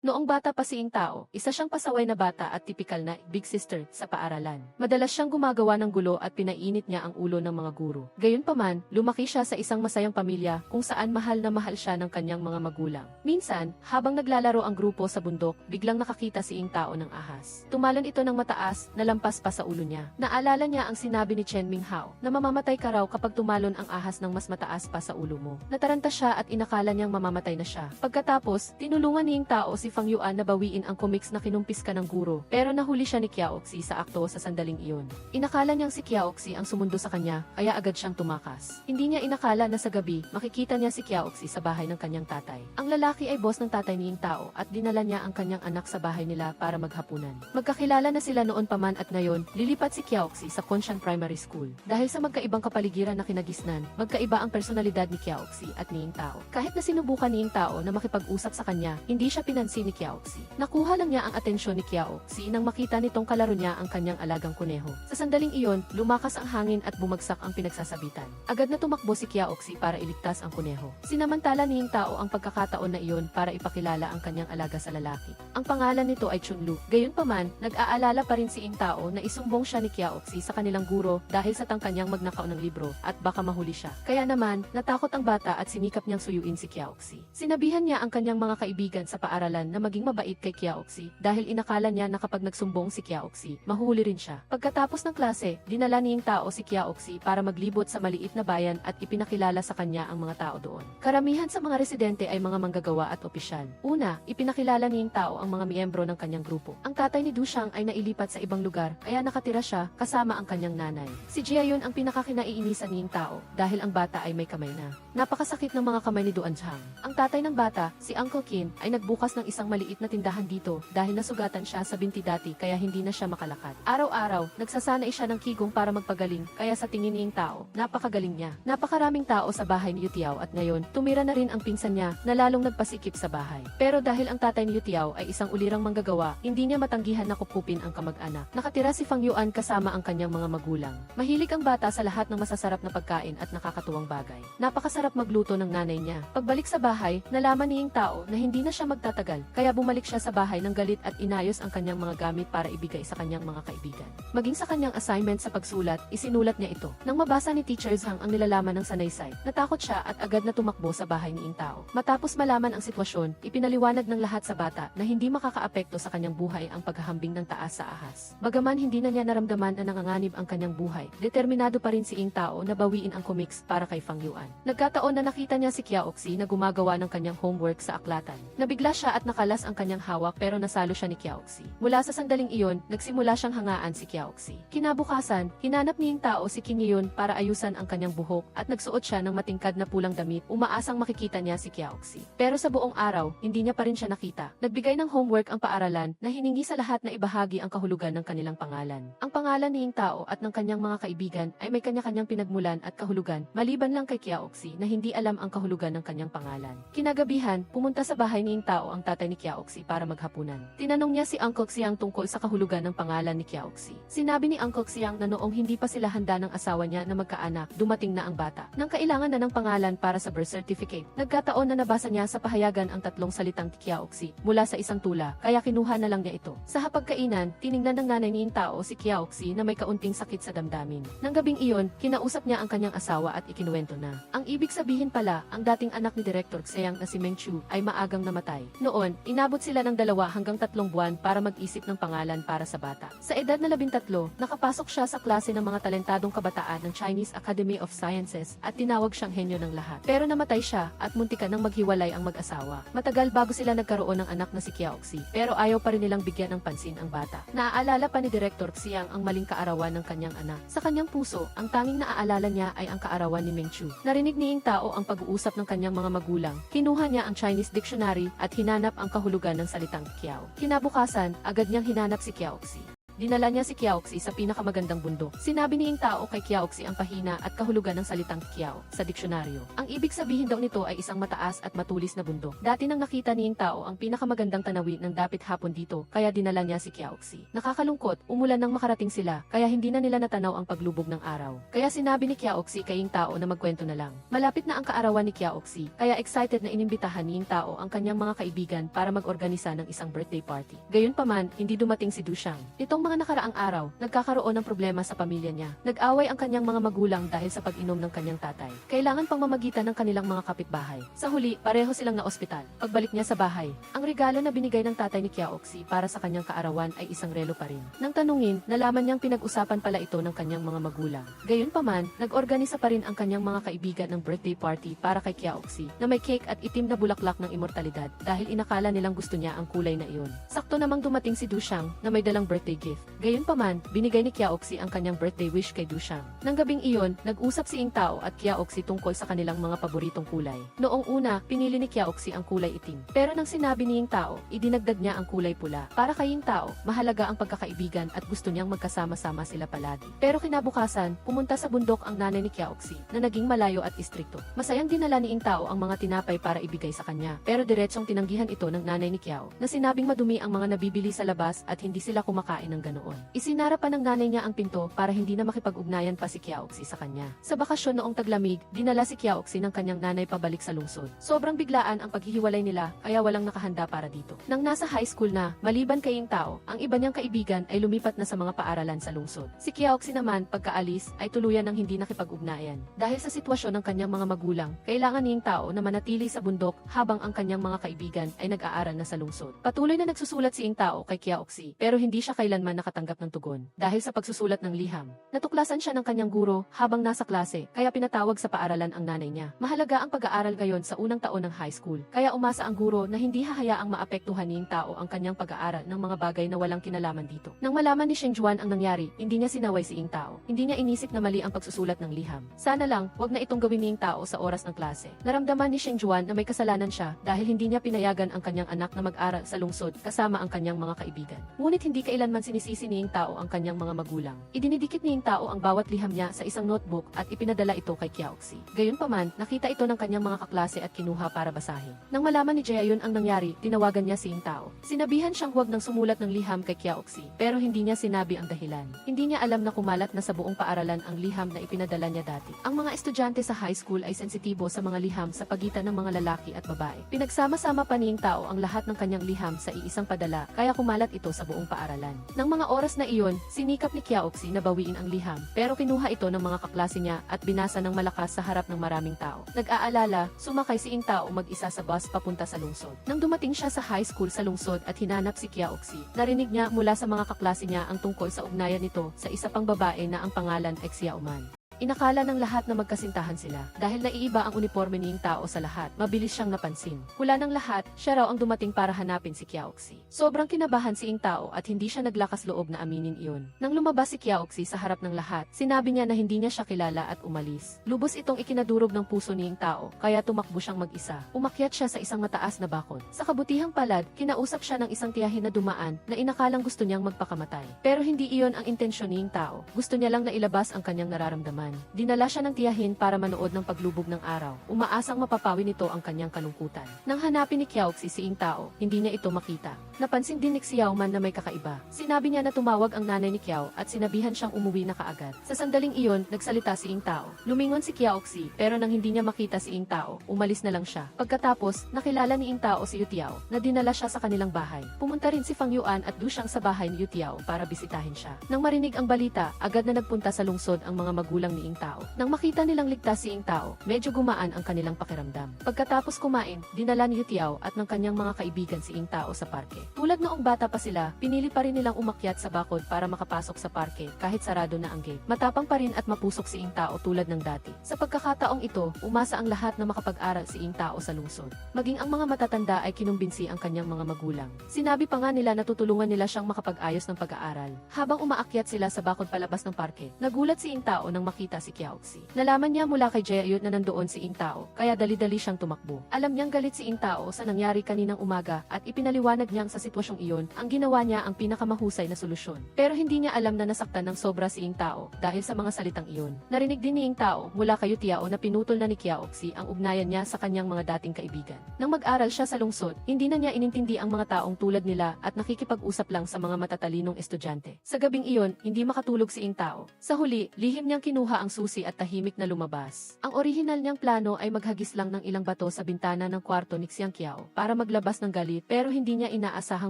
Noong bata pa si Tao, isa siyang pasaway na bata at tipikal na big sister sa paaralan. Madalas siyang gumagawa ng gulo at pinainit niya ang ulo ng mga guro. Gayunpaman, lumaki siya sa isang masayang pamilya kung saan mahal na mahal siya ng kanyang mga magulang. Minsan, habang naglalaro ang grupo sa bundok, biglang nakakita si Tao ng ahas. Tumalon ito ng mataas, nalampas pa sa ulo niya. Naalala niya ang sinabi ni Chen Minghao na mamamatay ka raw kapag tumalon ang ahas ng mas mataas pa sa ulo mo. Nataranta siya at inakala niyang mamamatay na siya. Pagkatapos, tinulungan ni Tao si Fang Yuan na bawiin ang comics na kinumpis ka ng guro, pero nahuli siya ni Qiaoxi sa akto sa sandaling iyon. Inakala niyang si Qiaoxi ang sumundo sa kanya, kaya agad siyang tumakas. Hindi niya inakala na sa gabi, makikita niya si Qiaoxi sa bahay ng kanyang tatay. Ang lalaki ay boss ng tatay ni Tao at dinala niya ang kanyang anak sa bahay nila para maghapunan. Magkakilala na sila noon pa man at ngayon, lilipat si Qiaoxi sa Kunshan Primary School. Dahil sa magkaibang kapaligiran na kinagisnan, magkaiba ang personalidad ni Qiaoxi at ni Tao. Kahit na sinubukan ni Tao na makipag-usap sa kanya, hindi siya pinansin ni Qiaoxi. Nakuha lang niya ang atensyon ni Qiaoxi nang makita nitong kalaro niya ang kanyang alagang kuneho. Sa sandaling iyon, lumakas ang hangin at bumagsak ang pinagsasabitan. Agad na tumakbo si Qiaoxi para iligtas ang kuneho. Sinamantala ni Tao ang pagkakataon na iyon para ipakilala ang kanyang alaga sa lalaki. Ang pangalan nito ay Chunlu. Gayunpaman, nag-aalala pa rin si Tao na isumbong siya ni Qiaoxi sa kanilang guro dahil sa tangkanyang magnakaw ng libro at baka mahuli siya. Kaya naman, natakot ang bata at sinikap niyang suyuin si Qiaoxi. Sinabihan niya ang kanyang mga kaibigan sa paaralan na maging mabait kay Qiaoxi dahil inakala niya na kapag nagsumbong si Qiaoxi, mahuhuli rin siya. Pagkatapos ng klase, dinala ni Tao si Qiaoxi para maglibot sa maliit na bayan at ipinakilala sa kanya ang mga tao doon. Karamihan sa mga residente ay mga manggagawa at opisyal. Una, ipinakilala ni Tao ang mga miyembro ng kanyang grupo. Ang tatay ni Dushang ay nailipat sa ibang lugar, kaya nakatira siya kasama ang kanyang nanay. Si Jiayun ang pinakakinaiinisan ni Tao dahil ang bata ay may kamay na. Napakasakit ng mga kamay ni Duanzhang. Ang tatay ng bata, si Uncle Qin, ay nagbukas ng isang maliit na tindahan dito dahil nasugatan siya sa binti dati kaya hindi na siya makalakad. Araw-araw, nagsasanay siya ng kigong para magpagaling kaya sa tingin ni Tao, napakagaling niya. Napakaraming tao sa bahay ni Yutiao at ngayon, tumira na rin ang pinsan niya na lalong nagpasikip sa bahay. Pero dahil ang tatay ni Yutiao ay isang ulirang manggagawa, hindi niya matanggihan na kupkupin ang kamag-anak. Nakatira si Fang Yuan kasama ang kanyang mga magulang. Mahilig ang bata sa lahat ng masasarap na pagkain at nakakatuwang bagay. Napakasarap magluto ng nanay niya. Pagbalik sa bahay, nalaman ni Tao na hindi na siya magtatagal, kaya bumalik siya sa bahay ng galit at inayos ang kanyang mga gamit para ibigay sa kanyang mga kaibigan. Maging sa kanyang assignment sa pagsulat, isinulat niya ito. Nang mabasa ni Teacher Zhang ang nilalaman ng sanaysay, natakot siya at agad na tumakbo sa bahay ni Tao. Matapos malaman ang sitwasyon, ipinaliwanag ng lahat sa bata na hindi makakaapekto sa kanyang buhay ang paghahambing ng taas sa ahas. Bagaman hindi na niya naramdaman na nanganganib ang kanyang buhay, determinado pa rin si Tao na bawiin ang comics para kay Fang Yuan. Nagkataon na nakita niya si Qiaoxi na gumagawa ng kanyang homework sa aklatan. Nabigla siya at nakalas ang kanyang hawak pero nasalo siya ni Qiaoxi. Mula sa sandaling iyon, nagsimula siyang hangaan si Qiaoxi. Kinabukasan, hinanap ni Tao si Qin Yun para ayusan ang kanyang buhok at nagsuot siya ng matingkad na pulang damit, umaasang makikita niya si Qiaoxi. Pero sa buong araw, hindi niya pa rin siya nakita. Nagbigay ng homework ang paaralan na hiningi sa lahat na ibahagi ang kahulugan ng kanilang pangalan. Ang pangalan ni Tao at ng kanyang mga kaibigan ay may kanya-kanyang pinagmulan at kahulugan, maliban lang kay Qiaoxi na hindi alam ang kahulugan ng kanyang pangalan. Kinagabihan, pumunta sa bahay ni Tao ang tatay ni Qiaoxi para maghapunan. Tinanong niya si Uncle Xiang tungkol sa kahulugan ng pangalan ni Qiaoxi. Sinabi ni Uncle Xiang na noong hindi pa sila handa ng asawa niya na magkaanak, dumating na ang bata. Nang kailangan na ng pangalan para sa birth certificate, nagkataon na nabasa niya sa pahayagan ang tatlong salitang Qiaoxi mula sa isang tula, kaya kinuha na lang niya ito. Sa hapagkainan, tiningnan ng nanay ni Tao si Qiaoxi na may kaunting sakit sa damdamin. Nang gabing iyon, kinausap niya ang kanyang asawa at ikinuwento na. Ang ibig sabihin pala, ang dating anak ni Director Xiang na si Meng Chu ay maagang namatay. Noon, inabot sila ng 2 hanggang 3 buwan para mag-isip ng pangalan para sa bata. Sa edad na 13, nakapasok siya sa klase ng mga talentadong kabataan ng Chinese Academy of Sciences at tinawag siyang henyo ng lahat. Pero namatay siya at muntikan nang maghiwalay ang mag-asawa. Matagal bago sila nagkaroon ng anak na si Qiaoxi, pero ayaw pa rin nilang bigyan ng pansin ang bata. Naaalala pa ni Director Xiang ang maling kaarawan ng kanyang anak. Sa kanyang puso, ang tanging naaalala niya ay ang kaarawan ni Meng Chu. Narinig ni Tao ang pag-uusap ng kanyang mga magulang. Kinuha niya ang Chinese dictionary at hinanap ang kahulugan ng salitang Qiao. Kinabukasan, agad niyang hinanap si Qiaoxi. dinala niya si Kiaoxi sa pinakamagandang bundok. Sinabi ni Ing Tao kay Kiaoxi ang pahina at kahulugan ng salitang Kiao sa diksyonaryo. Ang ibig sabihin daw nito ay isang mataas at matulis na bundok. Dati nang nakita ni Ing Tao ang pinakamagandang tanawin ng dapit hapon dito, kaya dinala niya si Kiaoxi. Nakakalungkot, umulan nang makarating sila, kaya hindi na nila natanaw ang paglubog ng araw. Kaya sinabi ni Kiaoxi kay Ing Tao na magkwento na lang. Malapit na ang kaarawan ni Kiaoxi, kaya excited na inimbitahan ni Ing Tao ang kanyang mga kaibigan para mag-organisa ng isang birthday party. Gayunpaman, hindi dumating si Dushang. Nitong mga nakaraang araw, nagkakaroon ng problema sa pamilya niya. Nag-away ang kanyang mga magulang dahil sa pag-inom ng kanyang tatay. Kailangan pang mamagitan ng kanilang mga kapitbahay. Sa huli, pareho silang na-ospital. Pagbalik niya sa bahay, ang regalo na binigay ng tatay ni Kiaoxi para sa kanyang kaarawan ay isang relo pa rin. Nang tanungin, nalaman niyang pinag-usapan pala ito ng kanyang mga magulang. Gayunpaman, nag-organisa pa rin ang kanyang mga kaibigan ng birthday party para kay Kiaoxi na may cake at itim na bulaklak ng immortalidad dahil inakala nilang gusto niya ang kulay na iyon. Sakto namang dumating si Dushang na may dalang birthday gift. Gayunpaman, binigay ni Kiaoxi ang kanyang birthday wish kay Dushang. Nang gabing iyon, nag-usap si Ing Tao at Kiaoxi tungkol sa kanilang mga paboritong kulay. Noong una, pinili ni Kiaoxi ang kulay itim. Pero nang sinabi ni Ing Tao, idinagdag niya ang kulay pula. Para kay Ing Tao, mahalaga ang pagkakaibigan at gusto niyang magkasama-sama sila palagi. Pero kinabukasan, pumunta sa bundok ang nanay ni Kiaoxi na naging malayo at istrikto. Masayang dinala ni Ing Tao ang mga tinapay para ibigay sa kanya. Pero diretsong tinanggihan ito ng nanay ni Kiao na sinabing madumi ang mga nabibili sa labas at hindi sila kumakain ng ganoon. Isinara pa ng nanay niya ang pinto para hindi na makipag-ugnayan pa si Kiaoxi sa kanya. Sa bakasyon noong taglamig, dinala si Kiaoxi ng kanyang nanay pabalik sa lungsod. Sobrang biglaan ang paghihiwalay nila kaya walang nakahanda para dito. Nang nasa high school na, maliban kay Ing Tao, ang iba niyang kaibigan ay lumipat na sa mga paaralan sa lungsod. Si Kiaoxi naman, pagkaalis, ay tuluyan ng hindi nakipag-ugnayan. Dahil sa sitwasyon ng kanyang mga magulang, kailangan ni Ing Tao na manatili sa bundok habang ang kanyang mga kaibigan ay nag-aaral na sa lungsod. Patuloy na nagsusulat si Ing Tao kay Kiaoxi pero hindi siya kailanman nakatanggap ng tugon dahil sa pagsusulat ng liham. Natuklasan siya ng kanyang guro habang nasa klase kaya pinatawag sa paaralan ang nanay niya. Mahalaga ang pag-aaral gayon sa unang taon ng high school kaya umasa ang guro na hindi hahayaang maapektuhan ni Ing Tao ang kanyang pag-aaral ng mga bagay na walang kinalaman dito. Nang malaman ni Sheng Juan ang nangyari, hindi niya sinaway si Ing Tao. Hindi niya inisip na mali ang pagsusulat ng liham. Sana lang, wag na itong gawin ni Ing Tao sa oras ng klase. Naramdaman ni Sheng Juan na may kasalanan siya dahil hindi niya pinayagan ang kanyang anak na mag-aral sa lungsod kasama ang kanyang mga kaibigan. Ngunit hindi kailanman sinisisi ni Ing Tao ang kanyang mga magulang. Idinidikit ni Ing Tao ang bawat liham niya sa isang notebook at ipinadala ito kay Kiaoxi. Gayunpaman, nakita ito ng kanyang mga kaklase at kinuha para basahin. Nang malaman ni Jaehyun ang nangyari, tinawagan niya si Ing Tao. Sinabihan siyang huwag nang sumulat ng liham kay Kiaoxi, pero hindi niya sinabi ang dahilan. Hindi niya alam na kumalat na sa buong paaralan ang liham na ipinadala niya dati. Ang mga estudyante sa high school ay sensitibo sa mga liham sa pagitan ng mga lalaki at babae. Pinagsama-sama pa ni Ing Tao ang lahat ng kanyang liham sa iisang padala, kaya kumalat ito sa buong paaralan. Nang mga oras na iyon, sinikap ni Kiaoxi na bawiin ang liham, pero kinuha ito ng mga kaklase niya at binasa ng malakas sa harap ng maraming tao. Nag-aalala, sumakay si Ing Tao mag-isa sa bus papunta sa lungsod. Nang dumating siya sa high school sa lungsod at hinanap si Kiaoxi, narinig niya mula sa mga kaklase niya ang tungkol sa ugnayan nito sa isa pang babae na ang pangalan ay Xiaoman. Inakala ng lahat na magkasintahan sila. Dahil naiiba ang uniforme ni Ing Tao sa lahat, mabilis siyang napansin. Hula ng lahat, siya raw ang dumating para hanapin si Kiaoxi. Sobrang kinabahan si Ing Tao at hindi siya naglakas loob na aminin iyon. Nang lumabas si Kiaoxi sa harap ng lahat, sinabi niya na hindi niya siya kilala at umalis. Lubos itong ikinadurog ng puso ni Ing Tao, kaya tumakbo siyang mag-isa. Umakyat siya sa isang mataas na bakod. Sa kabutihang palad, kinausap siya ng isang tiyahin na dumaan na inakalang gusto niyang magpakamatay. Pero hindi iyon ang intensyon ni Ing Tao. Gusto niya lang na ilabas ang kanyang nararamdaman. Dinala siya ng tiyahin para manood ng paglubog ng araw. Umaasang mapapawi nito ang kanyang kalungkutan. Nang hanapin ni Kiaoxi si Ing Tao, hindi niya ito makita. Napansin din ni Xiaoman na may kakaiba. Sinabi niya na tumawag ang nanay ni Kiao at sinabihan siyang umuwi na kaagad. Sa sandaling iyon, nagsalita si Ing Tao. Lumingon si Kiaoxi, pero nang hindi niya makita si Ing Tao, umalis na lang siya. Pagkatapos, nakilala ni Ing Tao si Yutiao na dinala siya sa kanilang bahay. Pumunta rin si Fang Yuan at Dushang sa bahay ni Yutiao para bisitahin siya. Nang marinig ang balita, agad na nagpunta sa lungsod ang mga magulang ni Ing Tao. Nang makita nilang ligtas si Ing Tao, medyo gumaan ang kanilang pakiramdam. Pagkatapos kumain, dinala ni Yutiao at ng kanyang mga kaibigan si Ing Tao sa parke. Tulad noong bata pa sila, pinili pa rin nilang umakyat sa bakod para makapasok sa parke kahit sarado na ang gate. Matapang pa rin at mapusok si Ing Tao tulad ng dati. Sa pagkakataong ito, umasa ang lahat na makapag-aral si Ing Tao sa lungsod. Maging ang mga matatanda ay kinumbinsi ang kanyang mga magulang. Sinabi pa nga nila na tutulungan nila siyang makapag-ayos ng pag-aaral. Habang umaakyat sila sa bakod palabas ng parke, nagulat si Ing Tao nang makita makita si Qiaoxi. Nalaman niya mula kay Jaehyun na nandoon si Ing Tao, kaya dali-dali siyang tumakbo. Alam niyang galit si Ing Tao sa nangyari kaninang umaga at ipinaliwanag niyang sa sitwasyong iyon, ang ginawa niya ang pinakamahusay na solusyon. Pero hindi niya alam na nasaktan ng sobra si Ing Tao dahil sa mga salitang iyon. Narinig din ni Ing Tao mula kay Tiao na pinutol na ni Qiaoxi ang ugnayan niya sa kanyang mga dating kaibigan. Nang mag-aral siya sa lungsod, hindi na niya inintindi ang mga taong tulad nila at nakikipag-usap lang sa mga matatalinong estudyante. Sa gabing iyon, hindi makatulog si Ing Tao. Sa huli, lihim niyang kinuha ang susi at tahimik na lumabas. Ang orihinal niyang plano ay maghagis lang ng ilang bato sa bintana ng kwarto ni Xiang Qiao para maglabas ng galit, pero hindi niya inaasahang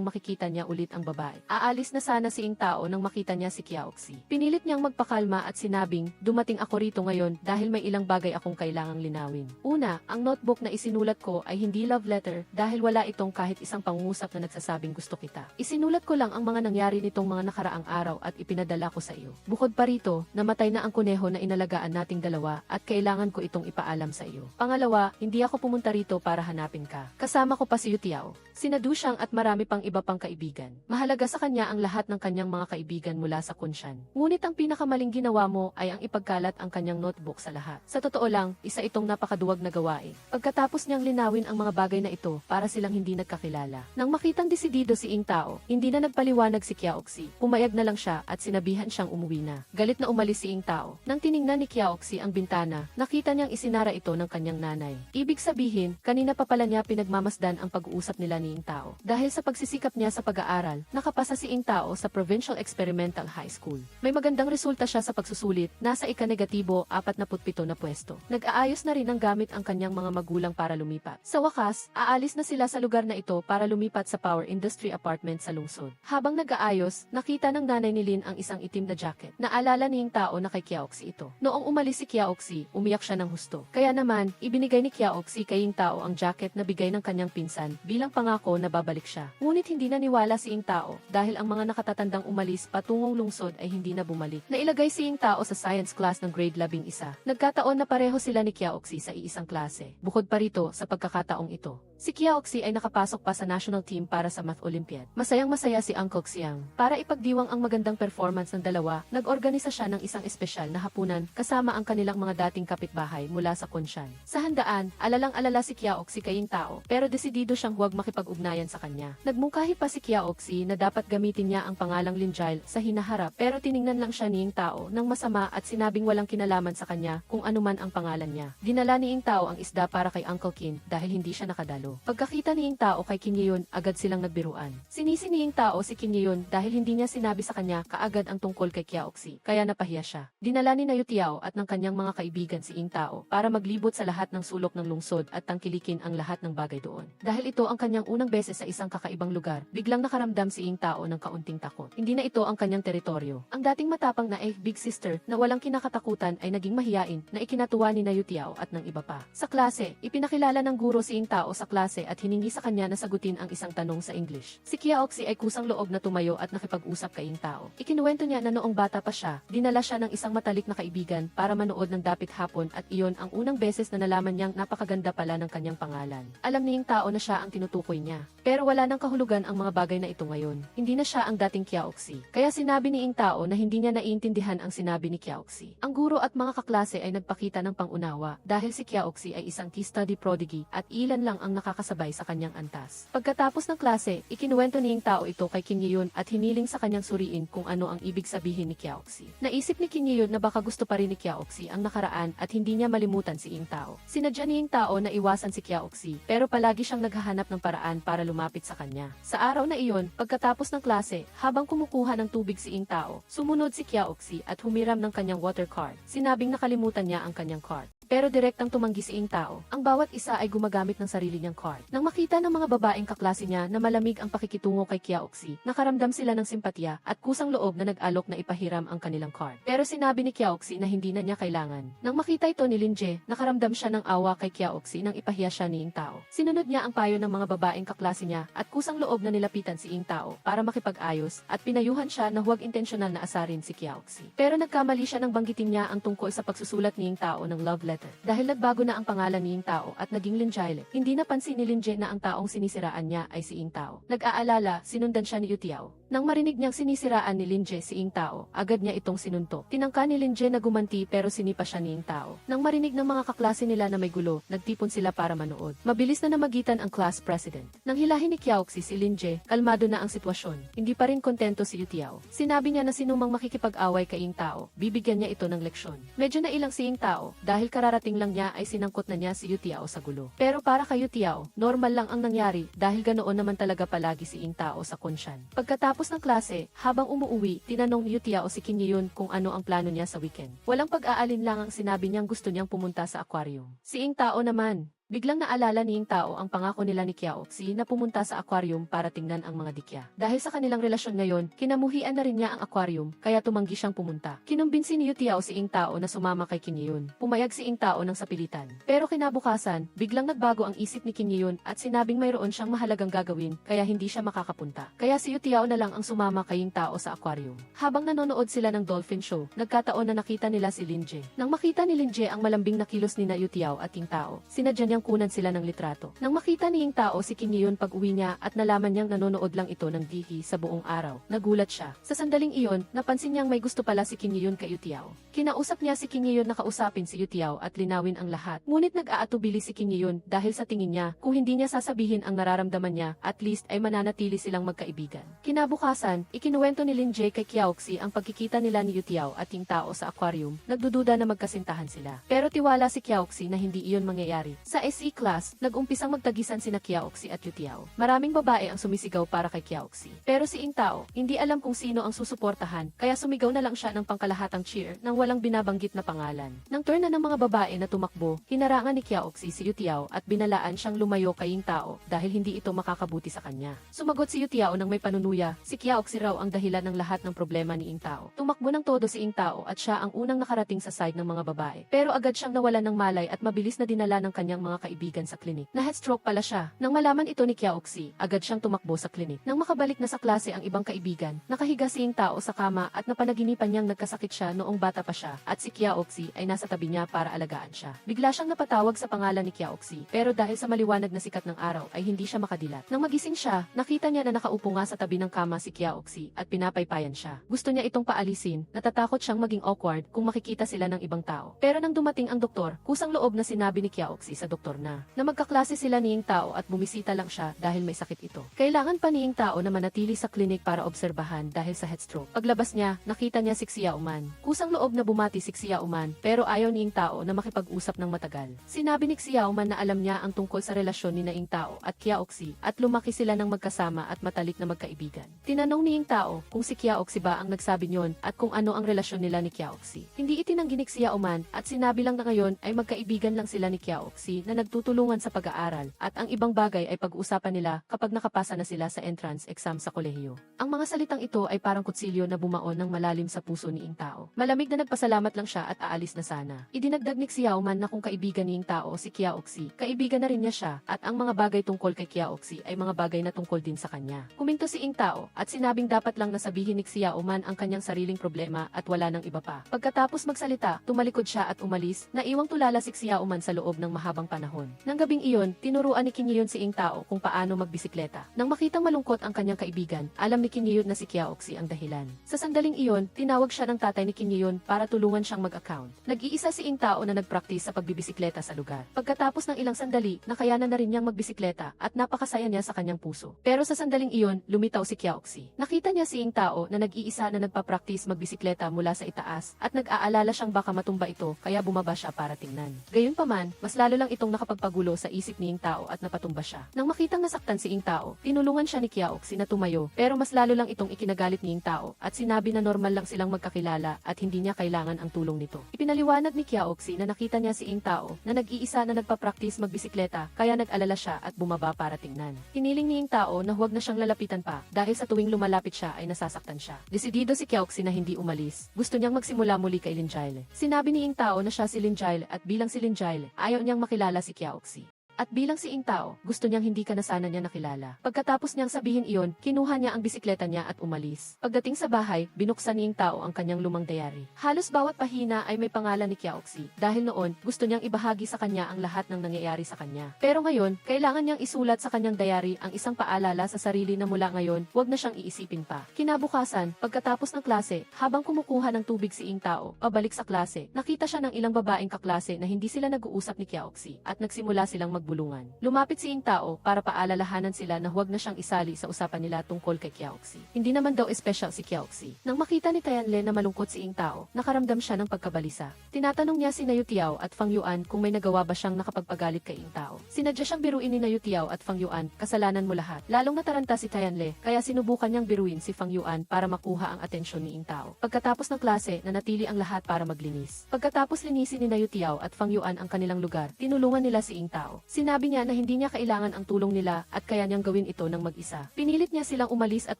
makikita niya ulit ang babae. Aalis na sana si Ing Tao nang makita niya si Qiaoxi. Pinilit niyang magpakalma at sinabing, dumating ako rito ngayon dahil may ilang bagay akong kailangang linawin. Una, ang notebook na isinulat ko ay hindi love letter dahil wala itong kahit isang pangungusap na nagsasabing gusto kita. Isinulat ko lang ang mga nangyari nitong mga nakaraang araw at ipinadala ko sa iyo. Bukod pa rito, namatay na ang kuneho na inalagaan nating dalawa at kailangan ko itong ipaalam sa iyo. Pangalawa, hindi ako pumunta rito para hanapin ka. Kasama ko pa si Yu Tiao, sina Du Xiang at marami pang iba pang kaibigan. Mahalaga sa kanya ang lahat ng kanyang mga kaibigan mula sa Kunshan. Ngunit ang pinakamaling ginawa mo ay ang ipagkalat ang kanyang notebook sa lahat. Sa totoo lang, isa itong napakaduwag na gawain. Pagkatapos niyang linawin ang mga bagay na ito para silang hindi nagkakilala. Nang makitang desidido si Ing Tao, hindi na nagpaliwanag si Qiaoxi. Pumayag na lang siya at sinabihan siyang umuwi na. Galit na umalis si Ing Tao. Nang tiningnan ni Qiaoxi ang bintana, nakita niyang isinara ito ng kanyang nanay. Ibig sabihin, kanina pa pala niya pinagmamasdan ang pag-uusap nila ni Ing Tao. Dahil sa pagsisikap niya sa pag-aaral, nakapasa si Ing Tao sa Provincial Experimental High School. May magandang resulta siya sa pagsusulit, nasa ika-negatibo 47 na pwesto. Nag-aayos na rin ang gamit ang kanyang mga magulang para lumipat. Sa wakas, aalis na sila sa lugar na ito para lumipat sa Power Industry Apartment sa lungsod. Habang nag-aayos, nakita ng nanay ni Lin ang isang itim na jacket. Naalala ni Ing Tao na kay Qiaoxi ito. Noong umalis si Qiaoxi, umiyak siya ng husto. Kaya naman, ibinigay ni Qiaoxi kay Ing Tao ang jacket na bigay ng kanyang pinsan bilang pangako na babalik siya. Ngunit hindi naniwala si Ing Tao dahil ang mga nakatatandang umalis patungong lungsod ay hindi na bumalik. Nailagay si Ing Tao sa science class ng grade 11. Nagkataon na pareho sila ni Qiaoxi sa iisang klase. Bukod pa rito, sa pagkakataong ito, si Qiaoxi ay nakapasok pa sa national team para sa Math Olympiad. Masayang-masaya si Uncle Xiang. Para ipagdiwang ang magandang performance ng dalawa, nag-organisa siya ng isang espesyal na hapunan kasama ang kanilang mga dating kapitbahay mula sa Kunshan. Sa handaan, alalang-alala si Qiaoxi kay Ing Tao, pero desidido siyang huwag makipag-ugnayan sa kanya. Nagmungkahi pa si Qiaoxi na dapat gamitin niya ang pangalang Linjile sa hinaharap, pero tiningnan lang siya ni Ing Tao ng masama at sinabing walang kinalaman sa kanya kung anuman ang pangalan niya. Dinala ni Ing Tao ang isda para kay Uncle Qin dahil hindi siya nakadalo. Pagkakita ni Ing Tao kay Qin Yeon, agad silang nagbiruan. Sinisi ni Ing Tao si Qin Yeon dahil hindi niya sinabi sa kanya kaagad ang tungkol kay Qiaoxi, kaya napahiya siya. Dinala ni Yu Tiao at ng kanyang mga kaibigan si Ing Tao para maglibot sa lahat ng sulok ng lungsod at tangkilikin ang lahat ng bagay doon. Dahil ito ang kanyang unang beses sa isang kakaibang lugar, biglang nakaramdam si Ing Tao ng kaunting takot. Hindi na ito ang kanyang teritoryo. Ang dating matapang na big sister na walang kinakatakutan ay naging mahiyain na ikinatuwa ni Yu Tiao at ng iba pa. Sa klase, ipinakilala ng guro si Ing Tao sa klase at hiningi sa kanya na sagutin ang isang tanong sa English. Si Qiaoxi ay kusang loob na tumayo at nakipag-usap kay Ing Tao. Ikinuwento niya na noong bata pa siya, dinala siya ng isang matalik na kaibigan para manood ng dapit hapon at iyon ang unang beses na nalaman niyang napakaganda pala ng kanyang pangalan. Alam ni Ing Tao na siya ang tinutukoy niya. Pero wala nang kahulugan ang mga bagay na ito ngayon. Hindi na siya ang dating Qiaoxi. Kaya sinabi ni Ing Tao na hindi niya naiintindihan ang sinabi ni Qiaoxi. Ang guro at mga kaklase ay nagpakita ng pangunawa dahil si Qiaoxi ay isang key study prodigy at ilan lang ang nakakasabay sa kanyang antas. Pagkatapos ng klase, ikinuwento ni Ing Tao ito kay Qin Yeon at hiniling sa kanyang suriin kung ano ang ibig sabihin ni Qiaoxi. Naisip ni Qin Yeon na baka gusto pa rin ni Qiaoxi ang nakaraan at hindi niya malimutan si Ing Tao. Sinadya ni Ing Tao na iwasan si Qiaoxi pero palagi siyang naghahanap ng paraan para lumapit sa kanya. Sa araw na iyon, pagkatapos ng klase, habang kumukuha ng tubig si Ing Tao, sumunod si Qiaoxi at humiram ng kanyang water card. Sinabing nakalimutan niya ang kanyang card. Pero direktang tumanggi si Ing Tao. Ang bawat isa ay gumagamit ng sarili niyang card. Nang makita ng mga babaeng kaklase niya na malamig ang pakikitungo kay Qiaoxi, nakaramdam sila ng simpatya at kusang loob na nag-alok na ipahiram ang kanilang card. Pero sinabi ni Qiaoxi na hindi na niya kailangan. Nang makita ito ni Linje, nakaramdam siya ng awa kay Qiaoxi nang ipahiya siya ni Ing Tao. Sinunod niya ang payo ng mga babaeng kaklase niya at kusang loob na nilapitan si Ing Tao para makipag-ayos at pinayuhan siya na huwag intensyonal na asarin si Qiaoxi. Pero nagkamali siya nang banggitin niya ang tungkol sa pagsusulat ni Ing Tao ng love letter. Dahil nagbago na ang pangalan ni Ing Tao at naging Linjile, hindi napansin ni Linje na ang taong sinisiraan niya ay si Ing Tao. Nag-aalala, sinundan siya ni Yu Tiao. Nang marinig niyang sinisiraan ni Linje si Ing Tao, agad niya itong sinuntok. Tinangka ni Linje na gumanti pero sinipa siya ni Ing Tao. Nang marinig ng mga kaklase nila na may gulo, nagtipon sila para manood. Mabilis na namagitan ang class president. Nang hilahin ni Qiaoxi si Linje, kalmado na ang sitwasyon. Hindi pa rin kontento si Yu Tiao. Sinabi niya na sinumang makikipag-away kay Ing Tao, bibigyan niya ito ng leksyon. Medyo nailang si Ing Tao dahil kararating lang niya ay sinangkot na niya si Yu Tiao sa gulo. Pero para kay Yu Tiao, normal lang ang nangyari dahil ganoon naman talaga palagi si Ing Tao sa kunsyan. Pagkatapos ng klase, habang umuuwi, tinanong ni Yu Tiao si Kim Yun kung ano ang plano niya sa weekend. Walang pag-aalinlangang sinabi niyang gusto niyang pumunta sa aquarium. Si Ing Tao naman, biglang naalala ni Ing Tao ang pangako nila ni Qiaoxi na pumunta sa aquarium para tingnan ang mga dikya. Dahil sa kanilang relasyon ngayon, kinamuhian na rin niya ang aquarium, kaya tumanggi siyang pumunta. Kinumbinsi ni Yu Tiao si Ing Tao na sumama kay Kim Yun. Pumayag si Ing Tao ng sapilitan. Pero kinabukasan, biglang nagbago ang isip ni Kim Yun at sinabing mayroon siyang mahalagang gagawin, kaya hindi siya makakapunta. Kaya si Yu Tiao na lang ang sumama kay Ing Tao sa aquarium. Habang nanonood sila ng dolphin show, nagkataon na nakita nila si Linje. Nang makita ni Linje ang malambing na kilos ni Yu Tiao at Ing Tao, sinadya niyang kunan sila ng litrato. Nang makita ni Ing Tao si Kim Yun pag-uwi niya at nalaman niyang nanonood lang ito ng TV sa buong araw, nagulat siya. Sa sandaling iyon, napansin niyang may gusto pala si Kim Yun kay Yu Tiao. Kinausap niya si Kim Yun na kausapin si Yu Tiao at linawin ang lahat. Ngunit nag-aatubili si Kim Yun dahil sa tingin niya, kung hindi niya sasabihin ang nararamdaman niya, at least ay mananatili silang magkaibigan. Kinabukasan, ikinuwento ni Linje kay Qiaoxi ang pagkikita nila ni Yu Tiao at Ing Tao sa aquarium. Nagdududa na magkasintahan sila. Pero tiwala si Qiaoxi na hindi iyon mangyayari. Sa SE class, nag-umpisang magtagisan sina Qiaoxi at Yu Tiao. Maraming babae ang sumisigaw para kay Qiaoxi. Pero si Ing Tao, hindi alam kung sino ang susuportahan, kaya sumigaw na lang siya ng pangkalahatang cheer nang walang binabanggit na pangalan. Nang turn na ng mga babae na tumakbo, hinarangan ni Qiaoxi si Yu Tiao at binalaan siyang lumayo kay Ing Tao dahil hindi ito makakabuti sa kanya. Sumagot si Yu Tiao nang may panunuya, si Qiaoxi raw ang dahilan ng lahat ng problema ni Ing Tao. Tumakbo ng todo si Ing Tao at siya ang unang nakarating sa side ng mga babae. Pero agad siyang nawalan ng malay at mabilis na dinala ng kanyang mga kaibigan sa klinik. Na-headstroke pala siya. Nang malaman ito ni Qiaoxi, agad siyang tumakbo sa klinik. Nang makabalik na sa klase ang ibang kaibigan, nakahiga si Ing Tao sa kama at napanaginipan niyang nagkasakit siya noong bata pa siya at si Qiaoxi ay nasa tabi niya para alagaan siya. Bigla siyang napatawag sa pangalan ni Qiaoxi, pero dahil sa maliwanag na sikat ng araw ay hindi siya makadilat. Nang magising siya, nakita niya na nakaupo nga sa tabi ng kama si Qiaoxi at pinapaypayan siya. Gusto niya itong paalisin, natatakot siyang maging awkward kung makikita sila ng ibang tao. Pero nang dumating ang doktor, kusang loob na sinabi ni Qiaoxi sa doktor na magkaklase sila ni Ing Tao at bumisita lang siya dahil may sakit ito. Kailangan pa ni Ing Tao na manatili sa klinik para obserbahan dahil sa headstroke. Paglabas niya, nakita niya si Xiaoman. Kusang loob na bumati si Xiaoman pero ayaw ni Ing Tao na makipag-usap ng matagal. Sinabi ni Xiaoman na alam niya ang tungkol sa relasyon ni Ing Tao at Qiaoxi at lumaki sila ng magkasama at matalik na magkaibigan. Tinanong ni Ing Tao kung si Qiaoxi ba ang nagsabi niyon at kung ano ang relasyon nila ni Qiaoxi. Hindi itinanggi ni Xiaoman at sinabi lang na ngayon ay magkaibigan lang sila ni Qiaoxi na nagtutulungan sa pag-aaral at ang ibang bagay ay pag-uusapan nila kapag nakapasa na sila sa entrance exam sa kolehiyo. Ang mga salitang ito ay parang kutsilyo na bumaon ng malalim sa puso ni Ing Tao. Malamig na nagpasalamat lang siya at aalis na sana. Idinagdag ni Xiaoman na kung kaibigan ni Ing Tao si Qiaoxi, kaibigan na rin niya siya at ang mga bagay tungkol kay Qiaoxi ay mga bagay na tungkol din sa kanya. Kuminto si Ing Tao at sinabing dapat lang nasabihin ni Xiaoman ang kanyang sariling problema at wala nang iba pa. Pagkatapos magsalita, tumalikod siya at umalis, naiwang tulala si Xiaoman sa loob ng mahabang panahon. Nang gabing iyon, tinuruan ni Kim Yun si Ing Tao kung paano magbisikleta. Nang makitang malungkot ang kanyang kaibigan, alam ni Kim Yun na si Qiaoxi ang dahilan. Sa sandaling iyon, tinawag siya ng tatay ni Kim Yun para tulungan siyang mag-account. Nag-iisa si Ing Tao na nagpractice sa pagbibisikleta sa lugar. Pagkatapos ng ilang sandali, nakayanan na rin niyang magbisikleta at napakasaya niya sa kanyang puso. Pero sa sandaling iyon, lumitaw si Qiaoxi. Nakita niya si Ing Tao na nag-iisa na nagpa-practice magbisikleta mula sa itaas at nag-aalala siyang baka matumba ito kaya bumaba siya para tingnan. Gayunpaman, mas lalo lang itong nakapagpagulo sa isip ni Ing Tao at napatumba siya. Nang makitang nasaktan si Ing Tao, tinulungan siya ni Qiaoxi na tumayo pero mas lalo lang itong ikinagalit ni Ing Tao at sinabi na normal lang silang magkakilala at hindi niya kailangan ang tulong nito. Ipinaliwanag ni Qiaoxi na nakita niya si Ing Tao na nag-iisa na nagpa-practice magbisikleta kaya nag-alala siya at bumaba para tingnan. Hiniling ni Ing Tao na huwag na siyang lalapitan pa dahil sa tuwing lumalapit siya ay nasasaktan siya. Desidido si Qiaoxi na hindi umalis. Gusto niyang magsimula muli kay Linjaile. Sinabi ni Ing Tao na siya si Linjaile at bilang si Linjaile, ayaw niyang makilala si Qiaoxi. At bilang si Ingtao, gusto niyang hindi ka na sana niya nakilala. Pagkatapos niyang sabihin iyon, kinuha niya ang bisikleta niya at umalis. Pagdating sa bahay, binuksan ni Ingtao ang kanyang lumang diary. Halos bawat pahina ay may pangalan ni Qiaoxi. Dahil noon, gusto niyang ibahagi sa kanya ang lahat ng nangyayari sa kanya. Pero ngayon, kailangan niyang isulat sa kanyang diary ang isang paalala sa sarili na mula ngayon, huwag na siyang iisipin pa. Kinabukasan, pagkatapos ng klase, habang kumukuha ng tubig si Ingtao, pabalik sa klase, nakita siya ng ilang babaeng kaklase na hindi sila nag-uusap ni Qiaoxi at nagsimula silang magbulungan. Lumapit si Ingtao para paalalahanan sila na huwag na siyang isali sa usapan nila tungkol kay Qiaoxi. Hindi naman daw espesyal si Qiaoxi. Nang makita ni Tianle na malungkot si Ingtao, nakaramdam siya ng pagkabalisa. Tinatanong niya si Nayutiao at Fang Yuan kung may nagawa ba siyang nakapagpagalit kay Ingtao. Sinadya siyang biruin ni Nayutiao at Fang Yuan, kasalanan mo lahat. Lalong nataranta si Tianle, kaya sinubukan niyang biruin si Fang Yuan para makuha ang atensyon ni Ingtao. Pagkatapos ng klase, nanatili ang lahat para maglinis. Pagkatapos linisin ni Nayutiao at Fang Yuan ang kanilang lugar, tinulungan nila si Ingtao. Sinabi niya na hindi niya kailangan ang tulong nila at kaya niyang gawin ito ng mag-isa. Pinilit niya silang umalis at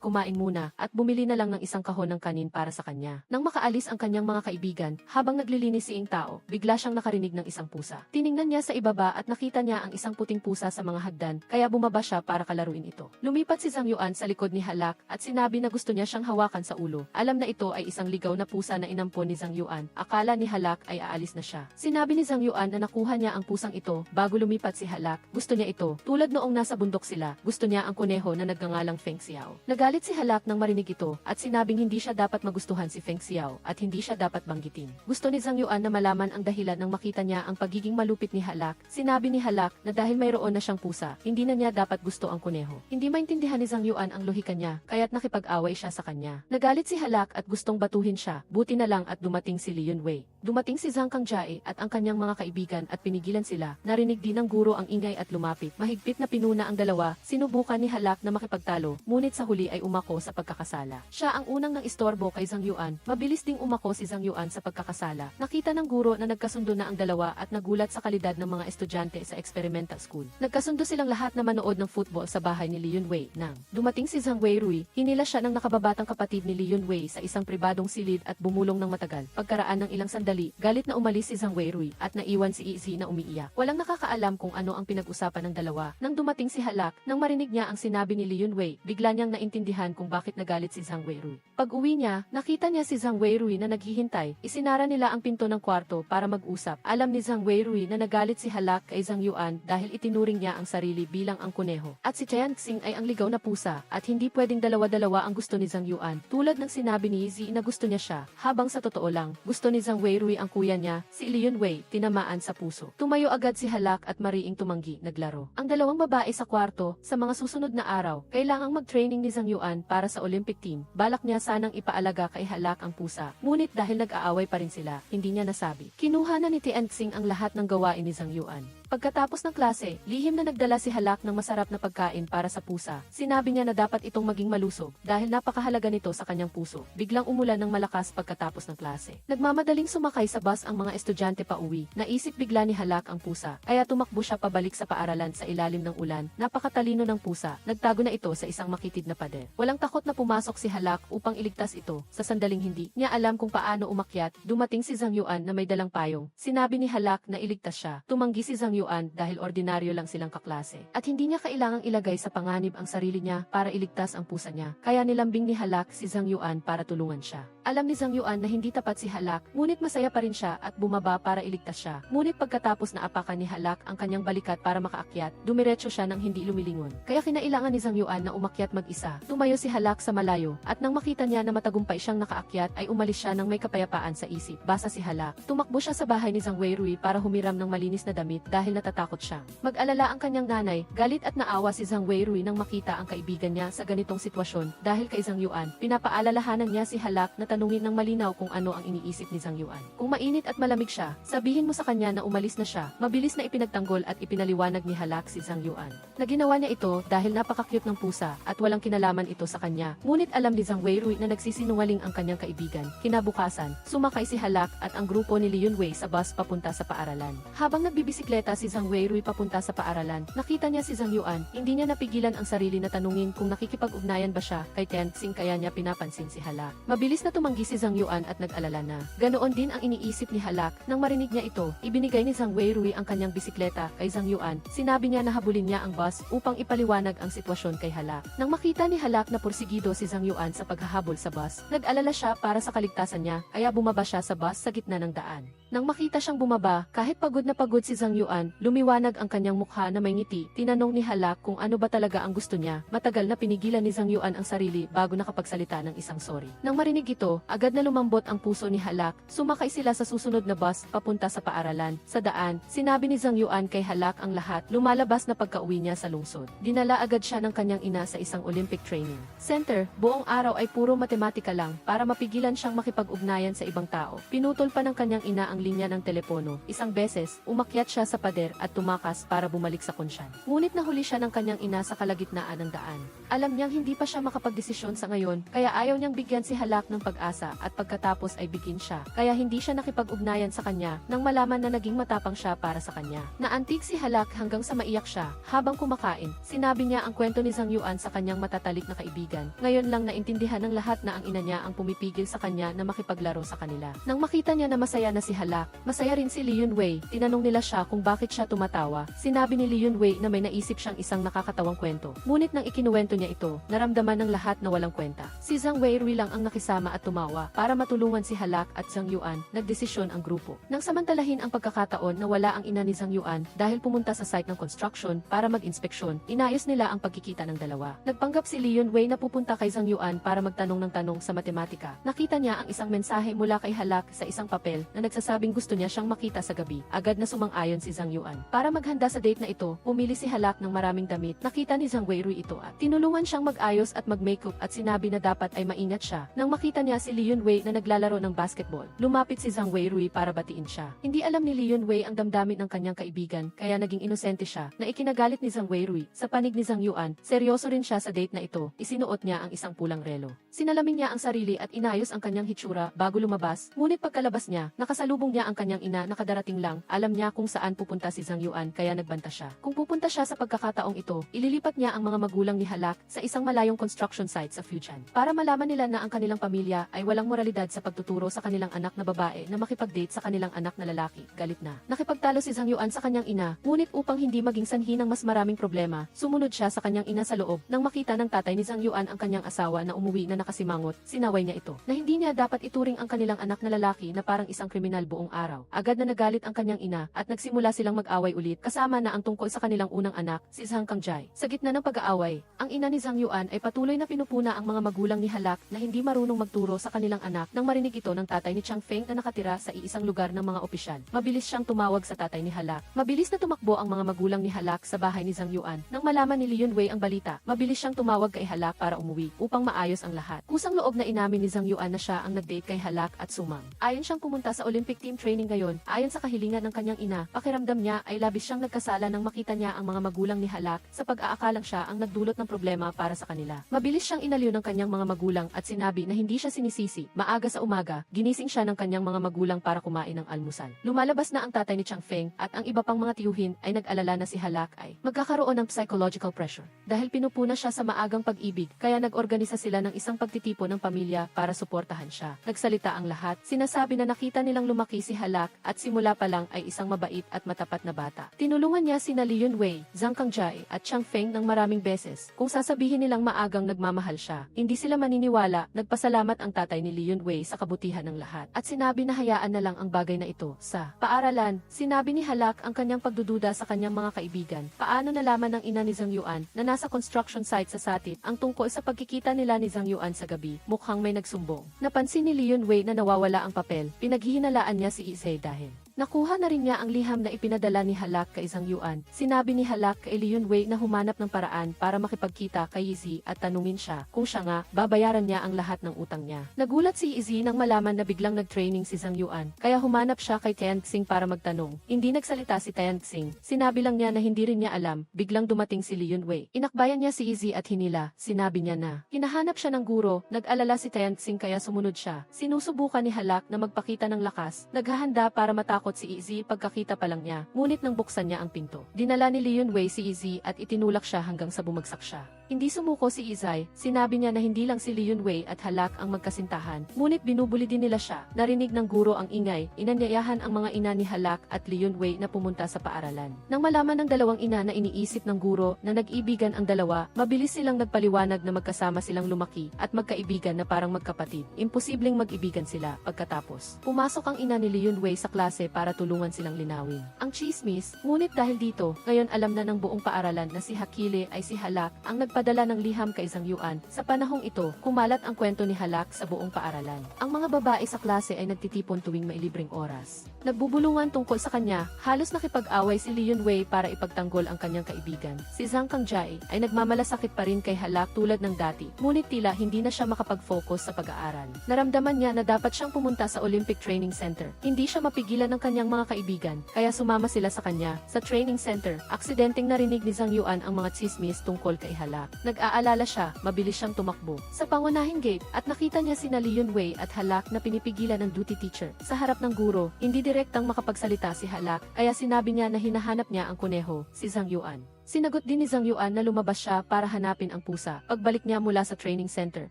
kumain muna at bumili na lang ng isang kahon ng kanin para sa kanya. Nang makaalis ang kanyang mga kaibigan, habang naglilinis si Ingtao, bigla siyang nakarinig ng isang pusa. Tiningnan niya sa ibaba at nakita niya ang isang puting pusa sa mga hagdan, kaya bumaba siya para kalaruin ito. Lumipat si Zhang Yuan sa likod ni Halak at sinabi na gusto niya siyang hawakan sa ulo. Alam na ito ay isang ligaw na pusa na inampon ni Zhang Yuan. Akala ni Halak ay aalis na siya. Sinabi ni Zhang Yuan na nakuha niya ang pusang ito bago lumipat si Halak. Gusto niya ito. Tulad noong nasa bundok sila, gusto niya ang kuneho na nagngangalang Feng Xiao. Nagalit si Halak nang marinig ito at sinabing hindi siya dapat magustuhan si Feng Xiao at hindi siya dapat banggitin. Gusto ni Zhang Yuan na malaman ang dahilan nang makita niya ang pagiging malupit ni Halak. Sinabi ni Halak na dahil mayroon na siyang pusa, hindi na niya dapat gusto ang kuneho. Hindi maintindihan ni Zhang Yuan ang lohika niya, kaya't nakipag-away siya sa kanya. Nagalit si Halak at gustong batuhin siya, buti na lang at dumating si Li Yunwei. Dumating si Zhang Kangjae at ang kanyang mga kaibigan at pinigilan sila. Narinig din ng guro ang ingay at lumapit. Mahigpit na pinuna ang dalawa, sinubukan ni Halak na makipagtalo, ngunit sa huli ay umako sa pagkakasala. Siya ang unang nang istorbo kay Zhang Yuan, mabilis ding umako si Zhang Yuan sa pagkakasala. Nakita ng guro na nagkasundo na ang dalawa at nagulat sa kalidad ng mga estudyante sa experimental school. Nagkasundo silang lahat na manood ng football sa bahay ni Li Yunwei. Nang dumating si Zhang Weirui, hinila siya ng nakababatang kapatid ni Li Yunwei sa isang pribadong silid at bumulong ng matagal. Pagkaraan ng ilang sandali, galit na umalis si Zhang Weirui at naiwan si Izzy na umiiyak. Walang nakakaalam kung ano ang pinag-usapan ng dalawa. Nang dumating si Halak, nang marinig niya ang sinabi ni Li Yunwei, bigla niyang naintindihan kung bakit nagalit si Zhang Weirui. Pag-uwi niya, nakita niya si Zhang Weirui na naghihintay. Isinara nila ang pinto ng kwarto para mag-usap. Alam ni Zhang Weirui na nagalit si Halak kay Zhang Yuan dahil itinuring niya ang sarili bilang ang kuneho. At si Tianxing ay ang ligaw na pusa at hindi pwedeng dalawa-dalawa ang gusto ni Zhang Yuan. Tulad ng sinabi ni Izzy na gusto niya siya, habang sa totoo lang, gusto ni Zhang Weirui ang kuya niya, si Li Yunwei, tinamaan sa puso. Tumayo agad si Halak at mariing tumanggi, naglaro. Ang dalawang babae sa kwarto, sa mga susunod na araw, kailangang mag-training ni Zhang Yuan para sa Olympic team. Balak niya sanang ipaalaga kay Halak ang pusa, ngunit dahil nag-aaway pa rin sila, hindi niya nasabi. Kinuha na ni Tianxing ang lahat ng gawain ni Zhang Yuan. Pagkatapos ng klase, lihim na nagdala si Halak ng masarap na pagkain para sa pusa. Sinabi niya na dapat itong maging malusog dahil napakahalaga nito sa kanyang puso. Biglang umulan ng malakas pagkatapos ng klase. Nagmamadaling sumakay sa bus ang mga estudyante pa uwi. Naisip bigla ni Halak ang pusa, kaya tumakbo siya pabalik sa paaralan sa ilalim ng ulan. Napakatalino ng pusa. Nagtago na ito sa isang makitid na pader. Walang takot na pumasok si Halak upang iligtas ito. Sa sandaling hindi niya alam kung paano umakyat, dumating si Zhang Yuan na may dalang payong. Sinabi ni Halak na iligtas siya. Tumanggi si Zhang Yuan dahil ordinaryo lang silang kaklase. At hindi niya kailangang ilagay sa panganib ang sarili niya para iligtas ang pusa niya. Kaya nilambing ni Halak si Zhang Yuan para tulungan siya. Alam ni Zhang Yuan na hindi tapat si Halak, ngunit masaya pa rin siya at bumaba para iligtas siya. Ngunit pagkatapos na apakan ni Halak ang kanyang balikat para makaakyat, dumiretso siya nang hindi lumilingon. Kaya kinailangan ni Zhang Yuan na umakyat mag-isa. Tumayo si Halak sa malayo, at nang makita niya na matagumpay siyang nakaakyat ay umalis siya nang may kapayapaan sa isip. Basa si Halak. Tumakbo siya sa bahay ni Zhang Weirui para humiram ng malinis na damit dahil natatakot siya. Mag-alala ang kanyang nanay, galit at naawa si Zhang Weirui nang makita ang kaibigan niya sa ganitong sitwasyon. Dahil kay Zhang Yuan, pinapaalalahanan niya si Halak na tanungin ng malinaw kung ano ang iniisip ni Zhang Yuan. Kung mainit at malamig siya, sabihin mo sa kanya na umalis na siya. Mabilis na ipinagtanggol at ipinaliwanag ni Halak si Zhang Yuan. Naginawa niya ito dahil napaka-cute ng pusa at walang kinalaman ito sa kanya. Ngunit alam ni Zhang Weirui na nagsisinungaling ang kanyang kaibigan. Kinabukasan, sumakay si Halak at ang grupo ni Li Yunwei sa bus papunta sa paaralan. Habang nagbibisikleta pumunta si Zhang Weirui papunta sa paaralan, nakita niya si Zhang Yuan, hindi niya napigilan ang sarili na tanungin kung nakikipag-ugnayan ba siya kay Tianxing kaya niya pinapansin si Halak. Mabilis na tumanggi si Zhang Yuan at nag-alala na. Ganoon din ang iniisip ni Halak, nang marinig niya ito, ibinigay ni Zhang Weirui ang kanyang bisikleta kay Zhang Yuan, sinabi niya na habulin niya ang bus upang ipaliwanag ang sitwasyon kay Halak. Nang makita ni Halak na porsigido si Zhang Yuan sa paghahabol sa bus, nag-alala siya para sa kaligtasan niya, kaya bumaba siya sa bus sa gitna ng daan. Nang makita siyang bumaba, kahit pagod na pagod si Zhang Yuan, lumiwanag ang kanyang mukha na may ngiti. Tinanong ni Halak kung ano ba talaga ang gusto niya. Matagal na pinigilan ni Zhang Yuan ang sarili bago nakapagsalita ng isang sorry. Nang marinig ito, agad na lumambot ang puso ni Halak. Sumakay sila sa susunod na bus papunta sa paaralan. Sa daan, sinabi ni Zhang Yuan kay Halak ang lahat. Lumalabas na pagka-uwi niya sa lungsod. Dinala agad siya ng kanyang ina sa isang Olympic training center. Buong araw ay puro matematika lang para mapigilan siyang makipag-ugnayan sa ibang tao. Pinutol pa ng kanyang ina ang linya ng telepono. Isang beses, umakyat siya sa pader at tumakas para bumalik sa konsyan. Ngunit nahuli siya ng kanyang ina sa kalagitnaan ng daan. Alam niyang hindi pa siya makapagdesisyon sa ngayon, kaya ayaw niyang bigyan si Halak ng pag-asa at pagkatapos ay bigin siya. Kaya hindi siya nakipag-ugnayan sa kanya nang malaman na naging matapang siya para sa kanya. Naantig si Halak hanggang sa maiyak siya. Habang kumakain, sinabi niya ang kwento ni Zhang Yuan sa kanyang matatalik na kaibigan. Ngayon lang naintindihan ng lahat na ang ina niya ang pumipigil sa kanya na makipaglaro sa kanila. Nang makita niya na masaya na si Halak, masaya rin si Li Yunwei. Tinanong nila siya kung bakit siya tumatawa. Sinabi ni Li Yunwei na may naisip siyang isang nakakatawang kwento. Ngunit nang ikinuwento niya ito, naramdaman ng lahat na walang kwenta. Si Zhang Weirui lang ang nakisama at tumawa. Para matulungan si Halak at Zhang Yuan, nagdesisyon ang grupo. Nang samantalahin ang pagkakataon na wala ang ina ni Zhang Yuan dahil pumunta sa site ng construction para mag-inspeksyon, inayos nila ang pagkikita ng dalawa. Nagpanggap si Li Yunwei na pupunta kay Zhang Yuan para magtanong ng tanong sa matematika. Nakita niya ang isang mensahe mula kay Halak sa isang papel na nagsasabing gusto niya siyang makita sa gabi. Agad na sumang-ayon si Zhang Yuan. Para maghanda sa date na ito, pumili si Halak ng maraming damit. Nakita ni Zhang Weirui ito at tinulungan siyang mag-ayos at mag-makeup at sinabi na dapat ay maingat siya. Nang makita niya si Li Yunwei na naglalaro ng basketball, lumapit si Zhang Weirui para batiin siya. Hindi alam ni Li Yunwei ang damdamin ng kanyang kaibigan, kaya naging inosente siya na ikinagalit ni Zhang Weirui. Sa panig ni Zhang Yuan, seryoso rin siya sa date na ito. Isinuot niya ang isang pulang relo. Sinalamin niya ang sarili at inayos ang kanyang hitsura bago lumabas. Ngunit pagkalabas niya, nakasalubong niya ang kanyang ina na kadarating lang. Alam niya kung saan pupunta si Zhang Yuan kaya nagbanta siya. Kung pupunta siya sa pagkakataong ito, ililipat niya ang mga magulang ni Halak sa isang malayong construction site sa Fujian. Para malaman nila na ang kanilang pamilya ay walang moralidad sa pagtuturo sa kanilang anak na babae na makipag-date sa kanilang anak na lalaki. Galit na. Nakipagtalo si Zhang Yuan sa kanyang ina, ngunit upang hindi maging sanhi ng mas maraming problema, sumunod siya sa kanyang ina sa loob. Nang makita ng tatay ni Zhang Yuan ang kanyang asawa na umuwi na nakasimangot, sinaway niya ito. Na hindi niya dapat ituring ang kanilang anak na lalaki na parang isang kriminal buong araw. Agad na nagalit ang kanyang ina at nagsimula silang mag-away ulit kasama na ang tungkol sa kanilang unang anak, si Zhang Kangjai. Sa gitna ng pag-aaway, ang ina ni Zhang Yuan ay patuloy na pinupuna ang mga magulang ni Halak na hindi marunong magturo sa kanilang anak. Nang marinig ito ng tatay ni Chang Feng na nakatira sa iisang lugar ng mga opisyal, mabilis siyang tumawag sa tatay ni Halak. Mabilis na tumakbo ang mga magulang ni Halak sa bahay ni Zhang Yuan. Nang malaman ni Li Yunwei ang balita, mabilis siyang tumawag kay Halak para umuwi upang maayos ang lahat. Kusang loob na inamin ni Zhang Yuan na siya ang nag-date kay Halak at sumang. Ayon siyang pumunta sa Olympic team training ngayon. Ayon sa kahilingan ng kanyang ina, pakiramdam niya ay labis siyang nagkasala nang makita niya ang mga magulang ni Halak sa pag-aakalang siya ang nagdulot ng problema para sa kanila. Mabilis siyang inaliw ng kanyang mga magulang at sinabi na hindi siya sinisisi. Maaga sa umaga, ginising siya ng kanyang mga magulang para kumain ng almusal. Lumalabas na ang tatay ni Chang Feng at ang iba pang mga tiyuhin ay nag-alala na si Halak ay magkakaroon ng psychological pressure. Dahil pinupuna siya sa maagang pag-ibig, kaya nag-organisa sila ng isang pagtitipon ng pamilya para suportahan siya. Nagsalita ang lahat, sinasabi na nakita nilang lumaki si Halak at simula pa lang ay isang mabait at matapat na bata. Tinulungan niya sina Li Yunwei, Zhang Kangjai at Chang Feng ng maraming beses. Kung sasabihin nilang maagang nagmamahal siya, hindi sila maniniwala. Nagpasalamat ang tatay ni Li Yunwei sa kabutihan ng lahat at sinabi na hayaan na lang ang bagay na ito. Sa paaralan, sinabi ni Halak ang kanyang pagdududa sa kanyang mga kaibigan. Paano nalaman ng ina ni Zhang Yuan na nasa construction site sa Satip ang tungkol sa pagkikita nila ni Zhang Yuan sa gabi? Mukhang may nagsumbong. Napansin ni Li Yunwei na nawawala ang papel. Pinaghihinalaan niya si Izhe dahil nakuha na rin niya ang liham na ipinadala ni Halak kay Zhang Yuan. Sinabi ni Halak kay Li Yunwei na humanap ng paraan para makipagkita kay Izzy at tanungin siya kung siya nga, babayaran niya ang lahat ng utang niya. Nagulat si Izzy nang malaman na biglang nag-training si Zhang Yuan, kaya humanap siya kay Tianxing para magtanong. Hindi nagsalita si Tianxing. Sinabi lang niya na hindi rin niya alam. Biglang dumating si Li Yunwei. Inakbayan niya si Izzy at hinila. Sinabi niya na hinahanap siya ng guro. Nag-alala si Tianxing kaya sumunod siya. Sinusubukan ni Halak na magpakita ng lakas. Naghahanda para matakot natakot si Izzy pagkakita pa lang niya, ngunit nang buksan niya ang pinto. Dinala ni Li Yunwei si Izzy at itinulak siya hanggang sa bumagsak siya. Hindi sumuko si Izzy, sinabi niya na hindi lang si Li Yunwei at Halak ang magkasintahan, ngunit binubuli din nila siya. Narinig ng guro ang ingay, inanyayahan ang mga ina ni Halak at Li Yunwei na pumunta sa paaralan. Nang malaman ng dalawang ina na iniisip ng guro na nag-ibigan ang dalawa, mabilis silang nagpaliwanag na magkasama silang lumaki at magkaibigan na parang magkapatid. Imposibleng mag-ibigan sila. Pagkatapos, pumasok ang ina ni Li Yunwei sa klase para tulungan silang linawin ang chismis, ngunit dahil dito, ngayon alam na ng buong paaralan na si Hakile ay si Halak ang nagpadala ng liham kay Zhang Yuan. Sa panahong ito, kumalat ang kwento ni Halak sa buong paaralan. Ang mga babae sa klase ay nagtitipon tuwing may libreng oras. Nagbubulungan tungkol sa kanya, halos nakipag-away si Li Yunwei para ipagtanggol ang kanyang kaibigan. Si Zhang Kangjai ay nagmamalasakit pa rin kay Halak tulad ng dati, ngunit tila hindi na siya makapag-focus sa pag-aaral. Naramdaman niya na dapat siyang pumunta sa Olympic Training Center. Hindi siya mapigilan ng kanyang mga kaibigan, kaya sumama sila sa kanya. Sa training center, aksidenteng narinig ni Zhang Yuan ang mga chismis tungkol kay Halak. Nag-aalala siya, mabilis siyang tumakbo sa pangunahing gate at nakita niya sina Li Yunwei at Halak na pinipigilan ng duty teacher. Sa harap ng guro, hindi direktang makapagsalita si Halak, kaya sinabi niya na hinahanap niya ang kuneho, si Zhang Yuan. Sinagot din ni Zhang Yuan na lumabas siya para hanapin ang pusa. Pagbalik niya mula sa training center,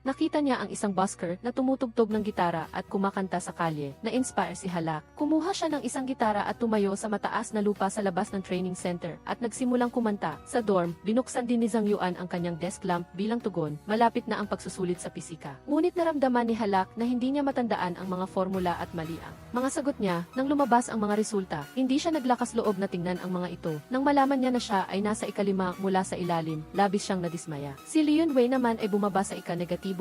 nakita niya ang isang busker na tumutugtog ng gitara at kumakanta sa kalye. Na-inspire si Halak. Kumuha siya ng isang gitara at tumayo sa mataas na lupa sa labas ng training center at nagsimulang kumanta. Sa dorm, binuksan din ni Zhang Yuan ang kanyang desk lamp bilang tugon, malapit na ang pagsusulit sa pisika. Ngunit naramdaman ni Halak na hindi niya matandaan ang mga formula at mali ang mga sagot niya. Nang lumabas ang mga resulta, hindi siya naglakas loob na tingnan ang mga ito. Nang malaman niya na siya ay nasa ika-5 mula sa ilalim, labis siyang nadismaya. Si Li Yunwei naman ay bumaba sa ika-15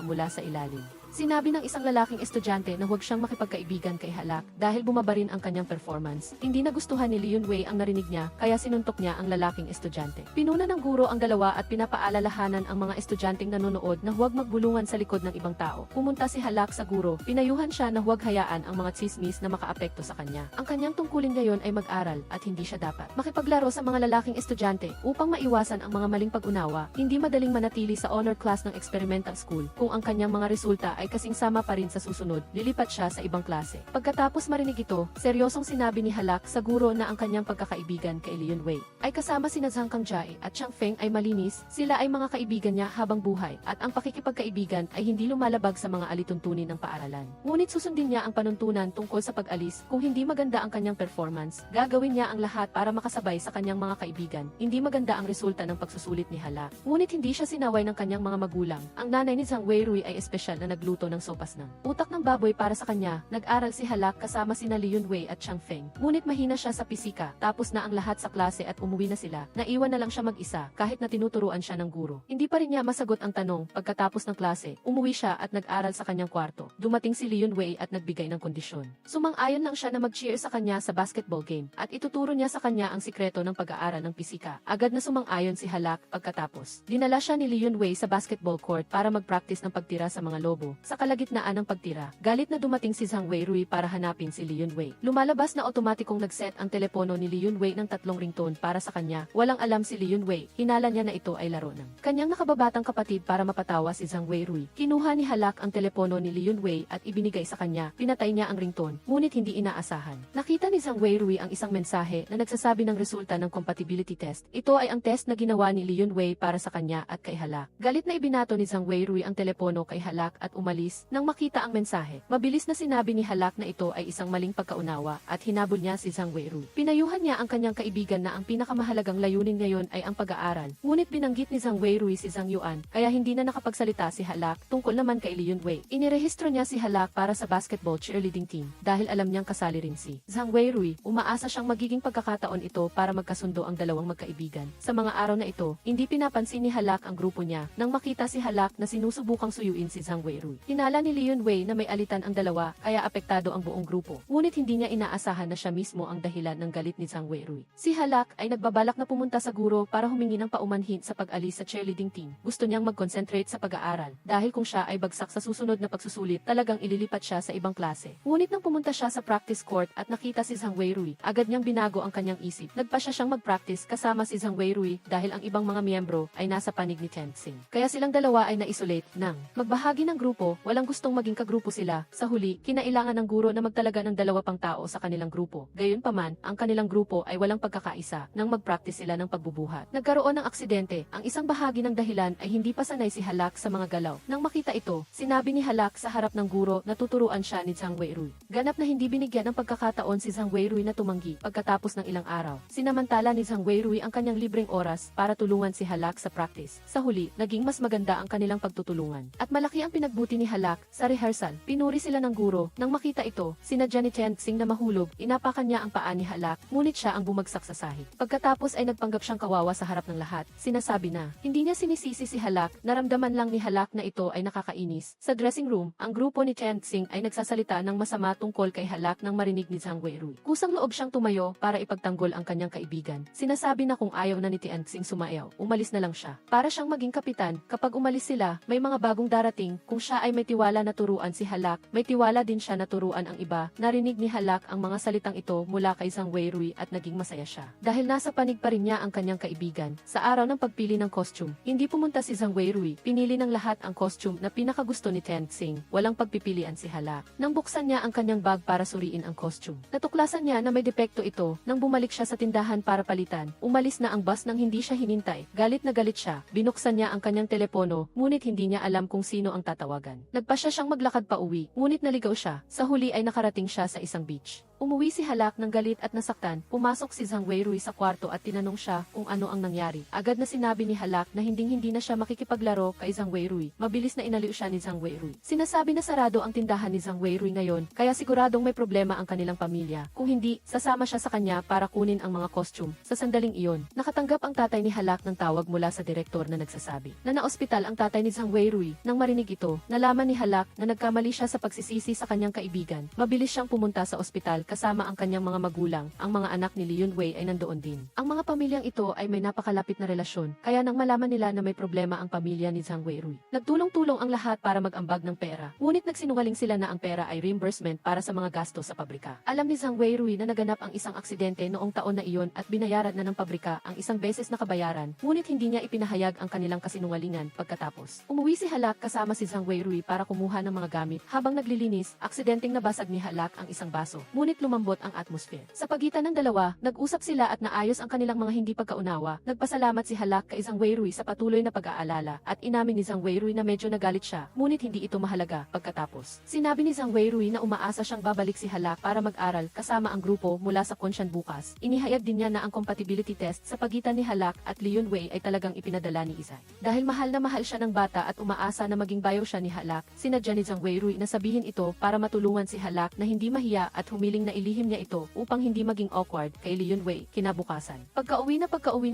mula sa ilalim. Sinabi ng isang lalaking estudyante na huwag siyang makipagkaibigan kay Halak dahil bumaba rin ang kanyang performance. Hindi nagustuhan ni Li Yunwei ang narinig niya, kaya sinuntok niya ang lalaking estudyante. Pinuna ng guro ang dalawa at pinapaalalahanan ang mga estudyanteng nanonood na huwag magbulungan sa likod ng ibang tao. Pumunta si Halak sa guro, pinayuhan siya na huwag hayaan ang mga chismis na makaapekto sa kanya. Ang kanyang tungkulin ngayon ay mag-aral at hindi siya dapat makipaglaro sa mga lalaking estudyante upang maiwasan ang mga maling pag-unawa. Hindi madaling manatili sa honor class ng experimental school kung ang kanyang mga resulta ay kasing sama pa rin sa susunod, lilipat siya sa ibang klase. Pagkatapos marinig ito, seryosong sinabi ni Halak sa guro na ang kanyang pagkakaibigan kay Li Yunwei ay kasama sina Zhang Kangjai at Chang Feng ay malinis, sila ay mga kaibigan niya habang buhay at ang pakikipagkaibigan ay hindi lumalabag sa mga alituntunin ng paaralan. Ngunit susundin niya ang panuntunan tungkol sa pag-alis. Kung hindi maganda ang kanyang performance, gagawin niya ang lahat para makasabay sa kanyang mga kaibigan. Hindi maganda ang resulta ng pagsusulit ni Halak. Ngunit hindi siya sinaway ng kanyang mga magulang. Ang nanay ni Zhang Weirui ay espesyal na nagluto ng sopas ng utak ng baboy para sa kanya. Nag-aral si Halak kasama sina Li Yunwei at Chang Feng. Ngunit mahina siya sa pisika. Tapos na ang lahat sa klase at umuwi na sila. Naiwan na lang siya mag-isa kahit na tinuturuan siya ng guro. Hindi pa rin niya masagot ang tanong. Pagkatapos ng klase, umuwi siya at nag-aral sa kanyang kwarto. Dumating si Li Yunwei at nagbigay ng kondisyon. Sumang-ayon lang siya na mag-cheer sa kanya sa basketball game at ituturo niya sa kanya ang sikreto ng pag-aaral ng pisika. Agad na sumang-ayon si Halak. Pagkatapos, dinala siya ni Li Yunwei sa basketball court para mag-practice ng pagtira sa mga lobo. Sa kalagitnaan ng pagtira, galit na dumating si Zhang Weirui para hanapin si Li Yunwei. Lumalabas na otomatikong nag-set ang telepono ni Li Yunwei ng 3 ringtone para sa kanya. Walang alam si Li Yunwei. Hinala niya na ito ay laro ng kanyang nakababatang kapatid para mapatawa si Zhang Weirui. Kinuha ni Halak ang telepono ni Li Yunwei at ibinigay sa kanya. Pinatay niya ang ringtone, ngunit hindi inaasahan. Nakita ni Zhang Weirui ang isang mensahe na nagsasabi ng resulta ng compatibility test. Ito ay ang test na ginawa ni Li Yunwei para sa kanya at kay Halak. Galit na ibinato ni Zhang Weirui ang telepono kay Halak at umalis. Nang makita ang mensahe, mabilis na sinabi ni Halak na ito ay isang maling pagkaunawa at hinabol niya si Zhang Weirui. Pinayuhan niya ang kanyang kaibigan na ang pinakamahalagang layunin ngayon ay ang pag-aaral. Ngunit binanggit ni Zhang Weirui si Zhang Yuan, kaya hindi na nakapagsalita si Halak tungkol naman kay Li Yunwei. Inirehistro niya si Halak para sa basketball cheerleading team dahil alam niyang kasali rin si Zhang Weirui. Umaasa siyang magiging pagkakataon ito para magkasundo ang dalawang magkaibigan. Sa mga araw na ito, hindi pinapansin ni Halak ang grupo niya nang makita si Halak na sinusubukang suyuin si Zhang Weirui. Hinala ni Li Yunwei na may alitan ang dalawa kaya apektado ang buong grupo. Ngunit hindi niya inaasahan na siya mismo ang dahilan ng galit ni Zhang Weirui. Si Halak ay nagbabalak na pumunta sa guro para humingi ng paumanhin sa pag-alis sa cheerleading team. Gusto niyang mag-concentrate sa pag-aaral dahil kung siya ay bagsak sa susunod na pagsusulit, talagang ililipat siya sa ibang klase. Ngunit nang pumunta siya sa practice court at nakita si Zhang Weirui, agad niyang binago ang kanyang isip. Nagpa siya siyang mag-practice kasama si Zhang Weirui dahil ang ibang mga miyembro ay nasa panig ni Chen Xing. Kaya silang dalawa ay na-isolate nang magbahagi ng grupo grupo, walang gustong maging kagrupo sila. Sa huli, kinailangan ng guro na magtalaga ng 2 pang tao sa kanilang grupo. Gayunpaman, ang kanilang grupo ay walang pagkakaisa nang mag-practice sila ng pagbubuhat. Nagkaroon ng aksidente, ang isang bahagi ng dahilan ay hindi pa sanay si Halak sa mga galaw. Nang makita ito, sinabi ni Halak sa harap ng guro na tuturuan siya ni Zhang Weirui. Ganap na hindi binigyan ng pagkakataon si Zhang Weirui na tumanggi pagkatapos ng ilang araw. Sinamantala ni Zhang Weirui ang kanyang libreng oras para tulungan si Halak sa practice. Sa huli, naging mas maganda ang kanilang pagtutulungan. At malaki ang pinagbuti ni Halak sa rehearsal. Pinuri sila ng guro. Nang makita ito, sinadya ni Tianxing na mahulog, inapakan niya ang paa ni Halak, ngunit siya ang bumagsak sa sahig. Pagkatapos ay nagpanggap siyang kawawa sa harap ng lahat. Sinasabi na, hindi niya sinisisi si Halak, naramdaman lang ni Halak na ito ay nakakainis. Sa dressing room, ang grupo ni Tianxing ay nagsasalita ng masama tungkol kay Halak nang marinig ni Zhang Weirui. Kusang loob siyang tumayo para ipagtanggol ang kanyang kaibigan. Sinasabi na kung ayaw na ni Tianxing sumayaw, umalis na lang siya. Para siyang maging kapitan, kapag umalis sila, may mga bagong darating. Kung siya ay may tiwala na turuan si Halak, may tiwala din siya na turuan ang iba. Narinig ni Halak ang mga salitang ito mula kay Zhang Weirui at naging masaya siya. Dahil nasa panig pa rin niya ang kanyang kaibigan. Sa araw ng pagpili ng costume, hindi pumunta si Zhang Weirui. Pinili ng lahat ang costume na pinakagusto ni Tianxing. Walang pagpipilian si Halak. Nang buksan niya ang kanyang bag para suriin ang costume, natuklasan niya na may depekto ito. Nang bumalik siya sa tindahan para palitan, umalis na ang bus nang hindi siya hinintay. Galit na galit siya. Binuksan niya ang kanyang telepono, ngunit hindi niya alam kung sino ang tatawagan. Nagpasya siyang maglakad pa uwi, ngunit naligaw siya. Sa huli ay nakarating siya sa isang beach. Umuwi si Halak ng galit at nasaktan. Pumasok si Zhang Weirui sa kwarto at tinanong siya kung ano ang nangyari. Agad na sinabi ni Halak na hindi na siya makikipaglaro kay Zhang Weirui. Mabilis na inaliw siya ni Zhang Weirui. Sinasabi na sarado ang tindahan ni Zhang Weirui ngayon, kaya siguradong may problema ang kanilang pamilya. Kung hindi, sasama siya sa kanya para kunin ang mga costume. Sa sandaling iyon, nakatanggap ang tatay ni Halak ng tawag mula sa direktor na nagsasabi na naospital ang tatay ni Zhang Weirui. Nang marinig ito, nalaman ni Halak na nagkamali siya sa pagsisisi sa kanyang kaibigan. Mabilis siyang pumunta sa ospital kasama ang kanyang mga magulang. Ang mga anak ni Li Yunwei ay nandoon din. Ang mga pamilyang ito ay may napakalapit na relasyon, kaya nang malaman nila na may problema ang pamilya ni Zhang Weirui, nagtulong-tulong ang lahat para mag-ambag ng pera. Ngunit nagsinungaling sila na ang pera ay reimbursement para sa mga gasto sa pabrika. Alam ni Zhang Weirui na naganap ang isang aksidente noong taon na iyon at binayaran na ng pabrika ang isang beses na kabayaran, ngunit hindi niya ipinahayag ang kanilang kasinungalingan. Pagkatapos, umuwi si Halak kasama si Zhang Weirui para kumuha ng mga gamit. Habang naglilinis, aksidenteng nabasag ni Halak ang isang baso, ngunit lumambot ang atmosphere. Sa pagitan ng dalawa, nag-usap sila at naayos ang kanilang mga hindi pagkaunawa. Nagpasalamat si Halak kay Zhang Weirui sa patuloy na pag-aalala at inamin ni Zhang Weirui na medyo nagalit siya, ngunit hindi ito mahalaga. Pagkatapos, sinabi ni Zhang Weirui na umaasa siyang babalik si Halak para mag-aral kasama ang grupo mula sa Kunshan bukas. Inihayag din niya na ang compatibility test sa pagitan ni Halak at Li Yunwei ay talagang ipinadala ni Izai. Dahil mahal na mahal siya ng bata at umaasa na maging bayaw siya ni Halak, sinadya ni Zhang Weirui na sabihin ito para matulungan si Halak na hindi mahiya at humiling na ilihim niya ito upang hindi maging awkward kay Li Yunwei kinabukasan. Pagka-uwi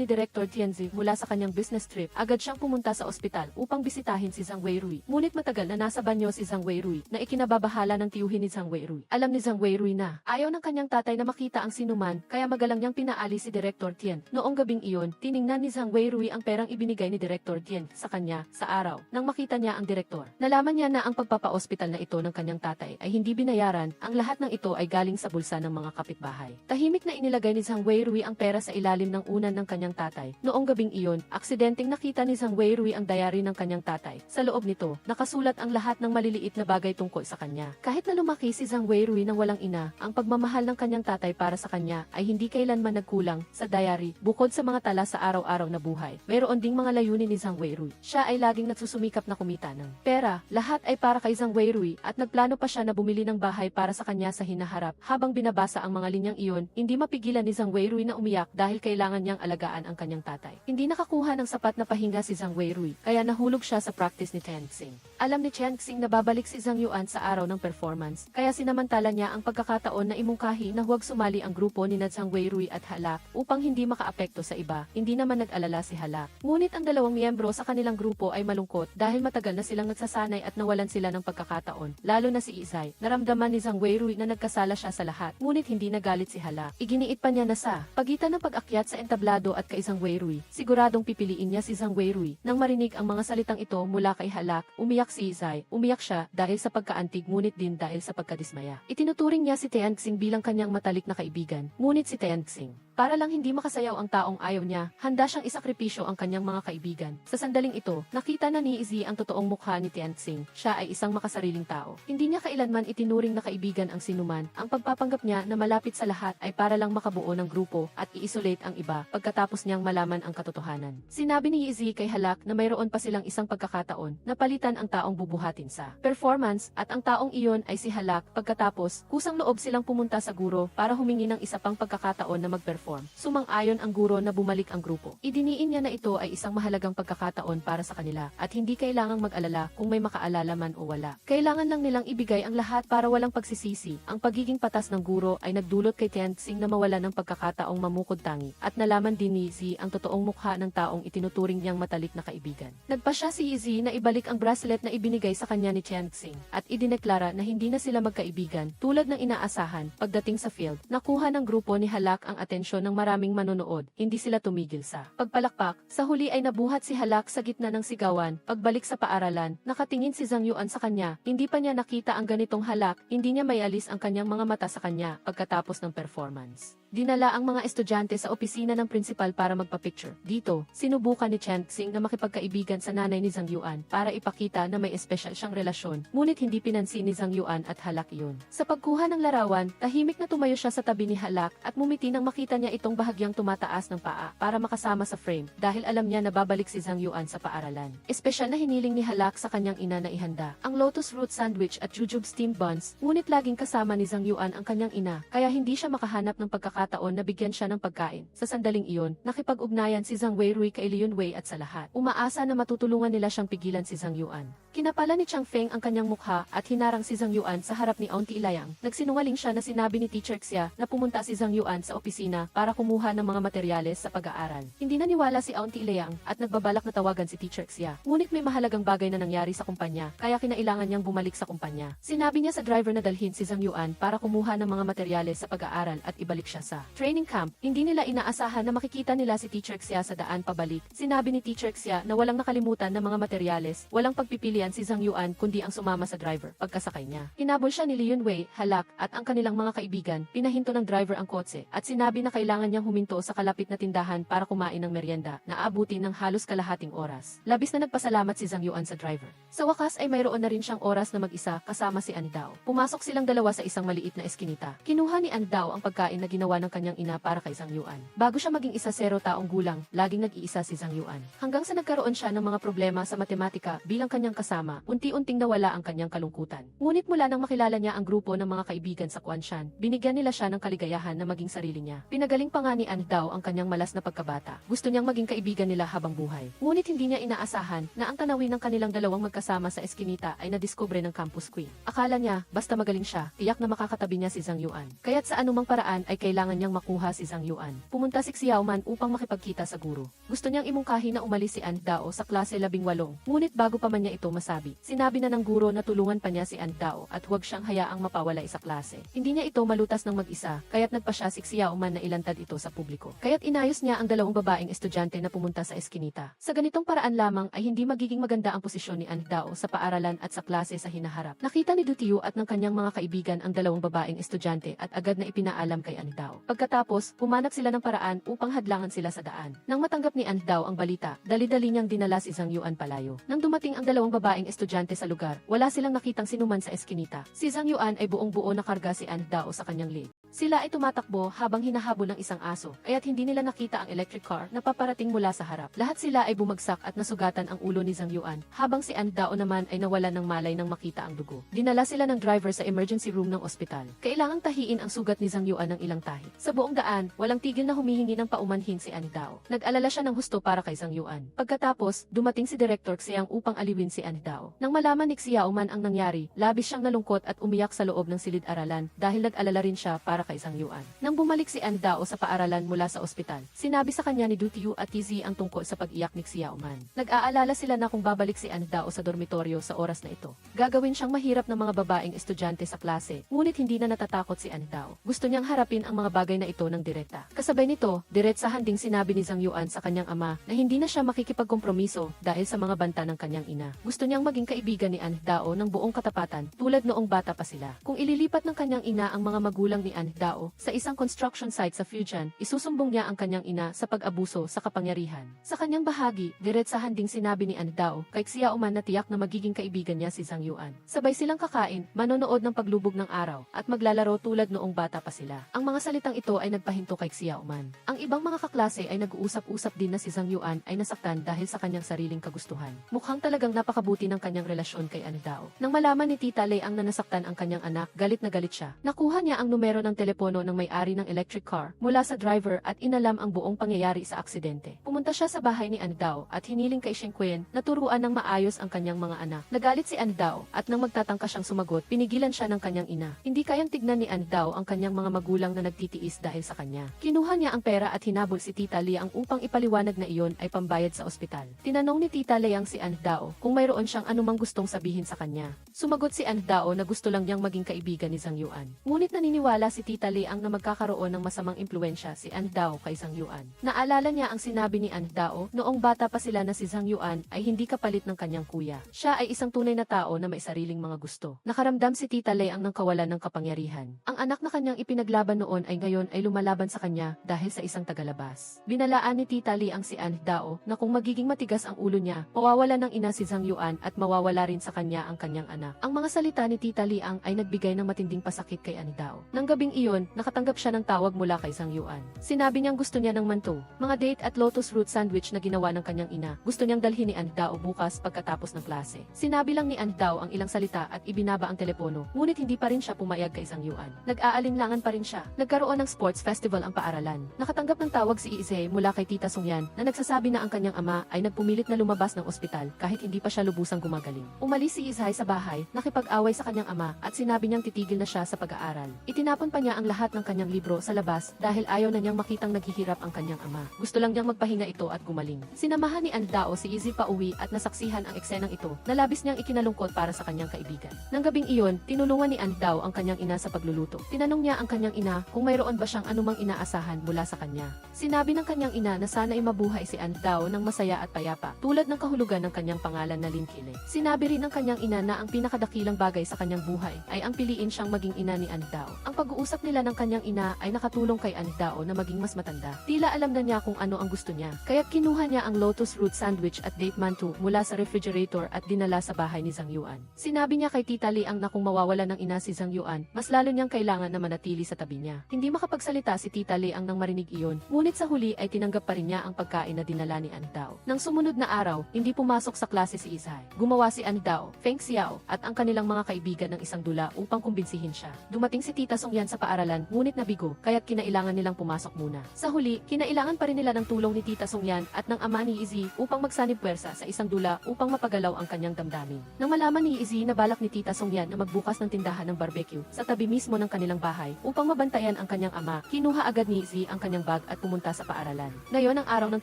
ni Director Tianzi mula sa kanyang business trip, agad siyang pumunta sa ospital upang bisitahin si Zhang Weirui. Ngunit matagal na nasa banyo si Zhang Weirui na ikinababahala ng tiyuhin ni Zhang Weirui. Alam ni Zhang Weirui na ayaw ng kanyang tatay na makita ang sinuman, kaya magalang niyang pinaali si Director Tian. Noong gabing iyon, tiningnan ni Zhang Weirui ang perang ibinigay ni Director Tian sa kanya sa araw. Nang makita niya ang direktor, nalaman niya na ang pagpapa-ospital na ito ng kanyang tatay ay hindi binayaran. Ang lahat ng ito ay galing sa bulsa ng mga kapitbahay. Tahimik na inilagay ni Zhang Weirui ang pera sa ilalim ng unan ng kanyang tatay. Noong gabing iyon, aksidenteng nakita ni Zhang Weirui ang diary ng kanyang tatay. Sa loob nito, nakasulat ang lahat ng maliliit na bagay tungkol sa kanya. Kahit na lumaki si Zhang Weirui ng walang ina, ang pagmamahal ng kanyang tatay para sa kanya ay hindi kailanman nagkulang. Sa diary, bukod sa mga tala sa araw-araw na buhay, mayroon ding mga layunin ni Zhang Weirui. Siya ay laging nagsusumikap na kumita ng pera. Lahat ay para kay Zhang Weirui at nagplano pa siya na bumili ng bahay para sa kanya sa hinaharap. Habang binabasa ang mga linyang iyon, hindi mapigilan ni Zhang Weirui na umiyak dahil kailangan niyang alagaan ang kanyang tatay. Hindi nakakuha ng sapat na pahinga si Zhang Weirui, kaya nahulog siya sa practice ni Tianxing. Alam ni Tianxing na babalik si Zhang Yuan sa araw ng performance, kaya sinamantala niya ang pagkakataon na imungkahi na huwag sumali ang grupo ni Zhang Weirui at Halak upang hindi makaapekto sa iba. Hindi naman nag-alala si Halak. Ngunit ang dalawang miyembro sa kanilang grupo ay malungkot dahil matagal na silang nagsasanay at nawalan sila ng pagkakataon, lalo na si Izai. Naramdaman ni Zhang Weirui na nagkasala siya sa lahat, ngunit hindi nagalit si Halak. Iginiit pa niya na sa pagitan ng pag-akyat sa entablado at kay Zhang Weirui, siguradong pipiliin niya si Zhang Weirui. Nang marinig ang mga salitang ito mula kay Halak, umiyak si Izai. Umiyak siya dahil sa pagkaantig ngunit din dahil sa pagkadismaya. Itinuturing niya si Tianxing bilang kanyang matalik na kaibigan, ngunit si Tianxing Para lang hindi makasayaw ang taong ayaw niya, handa siyang isakripisyo ang kanyang mga kaibigan. Sa sandaling ito, nakita na ni Izzy ang totoong mukha ni Tianxing. Siya ay isang makasariling tao. Hindi niya kailanman itinuring na kaibigan ang sinuman. Ang pagpapanggap niya na malapit sa lahat ay para lang makabuo ng grupo at i-isolate ang iba pagkatapos niyang malaman ang katotohanan. Sinabi ni Izzy kay Halak na mayroon pa silang isang pagkakataon na palitan ang taong bubuhatin sa performance at ang taong iyon ay si Halak. Pagkatapos, kusang loob silang pumunta sa guro para humingi ng isa pang pagkakataon na mag-perform. Sumang-ayon ang guro na bumalik ang grupo. Idiniin niya na ito ay isang mahalagang pagkakataon para sa kanila at hindi kailangang mag-alala kung may makaalala man o wala. Kailangan lang nilang ibigay ang lahat para walang pagsisisi. Ang pagiging patas ng guro ay nagdulot kay Tianxing na mawala ng pagkakataong mamukod-tangi at nalaman din ni Izzy ang totoong mukha ng taong itinuturing niyang matalik na kaibigan. Nagpasya si Izzy na ibalik ang bracelet na ibinigay sa kanya ni Tianxing at idineklara na hindi na sila magkaibigan tulad ng inaasahan. Pagdating sa field, nakuha ng grupo ni Halak ang atensyon ng maraming manonood. Hindi sila tumigil sa pagpalakpak. Sa huli ay nabuhat si Halak sa gitna ng sigawan. Pagbalik sa paaralan, nakatingin si Zhang Yuan sa kanya. Hindi pa niya nakita ang ganitong Halak, hindi niya mayalis ang kanyang mga mata sa kanya pagkatapos ng performance. Dinala ang mga estudyante sa opisina ng principal para magpa-picture. Dito, sinubukan ni Tianxing na makipagkaibigan sa nanay ni Zhang Yuan para ipakita na may espesyal siyang relasyon, ngunit hindi pinansin ni Zhang Yuan at Halak iyon. Sa pagkuha ng larawan, tahimik na tumayo siya sa tabi ni Halak at mumiti nang makita niya itong bahagyang tumataas ng paa para makasama sa frame dahil alam niya na babalik si Zhang Yuan sa paaralan. Espesyal na hiniling ni Halak sa kanyang ina na ihanda ang lotus root sandwich at jujube steamed buns, ngunit laging kasama ni Zhang Yuan ang kanyang ina, kaya hindi siya makahanap ng pagkakataon na bigyan siya ng pagkain. Sa sandaling iyon, nakipag-ugnayan si Zhang Weirui kay Liun Wei at sa lahat. Umaasa na matutulungan nila siyang pigilan si Zhang Yuan. Kinapala ni Chang Feng ang kanyang mukha at hinarang si Zhang Yuan sa harap ni Auntie Ilayang. Nagsinungaling siya na sinabi ni Teacher Xia na pumunta si Zhang Yuan sa opisina para kumuha ng mga materyales sa pag-aaral. Hindi naniwala si Auntie Ilayang at nagbabalak na tawagan si Teacher Xia. Ngunit may mahalagang bagay na nangyari sa kumpanya, kaya kinailangan niyang bumalik sa kumpanya. Sinabi niya sa driver na dalhin si Zhang Yuan para kumuha ng mga materyales sa pag-aaral at ibalik siya sa training camp. Hindi nila inaasahan na makikita nila si Teacher Xia sa daan pabalik. Sinabi ni Teacher Xia na walang nakalimutan ng mga materyales, walang pagpipilian si Zhang Yuan kundi ang sumama sa driver pagkasakay niya. Hinabol siya ni Liun Wei, Halak at ang kanilang mga kaibigan. Pinahinto ng driver ang kotse at sinabi na kailangan niyang huminto sa kalapit na tindahan para kumain ng merienda na aabutin ng halos kalahating oras. Labis na nagpasalamat si Zhang Yuan sa driver. Sa wakas ay mayroon na rin siyang oras na mag-isa kasama si An Dao. Pumasok silang dalawa sa isang maliit na eskinita. Kinuha ni An Dao ang pagkain na ginawa ng kanyang ina para kay Zhang Yuan. Bago siya maging isa 0 taong gulang, laging nag-iisa si Zhang Yuan. Hanggang sa nagkaroon siya ng mga problema sa matematika bilang kanyang kasama, unti-unting nawala ang kanyang kalungkutan. Ngunit mula nang makilala niya ang grupo ng mga kaibigan sa Kuanshan, binigyan nila siya ng kaligayahan na maging sarili niya. Pinagaling pa nga ni An Dao ang kanyang malas na pagkabata. Gusto niyang maging kaibigan nila habang buhay. Ngunit hindi niya inaasahan na ang tanawin ng kanilang dalawang magkasama sa eskinita ay nadiskubre ng campus queen. Akala niya, basta magaling siya, tiyak na makakatabi niya si Zhang Yuan. Kaya't sa anumang paraan ay kailangan niyang makuha si Zhang Yuan. Pumunta si Xiaoman upang makipagkita sa guro. Gusto niyang imungkahi na umalis si An Dao sa klase 18, ngunit bago pa man niya ito masabi, sinabi na ng guro na tulungan pa niya si An Dao at huwag siyang hayaang mapawala sa klase. Hindi niya ito malutas ng mag-isa, kaya't nagpasya si Xiaoman na ilantad ito sa publiko. Kaya't inayos niya ang dalawang babaeng estudyante na pumunta sa eskinita. Sa ganitong paraan lamang ay hindi magiging maganda ang posisyon ni An Dao sa paaralan at sa klase sa hinaharap. Nakita ni Du Tiu at ng kanyang mga kaibigan ang dalawang babaeng estudyante at agad na ipinaalam kay An Dao. Pagkatapos, humanap sila ng paraan upang hadlangan sila sa daan. Nang matanggap ni An Dao ang balita, dali-dali niyang dinala si Zhang Yuan palayo. Nang dumating ang dalawang babaeng estudyante sa lugar, wala silang nakitang sinuman sa eskinita. Si Zhang Yuan ay buong-buo na karga si An Dao sa kanyang leg. Sila ay tumatakbo habang hinahabol ng isang aso, kaya't hindi nila nakita ang electric car na paparating mula sa harap. Lahat sila ay bumagsak at nasugatan ang ulo ni Zhang Yuan, habang si An Dao naman ay nawalan ng malay nang makita ang dugo. Dinala sila ng driver sa emergency room ng ospital. Kailangang tahiin ang sugat ni Zhang Yuan ng ilang tahi. Sa buong daan, walang tigil na humihingi ng paumanhin si An Dao. Nag-alala siya ng husto para kay Zhang Yuan. Pagkatapos, dumating si Director Xiang upang aliwin si An Dao. Nang malaman ni Xiaoman ang nangyari, labis siyang nalungkot at umiyak sa loob ng silid-aralan dahil nag-alala rin siya para kay Zhang Yuan. Nang bumalik si An Dao sa paaralan mula sa ospital, sinabi sa kanya ni Du Tiu at Tizi ang tungkol sa pag-iyak ni Xiaoman. Nag-aalala sila na kung babalik si An Dao sa dormitoryo sa oras na ito, gagawin siyang mahirap ng mga babaeng estudyante sa klase, ngunit hindi na natatakot si An Dao. Gusto niyang harapin ang mga bagay na ito ng direkta. Kasabay nito, diretsahan ding sinabi ni Zhang Yuan sa kanyang ama na hindi na siya makikipagkompromiso dahil sa mga banta ng kanyang ina. Gusto niyang maging kaibigan ni An Dao ng buong katapatan tulad noong bata pa sila. Kung ililipat ng kanyang ina ang mga magulang ni An Dao sa isang construction site sa Fujian, isusumbong niya ang kanyang ina sa pag-abuso sa kapangyarihan. Sa kanyang bahagi, diretsahan ding sinabi ni Dao kay Xiao Man na tiyak na magiging kaibigan niya si Zhang Yuan. Sabay silang kakain, manonood ng paglubog ng araw, at maglalaro tulad noong bata pa sila. Ang mga salitang ito ay nagpahinto kay Xiao Man. Ang ibang mga kaklase ay nag-uusap-usap din na si Zhang Yuan ay nasaktan dahil sa kanyang sariling kagustuhan. Mukhang talagang napakabuti ng kanyang relasyon kay Dao. Nang malaman ni Tita Lei ang nanasaktan ang kanyang anak, galit na galit siya. Nakuha niya ang numero ng telepono ng may-ari ng electric car mula sa driver at inalam ang buong pangyayari sa aksidente. Pumunta siya sa bahay ni Dao at hiniling kay Shen Quen na turuan ng maayos ang kanyang mga anak. Nagalit si Dao at nang magtatangka siyang sumagot, pinigilan siya ng kanyang ina. Hindi kayang tignan ni Dao ang kanyang mga magulang na nagtitiis dahil sa kanya. Kinuha niya ang pera at hinabol si Tita Lei ang upang ipaliwanag na iyon ay pambayad sa ospital. Tinanong ni Tita Lei ang si Dao kung mayroon siyang anumang gustong sabihin sa kanya. Sumagot si Dao na gusto lang niyang maging kaibigan ni Zhang Yuan. Ngunit naniniwala si Tita Lei ang na magkakaroon ng masamang impluensya si Dao kay Zhang Yuan. Naalala niya ang sinabi ni Dao noong bata pa sila na si Zhang Yuan ay hindi kapalit ng kanyang kuya. Siya ay isang tunay na tao na may sariling mga gusto. Nakaramdam si Tita Lei ang nangkawalan ng kapangyarihan. Ang anak na kanyang ipinaglaban noon ay ngayon ay lumalaban sa kanya dahil sa isang tagalabas. Binalaan ni Tita Lei ang si Dao na kung magiging matigas ang ulo niya, mawawala ng ina si Zhang Yuan at mawawala rin sa kanya ang kanyang anak. Ang mga salita ni Tita Liang ay nagbigay ng matinding pasakit kay Dao. Nang gabing iyon, nakatanggap siya ng tawag mula kay Zhang Yuan. Sinabi niyang gusto niya ng manto, mga date at lotus root sandwich na ginawa ng kanyang ina. Gusto niyang dalhin ni Dao bukas pagkatapos ng klase. Sinabi lang ni Dao ang ilang salita at ibinaba ang telepono, ngunit hindi pa rin siya pumayag kay Zhang Yuan. Nag-aalinlangan pa rin siya. Nagkaroon ng sports festival ang paaralan. Nakatanggap ng tawag si Izhe mula kay Tita Songyan na nagsasabi na ang kanyang ama ay nagpumilit na lumabas ng ospital kahit hindi pa siya lubusang gumagaling. Umalis si Izhe sa bahay, nakipag-away sa kanyang ama at sinabi niyang titigil na siya sa pag-aaral. Itinapon pa niya ang lahat ng kanyang libro sa labas dahil ayaw na niyang makitang naghihirap ang kanyang ama. Gusto lang niyang magpahinga ito at gumaling. Sinamahan ni Dao si Izzy pauwi at nasaksihan ang eksenang ito na labis niyang ikinalungkot para sa kanyang kaibigan. Nang gabing iyon, tinulungan ni Dao ang kanyang ina sa pagluluto. Tinanong niya ang kanyang ina kung mayroon ba siyang anumang inaasahan mula sa kanya. Sinabi ng kanyang ina na sana ay mabuhay si Dao ng masaya at payapa, tulad ng kahulugan ng kanyang pangalan na Lin Kile. Sinabi rin ng kanyang ina na ang pinakadakilang bagay sa kanyang buhay ay ang piliin siyang maging ina ni Dao. Ang pag-uusap nila ng kanyang ina ay nakatulong kay Dao na maging mas matanda. Tila alam na niya kung ano ang gusto niya, kaya't kinuha niya ang lotus root sandwich at date mantu mula sa refrigerator at dinala sa bahay ni Zhang Yuan. Sinabi niya kay Tita Liang na kung mawawala ng ina si Zhang Yuan, mas lalo niyang kailangan na manatili sa tabi niya. Hindi makapagsalita si Tita Liang nang marinig iyon, ngunit sa huli ay tinanggap pa rin niya ang pagkain na dinala ni Dao. Nang sumunod na araw, hindi pumasok sa klase si Izai. Gumawa si Dao, Feng Xiao, at ang kanilang mga kaibigan ng isang dula upang kumbinsihin siya. Dumating si Tita Songyan sa paaralan, ngunit nabigo, kaya't kinailangan nilang pumasok muna. Sa huli, kinailangan pa rin nila ng tulong ni Tita Songyan at ng ama ni Izzy upang magsanib puwersa sa isang dula upang mapagalaw ang kanyang damdamin. Nang malaman ni Izzy na balak ni Tita Songyan na magbukas ng tindahan ng barbecue sa tabi mismo ng kanilang bahay upang mabantayan ang kanyang ama, kinuha agad ni Izzy ang kanyang bag at pumunta sa paaralan. Ngayon ang araw ng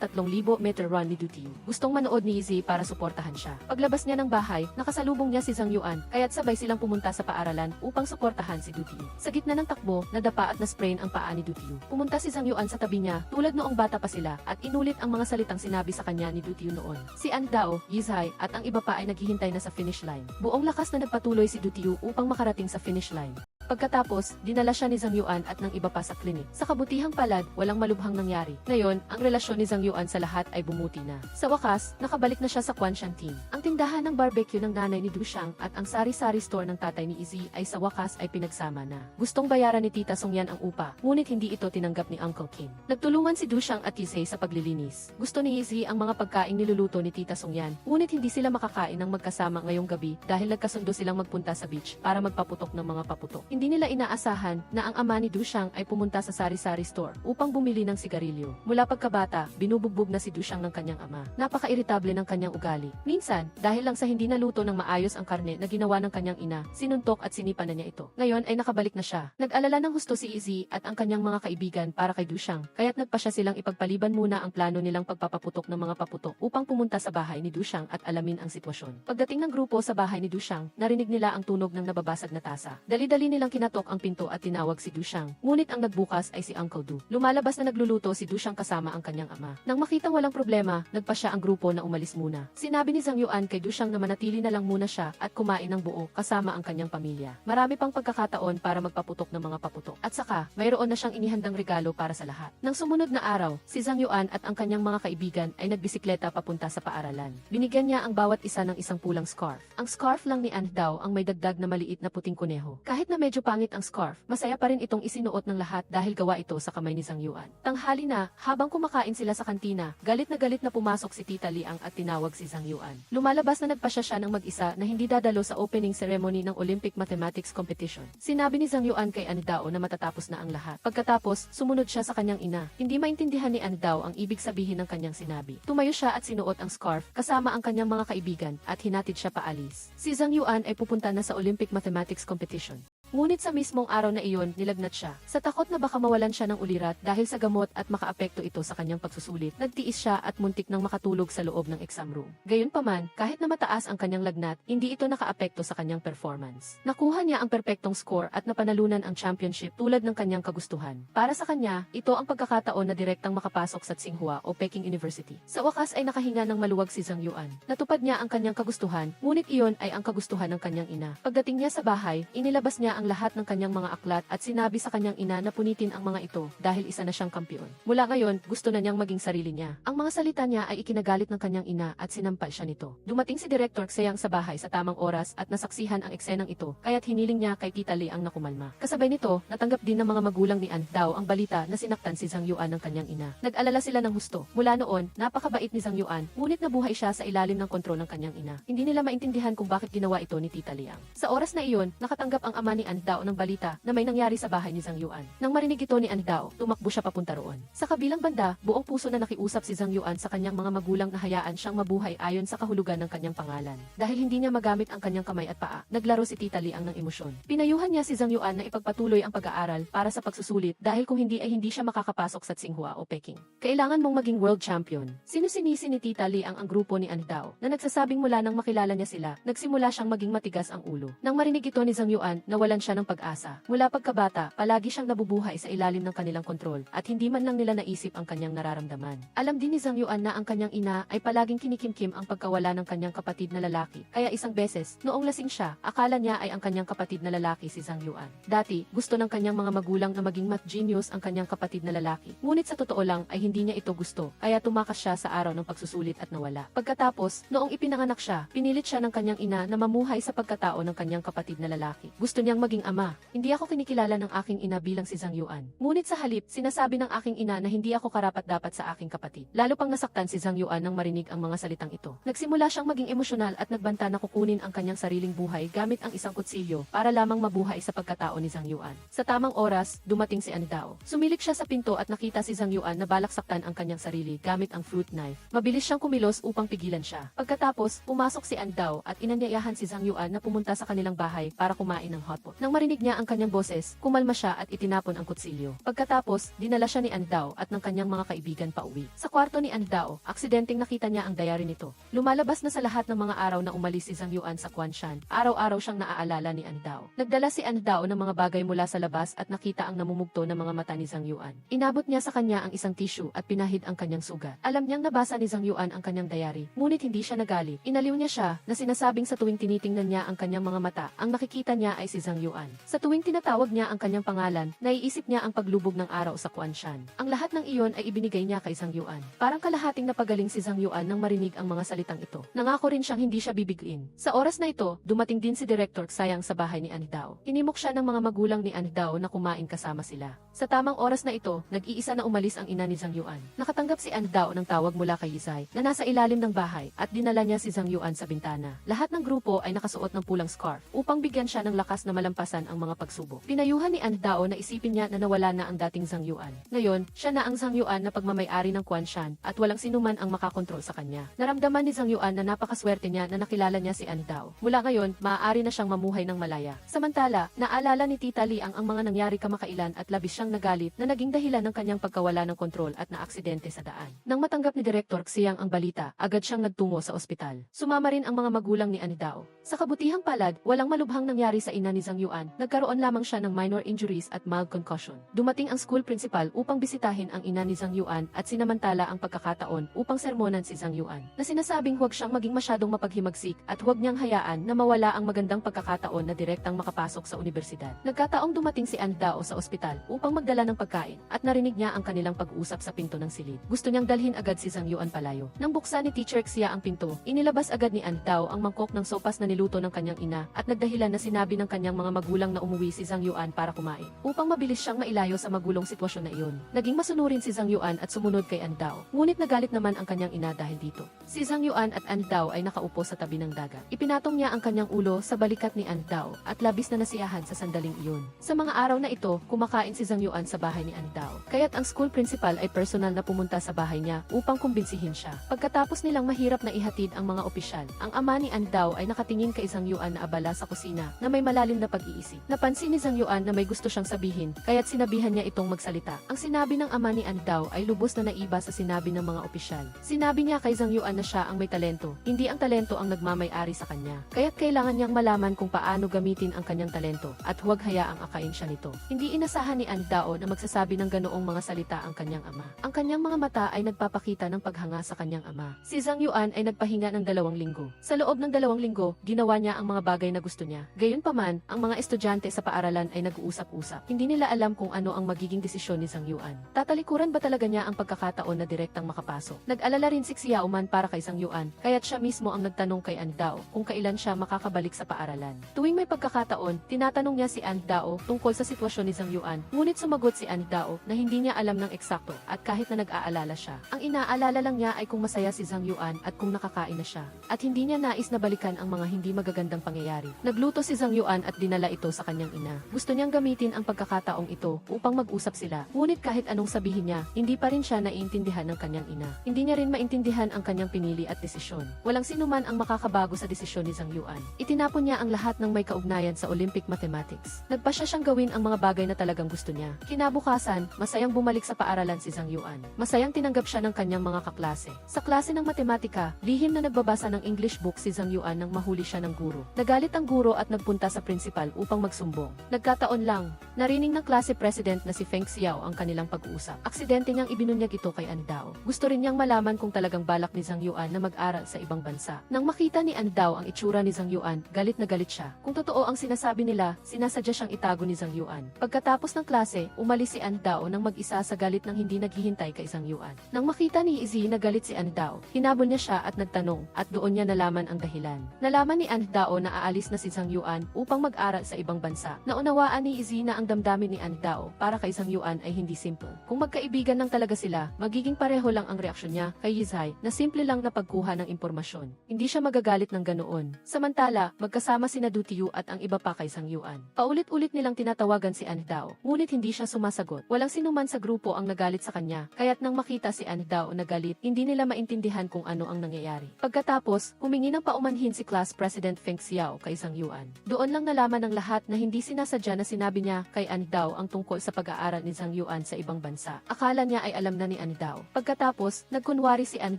3,000-meter run ni Dutiu. Gustong manood ni Izzy para suportahan siya. Paglabas niya ng bahay, nakasalubong niya si Zhang Yuan, kaya't sabay silang pumunta sa paaralan upang suportahan si Dutiu. Sa gitna ng takbo, nadapa at nasprain ang paa ni Dutiu. Pumunta si Zhang Yuan sa tabi niya, tulad noong bata pa sila, at inulit ang mga salitang sinabi sa kanya ni Dutiu noon. Si Dao, Yizhai, at ang iba pa ay naghihintay na sa finish line. Buong lakas na nagpatuloy si Dutiu upang makarating sa finish line. Pagkatapos, dinala siya ni Zhang Yuan at ng iba pa sa klinik. Sa kabutihang palad, walang malubhang nangyari. Ngayon, ang relasyon ni Zhang Yuan sa lahat ay bumuti na. Sa wakas, nakabalik na siya sa Quanshan team. Ang tindahan ng barbecue ng nanay ni Dushang at ang sari-sari store ng tatay ni Izzy ay sa wakas ay pinagsama na. Gustong bayaran ni Tita Songyan ang upa, ngunit hindi ito tinanggap ni Uncle Kim. Nagtulungan si Dushang at Yizhe sa paglilinis. Gusto ni Izzy ang mga pagkaing niluluto ni Tita Songyan, ngunit hindi sila makakain ng magkasama ngayong gabi dahil nagkasundo silang magpunta sa beach para magpaputok ng mga paputok. Hindi nila inaasahan na ang ama ni Dushang ay pumunta sa sari-sari store upang bumili ng sigarilyo. Mula pagkabata, binubugbog na si Dushang ng kanyang ama. Napaka-iritable ng kanyang ugali. Minsan, dahil lang sa hindi naluto ng maayos ang karne na ginawa ng kanyang ina, sinuntok at sinipa na niya ito. Ngayon ay nakabalik na siya. Nag-alala ng husto si Izzy at ang kanyang mga kaibigan para kay Dushang, kaya't nagpa siya silang ipagpaliban muna ang plano nilang pagpapaputok ng mga paputok upang pumunta sa bahay ni Dushang at alamin ang sitwasyon. Pagdating ng grupo sa bahay ni Dushang, narinig nila ang tunog ng nababasag na tasa. Dali-dali nilang biglang kinatok ang pinto at tinawag si Dushang. Ngunit ang nagbukas ay si Uncle Du. Lumalabas na nagluluto si Dushang kasama ang kanyang ama. Nang makitang walang problema, nagpa siya ang grupo na umalis muna. Sinabi ni Zhang Yuan kay Dushang na manatili na lang muna siya at kumain ng buo kasama ang kanyang pamilya. Marami pang pagkakataon para magpaputok ng mga paputok. At saka, mayroon na siyang inihandang regalo para sa lahat. Nang sumunod na araw, si Zhang Yuan at ang kanyang mga kaibigan ay nagbisikleta papunta sa paaralan. Binigyan niya ang bawat isa ng isang pulang scarf. Ang scarf lang ni An Dao ang may dagdag na maliit na puting kuneho. Kahit na medyo pangit ang scarf, masaya pa rin itong isinuot ng lahat dahil gawa ito sa kamay ni Zhang Yuan. Tanghali na, habang kumakain sila sa kantina, galit na pumasok si Tita Liang at tinawag si Zhang Yuan. Lumalabas na nagpasya siya ng mag-isa na hindi dadalo sa opening ceremony ng Olympic Mathematics Competition. Sinabi ni Zhang Yuan kay An Dao na matatapos na ang lahat. Pagkatapos, sumunod siya sa kanyang ina. Hindi maintindihan ni An Dao ang ibig sabihin ng kanyang sinabi. Tumayo siya at sinuot ang scarf kasama ang kanyang mga kaibigan at hinatid siya paalis. Si Zhang Yuan ay pupunta na sa Olympic Mathematics Competition. Ngunit sa mismong araw na iyon, nilagnat siya. Sa takot na baka mawalan siya ng ulirat dahil sa gamot at makaapekto ito sa kanyang pagsusulit, nagtiis siya at muntik nang makatulog sa loob ng exam room. Gayunpaman, kahit na mataas ang kanyang lagnat, hindi ito nakaapekto sa kanyang performance. Nakuha niya ang perpektong score at napanalunan ang championship tulad ng kanyang kagustuhan. Para sa kanya, ito ang pagkakataon na direktang makapasok sa Tsinghua o Peking University. Sa wakas ay nakahinga ng maluwag si Zhang Yuan. Natupad niya ang kanyang kagustuhan, ngunit iyon ay ang kagustuhan ng kanyang ina. Pagdating niya sa bahay, inilabas niya ang lahat ng kanyang mga aklat at sinabi sa kanyang ina na punitin ang mga ito dahil isa na siyang kampiyon. Mula ngayon, gusto na niyang maging sarili niya. Ang mga salita niya ay ikinagalit ng kanyang ina at sinampal siya nito. Dumating si Director Xiang sa bahay sa tamang oras at nasaksihan ang eksenang ito, kaya't hiniling niya kay Tita Li ang nakumalma. Kasabay nito, natanggap din ng mga magulang ni An Dao ang balita na sinaktan si Zhang Yuan ng kanyang ina. Nag-alala sila ng husto. Mula noon, napakabait ni Zhang Yuan, ngunit nabuhay siya sa ilalim ng kontrol ng kanyang ina. Hindi nila maintindihan kung bakit ginawa ito ni Tita Liang. Sa oras na iyon, nakatanggap ang ama ni An Dao ng balita na may nangyari sa bahay ni Zhang Yuan. Nang marinig ito ni An Dao, tumakbo siya papunta roon. Sa kabilang banda, buong puso na nakiusap si Zhang Yuan sa kanyang mga magulang na hayaan siyang mabuhay ayon sa kahulugan ng kanyang pangalan. Dahil hindi niya magamit ang kanyang kamay at paa, naglaro si Tita Liang ng emosyon. Pinayuhan niya si Zhang Yuan na ipagpatuloy ang pag-aaral para sa pagsusulit dahil kung hindi ay hindi siya makakapasok sa Tsinghua o Peking. Kailangan mong maging world champion. Sinusinisi ni Tita Liang ang grupo ni An Dao na nagsasabing mula nang makilala niya sila, nagsimula siyang maging matigas ang ulo. Nang marinig ito ni Zhang Yuan, nawalan siya ng pag-asa. Mula pagkabata, palagi siyang nabubuhay sa ilalim ng kanilang kontrol at hindi man lang nila naisip ang kanyang nararamdaman. Alam din ni Zhang Yuan na ang kanyang ina ay palaging kinikimkim ang pagkawala ng kanyang kapatid na lalaki. Kaya isang beses, noong lasing siya, akala niya ay ang kanyang kapatid na lalaki si Zhang Yuan. Dati, gusto ng kanyang mga magulang na maging math genius ang kanyang kapatid na lalaki. Ngunit sa totoo lang ay hindi niya ito gusto, kaya tumakas siya sa araw ng pagsusulit at nawala. Pagkatapos, noong ipinanganak siya, pinilit siya ng kanyang ina na mamuhay sa pagkatao ng kanyang kapatid na lalaki. Gusto niyang maging ama. Hindi ako kinikilala ng aking ina bilang si Zhang Yuan. Ngunit sa halip, sinasabi ng aking ina na hindi ako karapat-dapat sa aking kapatid. Lalo pang nasaktan si Zhang Yuan nang marinig ang mga salitang ito. Nagsimula siyang maging emosyonal at nagbanta na kukunin ang kanyang sariling buhay gamit ang isang kutsilyo para lamang mabuhay sa pagkatao ni Zhang Yuan. Sa tamang oras, dumating si An Dao. Sumilik siya sa pinto at nakita si Zhang Yuan na balak saktan ang kanyang sarili gamit ang fruit knife. Mabilis siyang kumilos upang pigilan siya. Pagkatapos, pumasok si An Dao at inanyayahan si Zhang Yuan na pumunta sa kanilang bahay para kumain ng hotpot. Nang marinig niya ang kanyang boses, kumalma siya at itinapon ang kutsilyo. Pagkatapos, dinala siya ni An Dao at ng kanyang mga kaibigan pauwi. Sa kwarto ni An Dao, aksidenteng nakita niya ang diary nito. Lumalabas na sa lahat ng mga araw na umalis si Zhang Yuan sa Quanshan. Araw-araw siyang naaalala ni An Dao. Nagdala si An Dao ng mga bagay mula sa labas at nakita ang namumugto ng mga mata ni Zhang Yuan. Inabot niya sa kanya ang isang tissue at pinahid ang kanyang sugat. Alam niyang nabasa ni Zhang Yuan ang kanyang diary, ngunit hindi siya nagalit. Inaliw niya siya na sinasabing sa tuwing tinitingnan niya ang kanyang mga mata, ang nakikita niya ay si Zhang Yuan. Sa tuwing tinatawag niya ang kanyang pangalan, naiisip niya ang paglubog ng araw sa Quanshan. Ang lahat ng iyon ay ibinigay niya kay Zhang Yuan. Parang kalahating napagaling si Zhang Yuan nang marinig ang mga salitang ito. Nangako rin siyang hindi siya bibigin. Sa oras na ito, dumating din si Director Xiang sa bahay ni An Dao. Inimok siya ng mga magulang ni An Dao na kumain kasama sila. Sa tamang oras na ito, nag-iisa na umalis ang ina ni Zhang Yuan. Nakatanggap si An Dao ng tawag mula kay Yizai na nasa ilalim ng bahay at dinala niya si Zhang Yuan sa bintana. Lahat ng grupo ay nakasuot ng pulang scarf upang bigyan siya ng lakas na malampasan ang mga pagsubok. Pinayuhan ni An Dao na isipin niya na nawala na ang dating Zhang Yuan. Ngayon, siya na ang Zhang Yuan na pagmamay-ari ng Quanshan at walang sinuman ang makakontrol sa kanya. Naramdaman ni Zhang Yuan na napakaswerte niya na nakilala niya si An Dao. Mula ngayon, maaari na siyang mamuhay ng malaya. Samantala, naalala ni Tita Li ang mga nangyari kamakailan at labis siyang nagalit na naging dahilan ng kanyang pagkawala ng kontrol at naaksidente sa daan. Nang matanggap ni Director Xiang ang balita, agad siyang nagtungo sa ospital. Sumama rin ang mga magulang ni An Dao. Sa kabutihang palad, walang malubhang nangyari sa ina ni Zhang Yuan, nagkaroon lamang siya ng minor injuries at mild concussion. Dumating ang school principal upang bisitahin ang ina ni Zhang Yuan at sinamantala ang pagkakataon upang sermonan si Zhang Yuan, na sinasabing huwag siyang maging masyadong mapaghimagsik at huwag niyang hayaan na mawala ang magandang pagkakataon na direktang makapasok sa universidad. Nagkataong dumating si An Dao sa ospital upang magdala ng pagkain at narinig niya ang kanilang pag-usap sa pinto ng silid. Gusto niyang dalhin agad si Zhang Yuan palayo. Nang buksan ni Teacher Xia ang pinto, inilabas agad ni An Dao ang mangkok ng sopas na niluto ng kanyang ina at nagdahilan na sinabi ng kanyang mga magulang na umuwi si Zhang Yuan para kumain, upang mabilis siyang mailayo sa magulong sitwasyon na iyon. Naging masunurin si Zhang Yuan at sumunod kay An Dao, ngunit nagalit naman ang kanyang ina dahil dito. Si Zhang Yuan at An Dao ay nakaupo sa tabi ng dagat. Ipinatong niya ang kanyang ulo sa balikat ni An Dao at labis na nasiyahan sa sandaling iyon. Sa mga araw na ito, kumakain si Zhang Yuan sa bahay ni An Dao, kaya't ang school principal ay personal na pumunta sa bahay niya upang kumbinsihin siya. Pagkatapos nilang mahirap na ihatid ang mga opisyal, ang ama ni An Dao ay nakatingin kay Zhang Yuan na abala sa kusina na may malalim na pag-iisip. Napansin ni Zhang Yuan na may gusto siyang sabihin, kaya't sinabihan niya itong magsalita. Ang sinabi ng ama ni An Dao ay lubos na naiba sa sinabi ng mga opisyal. Sinabi niya kay Zhang Yuan na siya ang may talento, hindi ang talento ang nagmamay-ari sa kanya. Kaya't kailangan niyang malaman kung paano gamitin ang kanyang talento at huwag hayaang akain siya nito. Hindi inasahan ni An Dao na magsasabi ng ganoong mga salita ang kanyang ama. Ang kanyang mga mata ay nagpapakita ng paghanga sa kanyang ama. Si Zhang Yuan ay nagpahinga ng 2 linggo. Sa loob ng 2 linggo, ginawa niya ang mga bagay na gusto niya. Gayunpaman, ang mga estudyante sa paaralan ay nag-uusap-usap. Hindi nila alam kung ano ang magiging desisyon ni Zhang Yuan. Tatalikuran ba talaga niya ang pagkakataon na direktang makapasok? Nag-alala rin si Xiao Man para kay Zhang Yuan, kaya't siya mismo ang nagtanong kay An Dao kung kailan siya makakabalik sa paaralan. Tuwing may pagkakataon, tinatanong niya si An Dao tungkol sa sitwasyon ni Zhang Yuan, ngunit sumagot si An Dao na hindi niya alam ng eksakto at kahit na nag-aalala siya. Ang inaalala lang niya ay kung masaya si Zhang Yuan at kung nakakain na siya. At hindi niya nais na balikan ang mga hindi magagandang pangyayari. Nagluto si Zhang Yuan at dinala ito sa kanyang ina. Gusto niyang gamitin ang pagkakataong ito upang mag-usap sila. Ngunit kahit anong sabihin niya, hindi pa rin siya naiintindihan ng kanyang ina. Hindi niya rin maintindihan ang kanyang pinili at desisyon. Walang sinuman ang makakabago sa desisyon ni Zhang Yuan. Itinapon niya ang lahat ng may kaugnayan sa Olympic Mathematics. Nagpasya siyang gawin ang mga bagay na talagang gusto niya. Kinabukasan, masayang bumalik sa paaralan si Zhang Yuan. Masayang tinanggap siya ng kanyang mga kaklase. Sa klase ng matematika, lihim na nagbabasa ng English book si Zhang Yuan nang mahuli siya ng guro. Nagalit ang guro at nagpunta sa principal upang magsumbong. Nagkataon lang, narinig ng klase president na si Feng Xiao ang kanilang pag-uusap. Aksidente niyang ibinunyag ito kay An Dao. Gusto rin niyang malaman kung talagang balak ni Zhang Yuan na mag-aral sa ibang bansa. Nang makita ni An Dao ang itsura ni Zhang Yuan, galit na galit siya. Kung totoo ang sinasabi nila, sinasadya siyang itago ni Zhang Yuan. Pagkatapos ng klase, umalis si An Dao nang mag-isa sa galit ng hindi naghihintay kay Zhang Yuan. Nang makita ni Izzy na galit si An Dao, hinabol niya siya at nagtanong, at doon niya nalaman ang dahilan. Nalaman ni An Dao na aalis na si Zhang Yuan upang mag-aral sa ibang bansa. Naunawaan ni Izzy na ang damdamin ni An Dao para kay Zhang Yuan ay hindi simple. Kung magkaibigan lang talaga sila, magiging pareho lang ang reaksyon niya kay Yizhai na simple lang na pagkuha ng impormasyon. Hindi siya magagalit ng ganoon. Samantala, magkasama sina Du Tiu at ang iba pa kay Zhang Yuan. Paulit-ulit nilang tinatawagan si An Dao, ngunit hindi siya sumasagot. Walang sinuman sa grupo ang nagalit sa kanya, kaya't nang makita si An Dao na galit, hindi nila maintindihan kung ano ang nangyayari. Pagkatapos, humingi ng paumanhin si Class President Feng Xiao kay Zhang Yuan. Doon lang nalaman ng lahat na hindi sinasadya na sinabi niya kay An Dao ang tungkol sa pag-aaral ni Zhang Yuan sa ibang bansa. Akala niya ay alam na ni An Dao. Pagkatapos, nagkunwari si An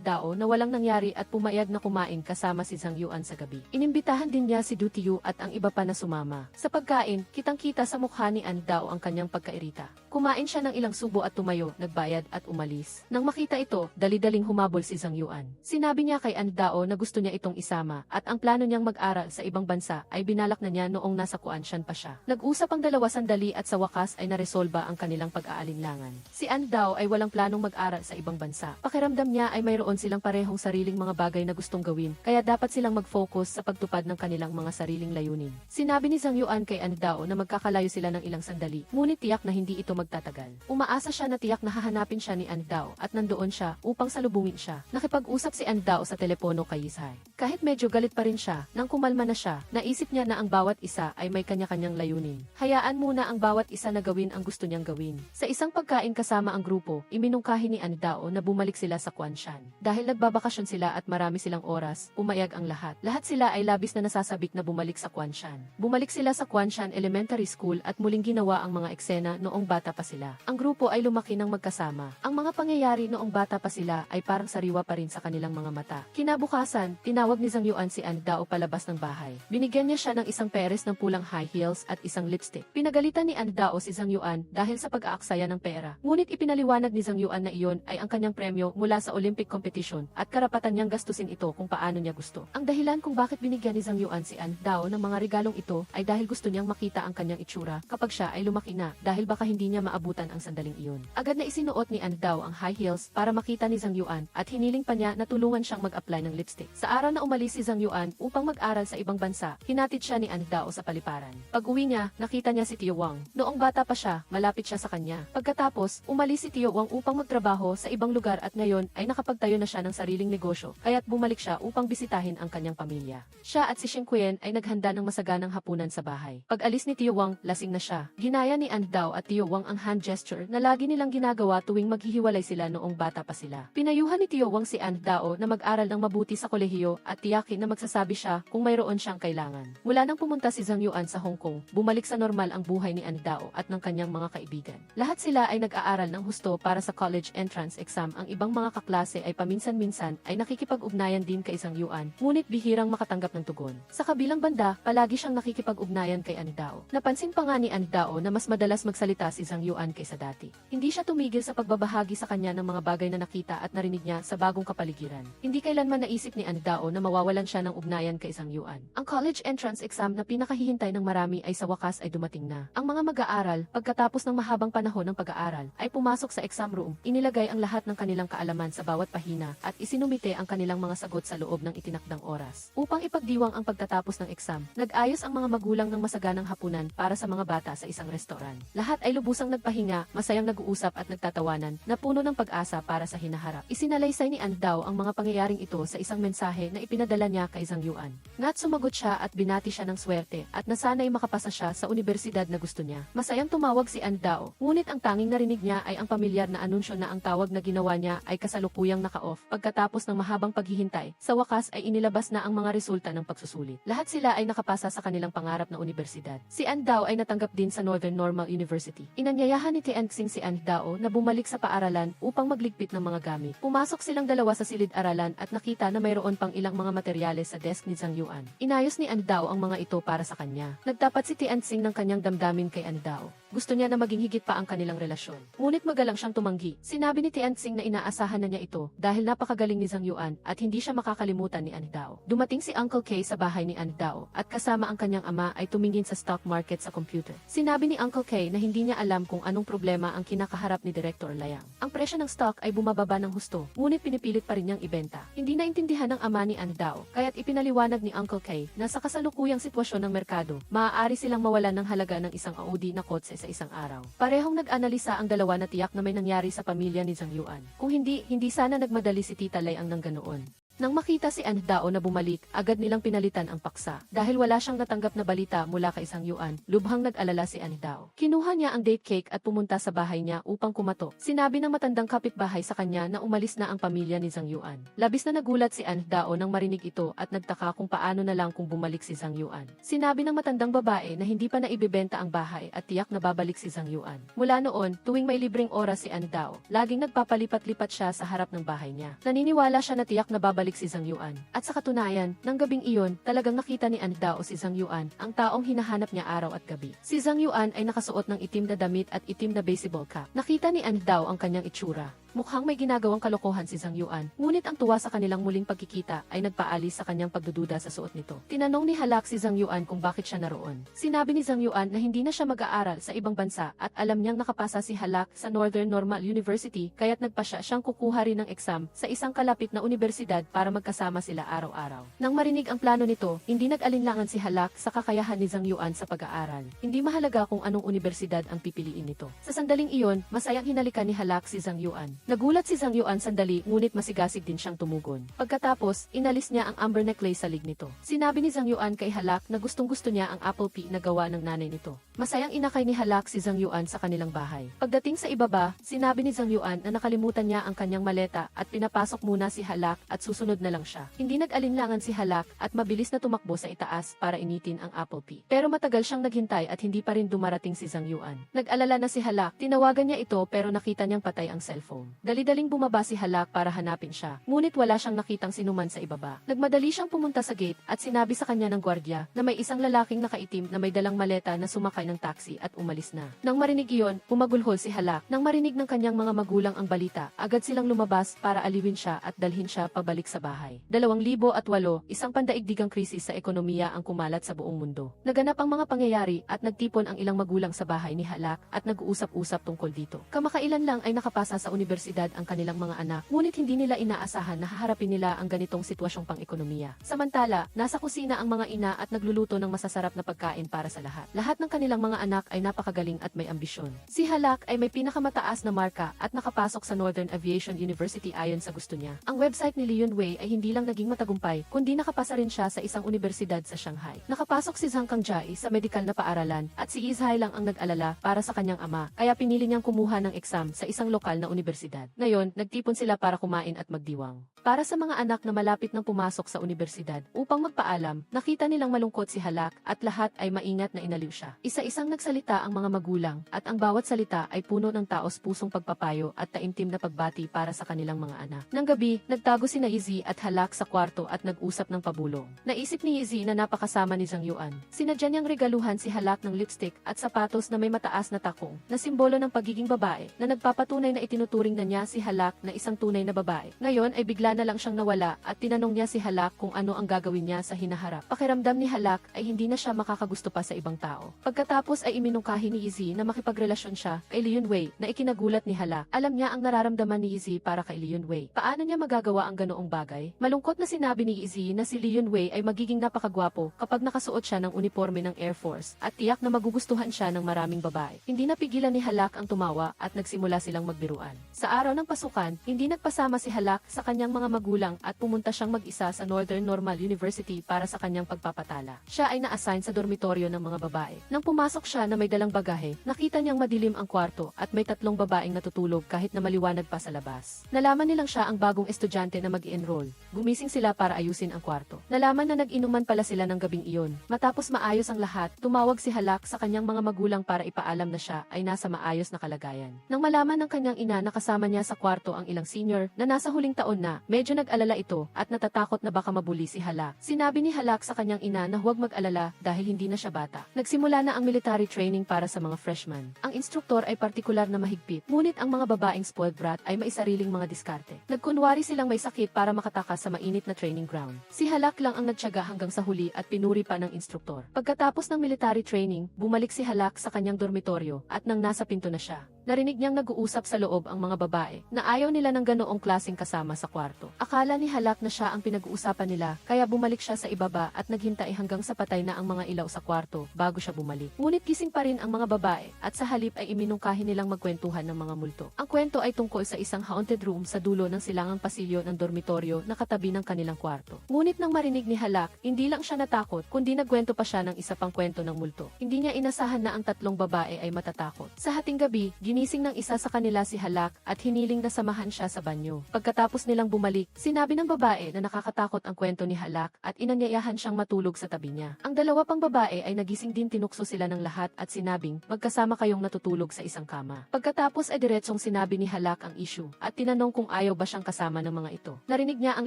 Dao na walang nangyari at pumayag na kumain kasama si Zhang Yuan sa gabi. Inimbitahan din niya si Du Tiu at ang iba pa na sumama. Sa pagkain, kitang-kita sa mukha ni An Dao ang kanyang pagkairita. Kumain siya ng ilang subo at tumayo, nagbayad at umalis. Nang makita ito, dali-daling humabol si Zhang Yuan. Sinabi niya kay An Dao na gusto niya itong isama at ang plano niyang mag-aral sa ibang bansa ay binalak na niya noong nasa Kuanshan pa siya. Nag-usap ang dalawa sandali at sa wakas ay naresolba ang kanilang pag-aalinlangan. Si An Dao ay walang planong mag-aral sa ibang bansa. Pakiramdam niya ay mayroon silang parehong sariling mga bagay na gustong gawin, kaya dapat silang mag-focus sa pagtupad ng kanilang mga sariling layunin. Sinabi ni Zhang Yuan kay An Dao na magkakalayo sila ng ilang sandali, ngunit tiyak na hindi ito magtatagal. Umaasa siya na tiyak na hahanapin siya ni An Dao at nandoon siya upang salubungin siya. Nakipag-usap si An Dao sa telepono kay Yizhai. Kahit medyo galit pa rin siya, nang kumalma na siya, naisip niya na ang bawat isa ay may kanya-kanyang layunin. Hayaan muna ang bawat isa na gawin ang gusto niyang gawin. Sa isang pagkain kasama ang grupo, iminungkahi ni An Dao na bumalik sila sa Kuanshan. Dahil nagbabakasyon sila at marami silang oras, umayag ang lahat. Lahat sila ay labis na nasasabik na bumalik sa Kuanshan. Bumalik sila sa Kuanshan Elementary School at muling ginawa ang mga eksena noong bata pa sila. Ang grupo ay lumaki ng magkasama. Ang mga pangyayari noong bata pa sila ay parang sariwa pa rin sa kanilang mga mata. Kinabukasan, tinawag ni Zhang Yuan si An Dao palabas ng bahay. Binigyan niya siya ng isang peres ng pulang lang high heels at isang lipstick. Pinagalitan ni An Dao si Zhang Yuan dahil sa pag-aaksaya ng pera. Ngunit ipinaliwanag ni Zhang Yuan na iyon ay ang kanyang premyo mula sa Olympic competition at karapatan niyang gastusin ito kung paano niya gusto. Ang dahilan kung bakit binigyan ni Zhang Yuan si An Dao ng mga regalong ito ay dahil gusto niyang makita ang kanyang itsura kapag siya ay lumaki na dahil baka hindi niya maabutan ang sandaling iyon. Agad na isinuot ni An Dao ang high heels para makita ni Zhang Yuan at hiniling pa niya na tulungan siyang mag-apply ng lipstick. Sa araw na umalis si Zhang Yuan upang mag-aral sa ibang bansa, hinatid siya ni An Dao sa paliparan. Pag-uwi niya, nakita niya si Tio Wang. Noong bata pa siya, malapit siya sa kanya. Pagkatapos, umalis si Tio Wang upang magtrabaho sa ibang lugar at ngayon ay nakapagtayo na siya ng sariling negosyo, kaya't bumalik siya upang bisitahin ang kanyang pamilya. Siya at si Shen Qian ay naghanda ng masaganang hapunan sa bahay. Pag-alis ni Tio Wang, lasing na siya. Ginaya ni An Dao at Tio Wang ang hand gesture na lagi nilang ginagawa tuwing maghihiwalay sila noong bata pa sila. Pinayuhan ni Tio Wang si An Dao na mag-aral ng mabuti sa kolehiyo at tiyakin na magsasabi siya kung mayroon siyang kailangan. Mula nang pumunta si Zhang Yuan sa Hong Kong, bumalik sa normal ang buhay ni An Dao at ng kanyang mga kaibigan. Lahat sila ay nag-aaral ng husto para sa college entrance exam. Ang ibang mga kaklase ay paminsan-minsan ay nakikipag-ugnayan din kay Zhang Yuan, ngunit bihirang makatanggap ng tugon. Sa kabilang banda, palagi siyang nakikipag-ugnayan kay An Dao. Napansin pa nga ni An Dao na mas madalas magsalita si Zhang Yuan kaysa dati. Hindi siya tumigil sa pagbabahagi sa kanya ng mga bagay na nakita at narinig niya sa bagong kapaligiran. Hindi kailanman naisip ni An Dao na mawawalan siya ng ugnayan kay Zhang Yuan. Ang college entrance exam na pinakahihintay ng marami ay sa wakas ay dumating na. Ang mga mag-aaral, pagkatapos ng mahabang panahon ng pag-aaral, ay pumasok sa exam room, inilagay ang lahat ng kanilang kaalaman sa bawat pahina at isinumite ang kanilang mga sagot sa loob ng itinakdang oras. Upang ipagdiwang ang pagtatapos ng exam, nag-ayos ang mga magulang ng masaganang hapunan para sa mga bata sa isang restoran. Lahat ay lubusang nagpahinga, masayang nag-uusap at nagtatawanan, na puno ng pag-asa para sa hinaharap. Isinalaysay ni An Dao ang mga pangyayaring ito sa isang mensahe na ipinadala niya kay Zhang Yuan. Ngat sumagot siya at binati siya ng swerte at nasanay makapasa siya sa universidad na gusto niya. Masayang tumawag si An Dao, ngunit ang tanging narinig niya ay ang pamilyar na anunsyo na ang tawag na ginawa niya ay kasalukuyang naka-off. Pagkatapos ng mahabang paghihintay, sa wakas ay inilabas na ang mga resulta ng pagsusulit. Lahat sila ay nakapasa sa kanilang pangarap na universidad. Si An Dao ay natanggap din sa Northern Normal University. Inanyayahan ni Tian Xing si An Dao na bumalik sa paaralan upang magligpit ng mga gamit. Pumasok silang dalawa sa silid-aralan at nakita na mayroon pang ilang mga materyales sa desk ni Zhang Yuan. Inayos ni An Dao ang mga ito para sa kanya. Nagtapat si Tian Xing ng kanyang damdamin kay An Dao. Gusto niya na maging higit pa ang kanilang relasyon. Ngunit magalang siyang tumanggi. Sinabi ni Tian Xing na inaasahan na niya ito dahil napakagaling ni Zhang Yuan at hindi siya makakalimutan ni An Dao. Dumating si Uncle Kay sa bahay ni An Dao at kasama ang kanyang ama ay tumingin sa stock market sa computer. Sinabi ni Uncle Kay na hindi niya alam kung anong problema ang kinakaharap ni Director Layang. Ang presyo ng stock ay bumababa ng husto, ngunit pinipilit pa rin niyang ibenta. Hindi naintindihan ng ama ni An Dao, kaya't ipinaliwanag ni Uncle Kay na sa kasalukuyang sitwasyon ng merkado, maaari silang mawalan ng halaga ng isang Audi na kotse sa isang araw. Parehong nag-analisa ang dalawa na tiyak na may nangyari sa pamilya ni Zhang Yuan. Kung hindi sana nagmadali si Tita Layang nang ganoon. Nang makita si An Dao na bumalik, agad nilang pinalitan ang paksa. Dahil wala siyang natanggap na balita mula kay Zhang Yuan, lubhang nag-alala si An Dao. Kinuha niya ang date cake at pumunta sa bahay niya upang kumato. Sinabi ng matandang kapitbahay sa kanya na umalis na ang pamilya ni Zhang Yuan. Labis na nagulat si An Dao nang marinig ito at nagtaka kung paano na lang kung bumalik si Zhang Yuan. Sinabi ng matandang babae na hindi pa naibebenta ang bahay at tiyak na babalik si Zhang Yuan. Mula noon, tuwing may libreng oras si An Dao, laging nagpapalipat-lipat siya sa harap ng bahay niya. Naniniwala siya na tiyak na babalik si Zhang Yuan. At sa katunayan, nang gabing iyon, talagang nakita ni An Dao si Zhang Yuan, ang taong hinahanap niya araw at gabi. Si Zhang Yuan ay nakasuot ng itim na damit at itim na baseball cap. Nakita ni An Dao ang kanyang itsura. Mukhang may ginagawang kalokohan si Zhang Yuan, ngunit ang tuwa sa kanilang muling pagkikita ay nagpaalis sa kanyang pagdududa sa suot nito. Tinanong ni Halak si Zhang Yuan kung bakit siya naroon. Sinabi ni Zhang Yuan na hindi na siya mag-aaral sa ibang bansa at alam niyang nakapasa si Halak sa Northern Normal University kaya't nagpasya siyang kukuha rin ng exam sa isang kalapit na universidad para magkasama sila araw-araw. Nang marinig ang plano nito, hindi nag-alinlangan si Halak sa kakayahan ni Zhang Yuan sa pag-aaral. Hindi mahalaga kung anong universidad ang pipiliin nito. Sa sandaling iyon, masayang hinalikan ni Halak si Zhang Yuan. Nagulat si Zhang Yuan sandali ngunit masigasig din siyang tumugon. Pagkatapos, inalis niya ang amber necklace sa lig nito. Sinabi ni Zhang Yuan kay Halak na gustong-gusto niya ang apple pie na gawa ng nanay nito. Masayang inakay ni Halak si Zhang Yuan sa kanilang bahay. Pagdating sa ibaba, sinabi ni Zhang Yuan na nakalimutan niya ang kanyang maleta at pinapasok muna si Halak at susunod na lang siya. Hindi nag-alinlangan si Halak at mabilis na tumakbo sa itaas para initin ang apple pie. Pero matagal siyang naghintay at hindi pa rin dumarating si Zhang Yuan. Nag-alala na si Halak, tinawagan niya ito pero nakita niyang patay ang cellphone. room. Dali-daling bumaba si Halak para hanapin siya, ngunit wala siyang nakitang sinuman sa ibaba. Nagmadali siyang pumunta sa gate at sinabi sa kanya ng gwardiya na may isang lalaking nakaitim na may dalang maleta na sumakay ng taxi at umalis na. Nang marinig iyon, gumagulhol si Halak. Nang marinig ng kanyang mga magulang ang balita, agad silang lumabas para aliwin siya at dalhin siya pabalik sa bahay. 2008, isang pandaigdigang krisis sa ekonomiya ang kumalat sa buong mundo. Naganap ang mga pangyayari at nagtipon ang ilang magulang sa bahay ni Halak at nag-uusap-usap tungkol dito. Kamakailan lang ay nakapasa sa universidad ang kanilang mga anak, ngunit hindi nila inaasahan na haharapin nila ang ganitong sitwasyong pang-ekonomiya. Samantala, nasa kusina ang mga ina at nagluluto ng masasarap na pagkain para sa lahat. Lahat ng kanilang mga anak ay napakagaling at may ambisyon. Si Halak ay may pinakamataas na marka at nakapasok sa Northern Aviation University ayon sa gusto niya. Ang website ni Leon Wei ay hindi lang naging matagumpay, kundi nakapasa rin siya sa isang universidad sa Shanghai. Nakapasok si Zhang Kangjai sa medikal na paaralan at si Izhai lang ang nag-alala para sa kanyang ama, kaya pinili niyang kumuha ng exam sa isang lokal na universidad. Ngayon, nagtipon sila para kumain at magdiwang. Para sa mga anak na malapit nang pumasok sa universidad, upang magpaalam, nakita nilang malungkot si Halak at lahat ay maingat na inaliw siya. Isa-isang nagsalita ang mga magulang at ang bawat salita ay puno ng taos-pusong pagpapayo at taimtim na pagbati para sa kanilang mga anak. Nang gabi, nagtago sina Izzy at Halak sa kwarto at nag-usap ng pabulong. Naisip ni Izzy na napakasama ni Zhang Yuan. Sinadya niyang regaluhan si Halak ng lipstick at sapatos na may mataas na takong, na simbolo ng pagiging babae, na nagpapatunay na itinuturing na niya si Halak na isang tunay na babae. Ngayon ay bigla na lang siyang nawala at tinanong niya si Halak kung ano ang gagawin niya sa hinaharap. Pakiramdam ni Halak ay hindi na siya makakagusto pa sa ibang tao. Pagkatapos ay iminungkahi ni Izzy na makipagrelasyon siya kay Leon Wei na ikinagulat ni Halak. Alam niya ang nararamdaman ni Izzy para kay Leon Wei. Paano niya magagawa ang ganoong bagay? Malungkot na sinabi ni Izzy na si Leon Wei ay magiging napakagwapo kapag nakasuot siya ng uniforme ng Air Force at tiyak na magugustuhan siya ng maraming babae. Hindi napigilan ni Halak ang tumawa at nagsimula silang magbiruan. Sa araw ng pasukan, hindi nagpasama si Halak sa kanyang mga magulang at pumunta siyang mag-isa sa Northern Normal University para sa kanyang pagpapatala. Siya ay na-assign sa dormitoryo ng mga babae. Nang pumasok siya na may dalang bagahe, nakita niyang madilim ang kwarto at may 3 babaeng natutulog kahit na maliwanag pa sa labas. Nalaman nilang siya ang bagong estudyante na mag-i-enroll. Gumising sila para ayusin ang kwarto. Nalaman na nag-inuman pala sila ng gabing iyon. Matapos maayos ang lahat, tumawag si Halak sa kanyang mga magulang para ipaalam na siya ay nasa maayos na kalagayan. Nang malaman ng kanyang ina na kasama niya sa kwarto ang ilang senior na nasa huling taon na, medyo nag-alala ito at natatakot na baka mabuli si Halak. Sinabi ni Halak sa kanyang ina na huwag mag-alala dahil hindi na siya bata. Nagsimula na ang military training para sa mga freshman. Ang instruktor ay partikular na mahigpit, ngunit ang mga babaeng spoiled brat ay may sariling mga diskarte. Nagkunwari silang may sakit para makatakas sa mainit na training ground. Si Halak lang ang nagtiyaga hanggang sa huli at pinuri pa ng instruktor. Pagkatapos ng military training, bumalik si Halak sa kanyang dormitoryo at nang nasa pinto na siya, narinig niyang nag-uusap sa loob ang mga babae na ayaw nila ng ganoong klaseng kasama sa kwarto. Akala ni Halak na siya ang pinag-uusapan nila, kaya bumalik siya sa ibaba at naghintay hanggang sa patay na ang mga ilaw sa kwarto bago siya bumalik. Ngunit gising pa rin ang mga babae at sa halip ay iminungkahi nilang magkwentuhan ng mga multo. Ang kwento ay tungkol sa isang haunted room sa dulo ng silangang pasilyo ng dormitoryo na katabi ng kanilang kwarto. Ngunit nang marinig ni Halak, hindi lang siya natakot, kundi nagkwento pa siya ng isa pang kwento ng multo. Hindi niya inasahan na ang 3 babae ay matatakot. Sa hating gabi, ginising ng isa sa kanila si Halak at hiniling na samahan siya sa banyo. Pagkatapos nilang bumalik, sinabi ng babae na nakakatakot ang kwento ni Halak at inanyayahan siyang matulog sa tabi niya. Ang 2 pang babae ay nagising din, tinukso sila ng lahat at sinabing, magkasama kayong natutulog sa isang kama. Pagkatapos ay diretsong sinabi ni Halak ang issue at tinanong kung ayaw ba siyang kasama ng mga ito. Narinig niya ang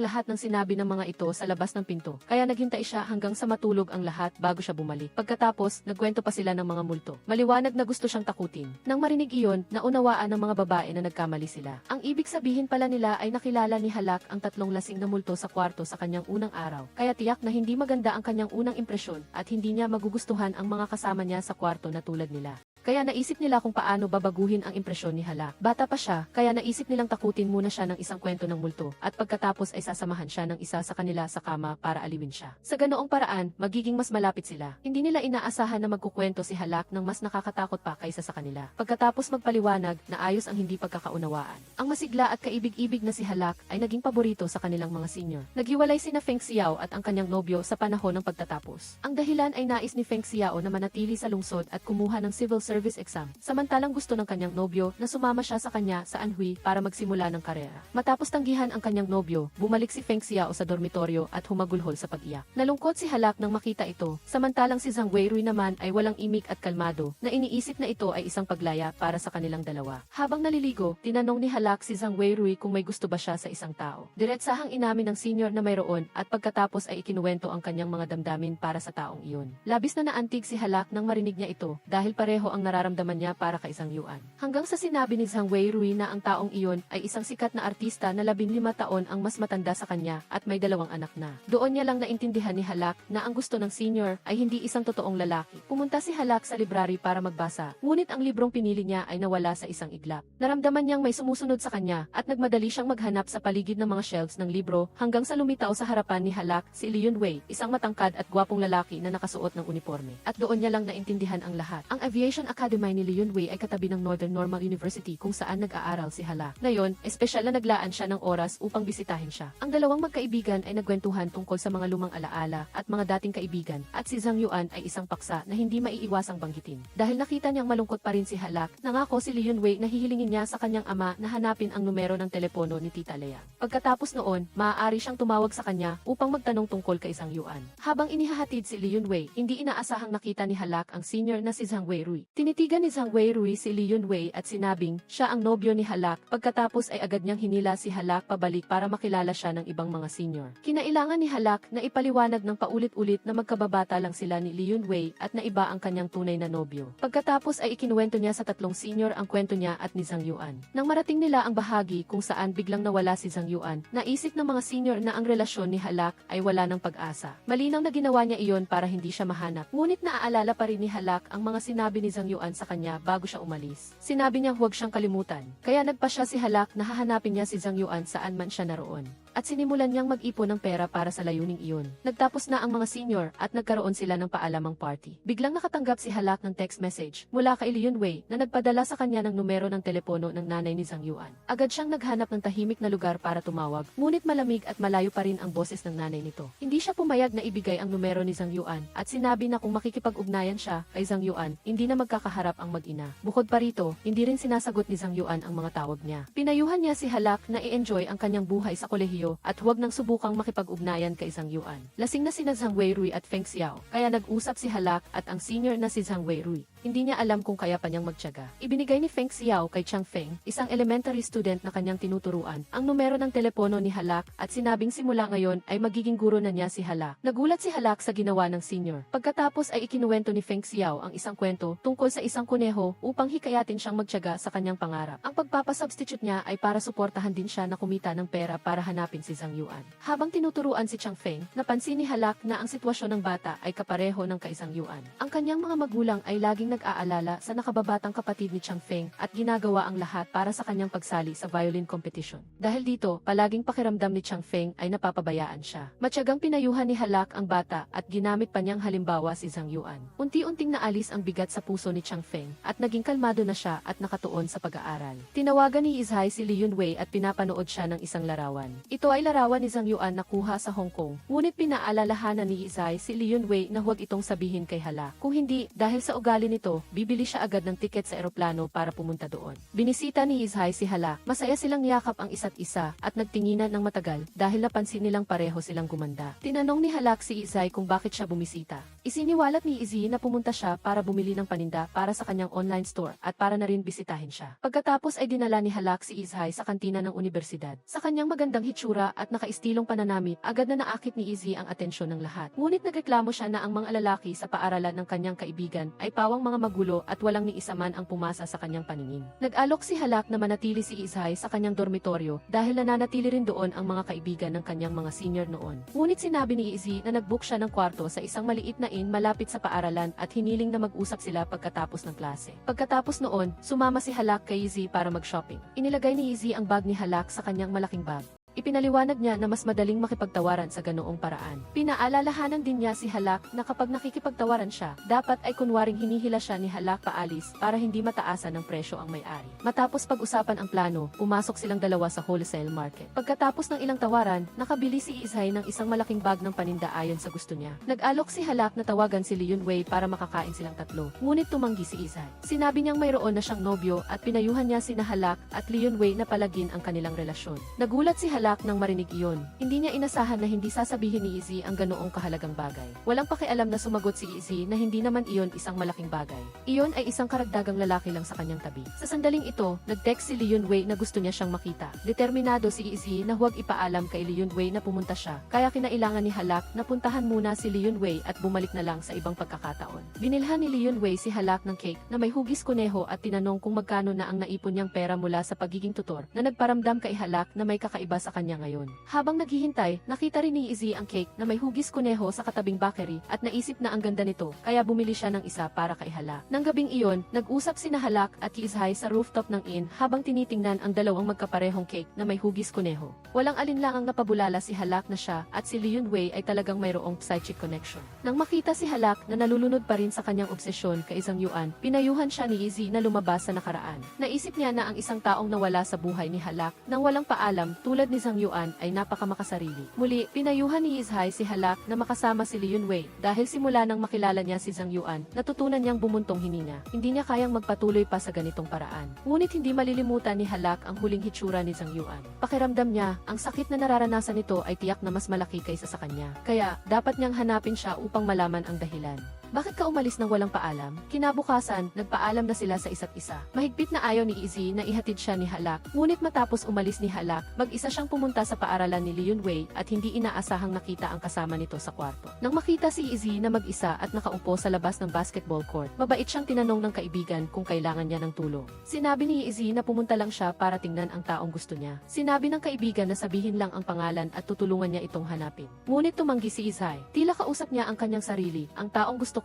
lahat ng sinabi ng mga ito sa labas ng pinto, kaya naghintay siya hanggang sa matulog ang lahat bago siya bumalik. Pagkatapos, nagkwento pa sila ng mga multo. Maliwanag na gusto siyang takutin. Nang marinig iyon, naunawaan ng mga babae na nagkamali sila. Ang ibig sabihin pala nila ay nakilala ni Halak ang 3 lasing na multo sa kwarto sa kanyang unang araw, kaya tiyak na hindi maganda ang kanyang unang impresyon at hindi niya magugustuhan ang mga kasama niya sa kwarto na tulad nila. Kaya naisip nila kung paano babaguhin ang impresyon ni Halak. Bata pa siya, kaya naisip nilang takutin muna siya ng isang kwento ng multo at pagkatapos ay sasamahan siya ng isa sa kanila sa kama para aliwin siya. Sa ganoong paraan, magiging mas malapit sila. Hindi nila inaasahan na magkukwento si Halak ng mas nakakatakot pa kaysa sa kanila. Pagkatapos magpaliwanag, naayos ang hindi pagkakaunawaan. Ang masigla at kaibig-ibig na si Halak ay naging paborito sa kanilang mga senior. Naghiwalay sina Feng Xiao at ang kanyang nobyo sa panahon ng pagtatapos. Ang dahilan ay nais ni Feng Xiao na manatili sa lungsod at kumuha ng civil service exam, samantalang gusto ng kanyang nobyo na sumama siya sa kanya sa Anhui para magsimula ng karera. Matapos tanggihan ang kanyang nobyo, bumalik si Feng Xiao sa dormitoryo at humagulhol sa pag-iyak. Nalungkot si Halak nang makita ito, samantalang si Zhang Weirui naman ay walang imik at kalmado, na iniisip na ito ay isang paglaya para sa kanilang dalawa. Habang naliligo, tinanong ni Halak si Zhang Weirui kung may gusto ba siya sa isang tao. Diretsahang inamin ng senior na mayroon at pagkatapos ay ikinuwento ang kanyang mga damdamin para sa taong iyon. Labis na naantig si Halak nang marinig niya ito dahil pareho ang nararamdaman niya para kay Zhang Yuan. Hanggang sa sinabi ni Zhang Weirui na ang taong iyon ay isang sikat na artista na 15 taon ang mas matanda sa kanya at may 2 anak na. Doon niya lang naintindihan ni Halak na ang gusto ng senior ay hindi isang totoong lalaki. Pumunta si Halak sa library para magbasa, ngunit ang librong pinili niya ay nawala sa isang iglap. Naramdaman niyang may sumusunod sa kanya at nagmadali siyang maghanap sa paligid ng mga shelves ng libro hanggang sa lumitaw sa harapan ni Halak si Li Yunwei, isang matangkad at gwapong lalaki na nakasuot ng uniforme. At doon niya lang naintindihan ang lahat. Ang Aviation Academy ni Li Yunwei ay katabi ng Northern Normal University kung saan nag-aaral si Halak. Ngayon, espesyal na naglaan siya ng oras upang bisitahin siya. Ang dalawang magkaibigan ay nagkwentuhan tungkol sa mga lumang alaala at mga dating kaibigan, at si Zhang Yuan ay isang paksa na hindi maiiwasang banggitin. Dahil nakita niyang malungkot pa rin si Halak, nangako si Li Yunwei na hihilingin niya sa kanyang ama na hanapin ang numero ng telepono ni Tita Lea. Pagkatapos noon, maaari siyang tumawag sa kanya upang magtanong tungkol kay Zhang Yuan. Habang inihahatid si Li Yunwei, hindi inaasahang nakita ni Halak ang senior na si Zhang Weirui. Tinitigan ni Zhang Weirui si Li Yunwei at sinabing siya ang nobyo ni Halak. Pagkatapos ay agad niyang hinila si Halak pabalik para makilala siya ng ibang mga senior. Kinailangan ni Halak na ipaliwanag ng paulit-ulit na magkababata lang sila ni Li Yunwei at na iba ang kanyang tunay na nobyo. Pagkatapos ay ikinuwento niya sa 3 senior ang kwento niya at ni Zhang Yuan. Nang marating nila ang bahagi kung saan biglang nawala si Zhang Yuan, naisip ng mga senior na ang relasyon ni Halak ay wala ng pag-asa. Malinaw na ginawa niya iyon para hindi siya mahanap. Ngunit naaalala pa rin ni Halak ang mga sinabi ni Zhang Yuan sa kanya bago siya umalis. Sinabi niyang huwag siyang kalimutan. Kaya nagpa siya si Halak na hahanapin niya si Zhang Yuan saan man siya naroon. At sinimulan niyang mag-ipon ng pera para sa layuning iyon. Nagtapos na ang mga senior at nagkaroon sila ng paalamang party. Biglang nakatanggap si Halak ng text message mula kay Li Yunwei na nagpadala sa kanya ng numero ng telepono ng nanay ni Zhang Yuan. Agad siyang naghanap ng tahimik na lugar para tumawag, ngunit malamig at malayo pa rin ang boses ng nanay nito. Hindi siya pumayag na ibigay ang numero ni Zhang Yuan at sinabi na kung makikipag-ugnayan siya kay Zhang Yuan, hindi na magkakaharap ang mag-ina. Bukod pa rito, hindi rin sinasagot ni Zhang Yuan ang mga tawag niya. Pinayuhan niya si Halak na i-enjoy ang kanyang buhay sa kolehiyo at huwag nang subukang makipag-ugnayan kay Zhang Yuan. Lasing na sina Zhang Weirui at Feng Xiao, kaya nag-usap si Halak at ang senior na si Zhang Weirui. Hindi niya alam kung kaya pa niyang magtiyaga. Ibinigay ni Feng Xiao kay Chang Feng, isang elementary student na kanyang tinuturuan, ang numero ng telepono ni Halak at sinabing simula ngayon ay magiging guro na niya si Halak. Nagulat si Halak sa ginawa ng senior. Pagkatapos ay ikinuwento ni Feng Xiao ang isang kwento tungkol sa isang kuneho upang hikayatin siyang magtiyaga sa kanyang pangarap. Ang pagpapasubstitute niya ay para suportahan din siya na kumita ng pera para hanapin si Zhang Yuan. Habang tinuturuan si Chang Feng, napansin ni Halak na ang sitwasyon ng bata ay kapareho ng kay Zhang Yuan. Ang kanyang mga magulang ay laging nag-aalala sa nakababatang kapatid ni Chang Feng at ginagawa ang lahat para sa kanyang pagsali sa violin competition. Dahil dito, palaging pakiramdam ni Chang Feng ay napapabayaan siya. Matyagang pinayuhan ni Halak ang bata at ginamit pa niyang halimbawa si Zhang Yuan. Unti-unting naalis ang bigat sa puso ni Chang Feng at naging kalmado na siya at nakatuon sa pag-aaral. Tinawagan ni Izhai si Li Yunwei at pinapanood siya ng isang larawan. Ito ay larawan ni Zhang Yuan na kuha sa Hong Kong. Ngunit pinaalalahanan ni Izhai si Li Yunwei na huwag itong sabihin kay Halak. Kung hindi, dahil sa ugali nito, bibili siya agad ng tiket sa eroplano para pumunta doon. Binisita ni Izhai si Halak. Masaya silang niyakap ang isa't isa at nagtinginan ng matagal dahil napansin nilang pareho silang gumanda. Tinanong ni Halak si Izhai kung bakit siya bumisita. Isiniwalat ni Izzy na pumunta siya para bumili ng paninda para sa kanyang online store at para na rin bisitahin siya. Pagkatapos ay dinala ni Halak si Izhai sa kantina ng universidad. Sa kanyang magandang hitsura at nakaistilong pananamit, agad na naakit ni Izzy ang atensyon ng lahat. Ngunit nagreklamo siya na ang mga lalaki sa paaralan ng kanyang kaibigan ay pawang mga magulo at walang ni isa man ang pumasa sa kanyang paningin. Nag-alok si Halak na manatili si Izhai sa kanyang dormitoryo dahil nananatili rin doon ang mga kaibigan ng kanyang mga senior noon. Ngunit sinabi ni Izzy na nag-book siya ng kwarto sa isang maliit na inn malapit sa paaralan at hiniling na mag-usap sila pagkatapos ng klase. Pagkatapos noon, sumama si Halak kay Izzy para mag-shopping. Inilagay ni Izzy ang bag ni Halak sa kanyang malaking bag. Ipinaliwanag niya na mas madaling makipagtawaran sa ganoong paraan. Pinaalalahanan din niya si Halak na kapag nakikipagtawaran siya, dapat ay kunwaring hinihila siya ni Halak paalis para hindi mataasan ng presyo ang may-ari. Matapos pag-usapan ang plano, pumasok silang dalawa sa wholesale market. Pagkatapos ng ilang tawaran, nakabili si Izhay ng isang malaking bag ng paninda ayon sa gusto niya. Nag-alok si Halak na tawagan si Lee Yun-wei para makakain silang tatlo, ngunit tumanggi si Izhay. Sinabi niyang mayroon na siyang nobyo at pinayuhan niya sina Halak at Lee Yun-wei na palagin ang kanilang relasyon. Nagulat si Halak nang marinig iyon. Hindi niya inasahan na hindi sasabihin ni Izzy ang ganoong kahalagang bagay. Walang pakialam na sumagot si Izzy na hindi naman iyon isang malaking bagay. Iyon ay isang karagdagang lalaki lang sa kanyang tabi. Sa sandaling ito, nag-text si Lee Yun-wei na gusto niya siyang makita. Determinado si Izzy na huwag ipaalam kay Lee Yun-wei na pumunta siya, kaya kinailangan ni Halak na puntahan muna si Lee Yun-wei at bumalik na lang sa ibang pagkakataon. Binilhan ni Lee Yun-wei si Halak ng cake na may hugis kuneho at tinanong kung magkano na ang naipon niyang pera mula sa pagiging tutor na nagparamdam kay Halak na may kakaiba sa kanya ngayon. Habang naghihintay, nakita rin ni Izzy ang cake na may hugis kuneho sa katabing bakery at naisip na ang ganda nito, kaya bumili siya ng isa para kay Halak. Nang gabing iyon, nag-usap sina Halak at Izhay sa rooftop ng inn habang tinitingnan ang dalawang magkaparehong cake na may hugis kuneho. Walang alinlangang napabulala si Halak na siya at si Lee Yun-wei ay talagang mayroong psychic connection. Nang makita si Halak na nalulunod pa rin sa kanyang obsesyon kay Zhang Yuan, pinayuhan siya ni Izzy na lumabas sa nakaraan. Naisip niya na ang isang taong nawala sa buhay ni Halak nang walang paalam tulad ni Zhang Yuan ay napakamakasarili. Muli, pinayuhan ni Izhay si Halak na makasama si Lee Yun-wei dahil simula nang makilala niya si Zhang Yuan, natutunan niyang bumuntong hininga. Hindi niya kayang magpatuloy pa sa ganitong paraan. Ngunit hindi malilimutan ni Halak ang huling hitsura ni Zhang Yuan. Pakiramdam niya, ang sakit na nararanasan nito ay tiyak na mas malaki kaysa sa kanya. Kaya, dapat niyang hanapin siya upang malaman ang dahilan. Bakit ka umalis nang walang paalam? Kinabukasan, nagpaalam na sila sa isa't isa. Mahigpit na ayaw ni Izzy na ihatid siya ni Halak, ngunit matapos umalis ni Halak, mag-isa siyang pumunta sa paaralan ni Lee Yun-wei at hindi inaasahang nakita ang kasama nito sa kwarto. Nang makita si Izzy na mag-isa at nakaupo sa labas ng basketball court, mabait siyang tinanong ng kaibigan kung kailangan niya ng tulong. Sinabi ni Izzy na pumunta lang siya para tingnan ang taong gusto niya. Sinabi ng kaibigan na sabihin lang ang pangalan at tutulungan niya itong hanapin. Ngunit tumanggi si Izzy. Tila kausap niya ang kanyang sarili, ang taong gusto